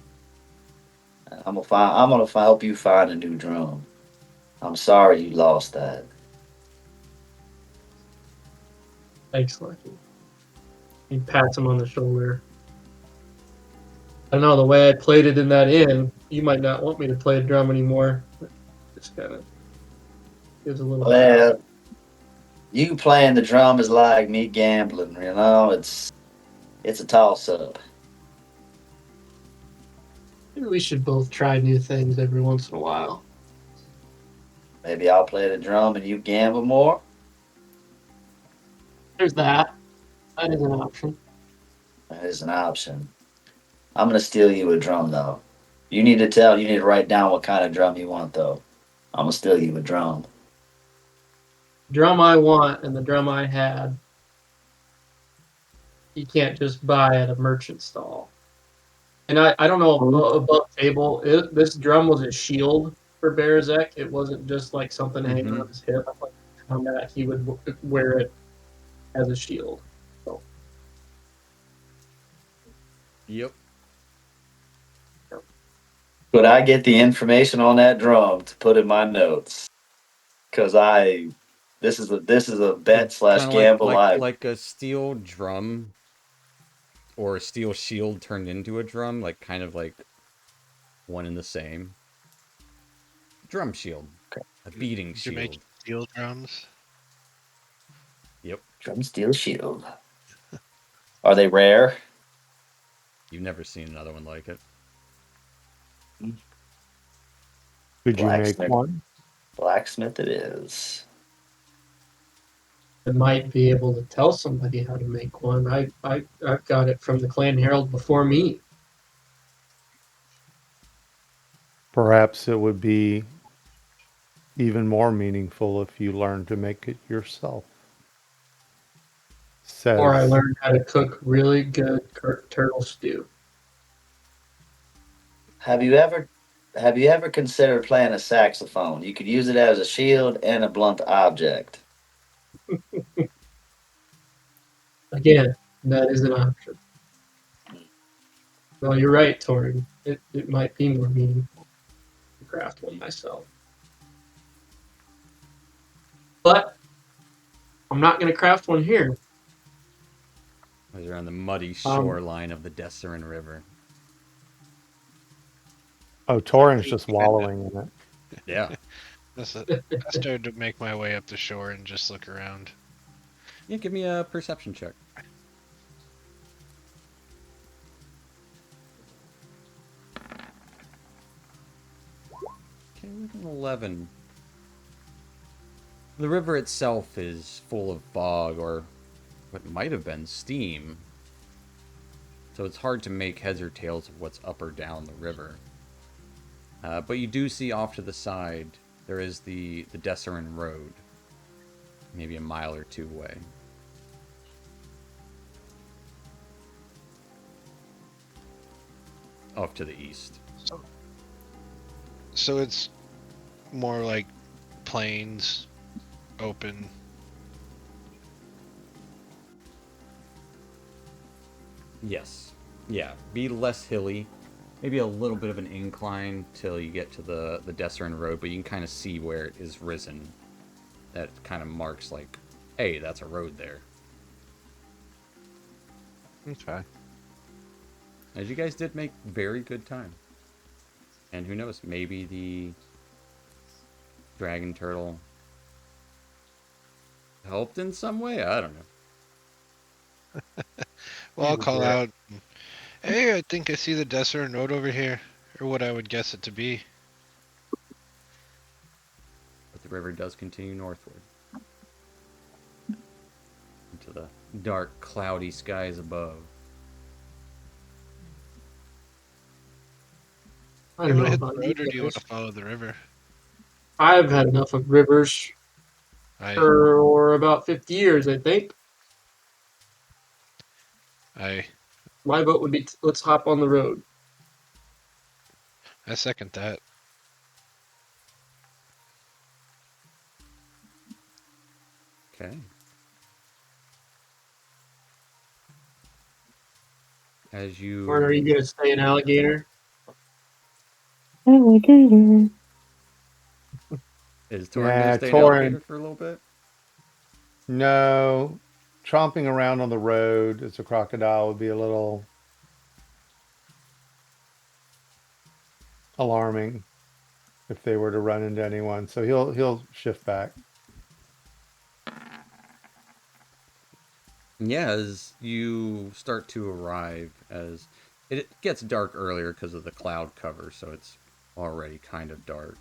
I'm gonna help you find a new drum. I'm sorry you lost that. Thanks, Lucky. He pats him on the shoulder. I don't know, the way I played it in that inn, you might not want me to play a drum anymore. Just kind of gives a little pat. Well, you playing the drum is like me gambling. It's a toss up. Maybe we should both try new things every once in a while. Maybe I'll play the drum and you gamble more. There's that. That is an option. That is an option. I'm gonna steal you a drum though. You need to write down what kind of drum you want though. I'm gonna steal you a drum. The drum I want and the drum I had, you can't just buy at a merchant stall. And I don't know above table. This drum was a shield for Berzek. It wasn't just like something hanging on his hip. Like on that, he would wear it as a shield. So Yep. Could I get the information on that drum to put in my notes? Cause this is a bet slash Kind of like gamble. I like a steel drum or a steel shield turned into a drum, like kind of like one and the same. Drum shield, a beating You're making shield. steel drums. Yep. drum steel shield. Are they rare? You've never seen another one like it. Could you make Blacksmith. one? Blacksmith it is. I might be able to tell somebody how to make one. I've got it from the Clan Herald before me. Perhaps it would be even more meaningful if you learned to make it yourself. Or I Says learned how to cook really good turtle stew. Have you ever have you ever considered playing a saxophone? You could use it as a shield and a blunt object. Again, that is an option. Well, you're right, Torin. It might be more meaningful to craft one myself. But I'm not going to craft one here. Those are on the muddy Um, shoreline of the Dessarin River. oh, Torin's just wallowing in it. Yeah. I started to make my way up the shore and just look around. Yeah, give me a perception check. Okay, with an 11. The river itself is full of fog, or what might have been steam. So it's hard to make heads or tails of what's up or down the river. But you do see off to the side, there is the Dessarin Road. Maybe a mile or two away. Off to the east. So it's more like plains, open. Yes. Yeah, be less hilly. Maybe a little bit of an incline till you get to the Dessarin Road, but you can kind of see where it is risen. That kind of marks like, hey, that's a road there. Okay. As you guys did make very good time. And who knows, maybe the dragon turtle helped in some way? I don't know. Well, I'll call out. Hey, I think I see the Dessarin Road over here, or what I would guess it to be. But the river does continue northward. Into the dark, cloudy skies above. I You don't want know to hit the about you road or do you want guys. to follow the river? I've had enough of rivers I, for about 50 years, I think. I, My vote would be let's hop on the road. I second that. Okay. As Or are you you going to stay an alligator? is Torin gonna Yeah, stay an alligator Torin. for a little bit? No, tromping around on the road as a crocodile would be a little alarming if they were to run into anyone. So he'll shift back. Yeah, as you start to arrive, as it gets dark earlier because of the cloud cover, so it's already kind of dark.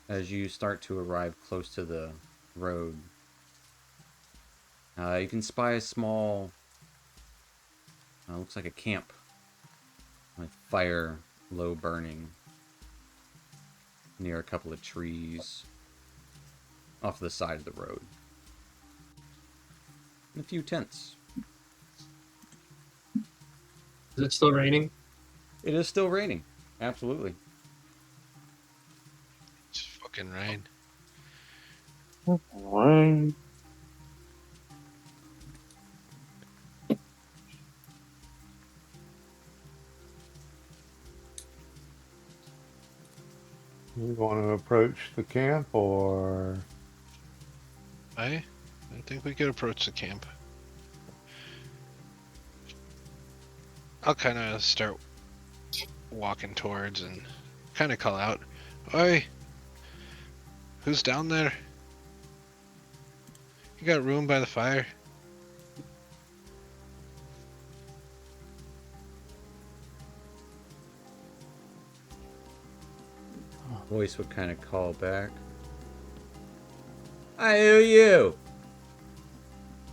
As you start to arrive close to the road, you can spy a small, looks like a camp, with fire low burning near a couple of trees off the side of the road. And a few tents. Is it still raining? It is still raining. Absolutely. It's fucking rain. You want to approach the camp or I think we could approach the camp. I'll kind of start walking towards and kind of call out, "Oi, who's down there? You got room by the fire?" Voice would kind of call back. Hi, who are you?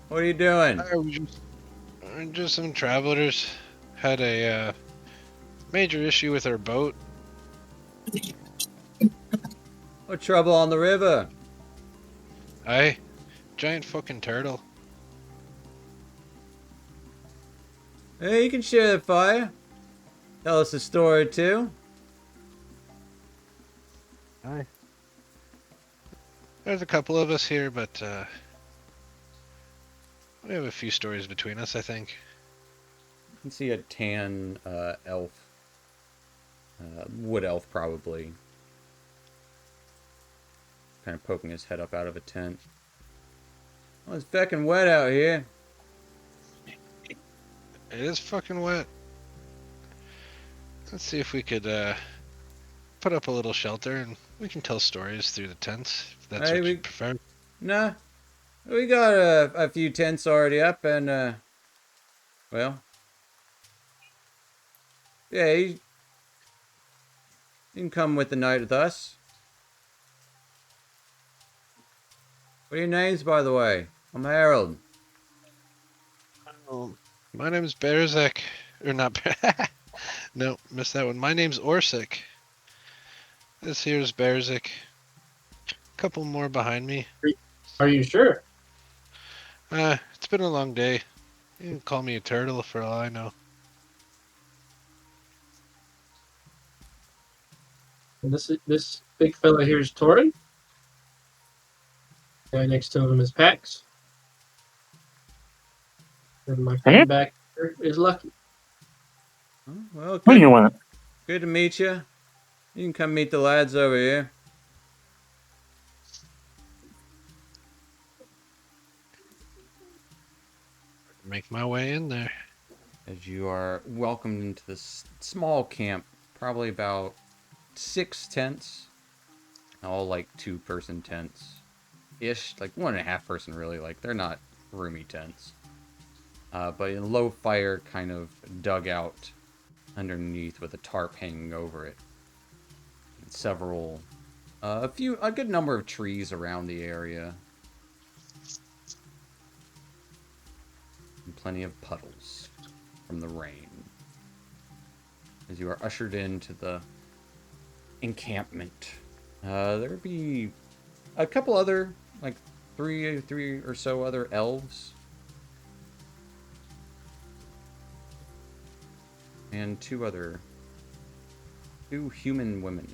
What are you doing? We're just some travelers. Had a major issue with our boat. What trouble on the river? Aye, giant fucking turtle. Hey, you can share the fire. Tell us a story too. Aye. There's a couple of us here, but we have a few stories between us, I think. You can see a tan elf, wood elf probably, kind of poking his head up out of a tent. Well, it's feckin' wet out here. It is fucking wet. Let's see if we could put up a little shelter and we can tell stories through the tents, if that's Hey, what you prefer. nah, we got a few tents already up, and well, yeah, you can come with the night with us. What are your names, by the way? I'm Harold. Oh, my name's Berzek. Or not No, missed that one. My name's Orsic. This here's Berzek. Couple more behind me. Are you sure? It's been a long day. You can call me a turtle for all I know. And this big fella here is Torin. Guy next to him is Pax. And my friend back here is Lucky. Oh, well, What do you good, want? good to meet you. You can come meet the lads over here. Make my way in there. As you are welcomed into this small camp, probably about 6 tents, all like 2-person tents ish, like 1.5-person really. Like they're not roomy tents, but in low fire, kind of dug out underneath with a tarp hanging over it. And several, a good number of trees around the area, and plenty of puddles from the rain. as you are ushered into the encampment. There'd be a couple other, like three or so other elves, and two human women.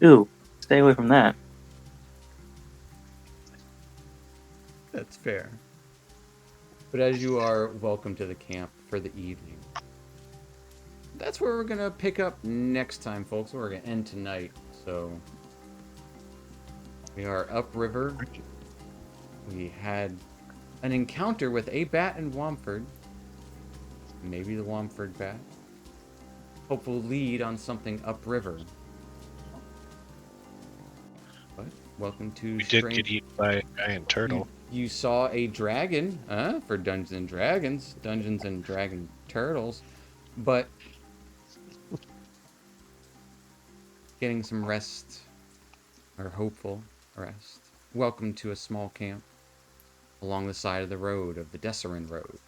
Ooh, stay away from that. That's fair. But as you are welcome to the camp for the evening, that's where we're gonna pick up next time, folks. We're gonna end tonight. So we are upriver. We had an encounter with a bat in Womford. Maybe the Womford Bat. Hopeful lead on something upriver. But welcome to We did get eaten by a giant turtle. You saw a dragon, for Dungeons and Dragons, Dungeons and Dragon Turtles, but getting some rest, or hopeful rest. Welcome to a small camp along the side of the road of the Dessarin Road.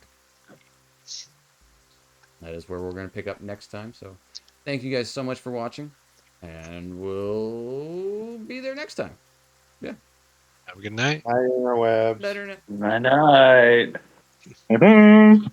That is where we're going to pick up next time. So thank you guys so much for watching, and we'll be there next time. Yeah. Have a good night. Hi, interwebs. Better than Night night.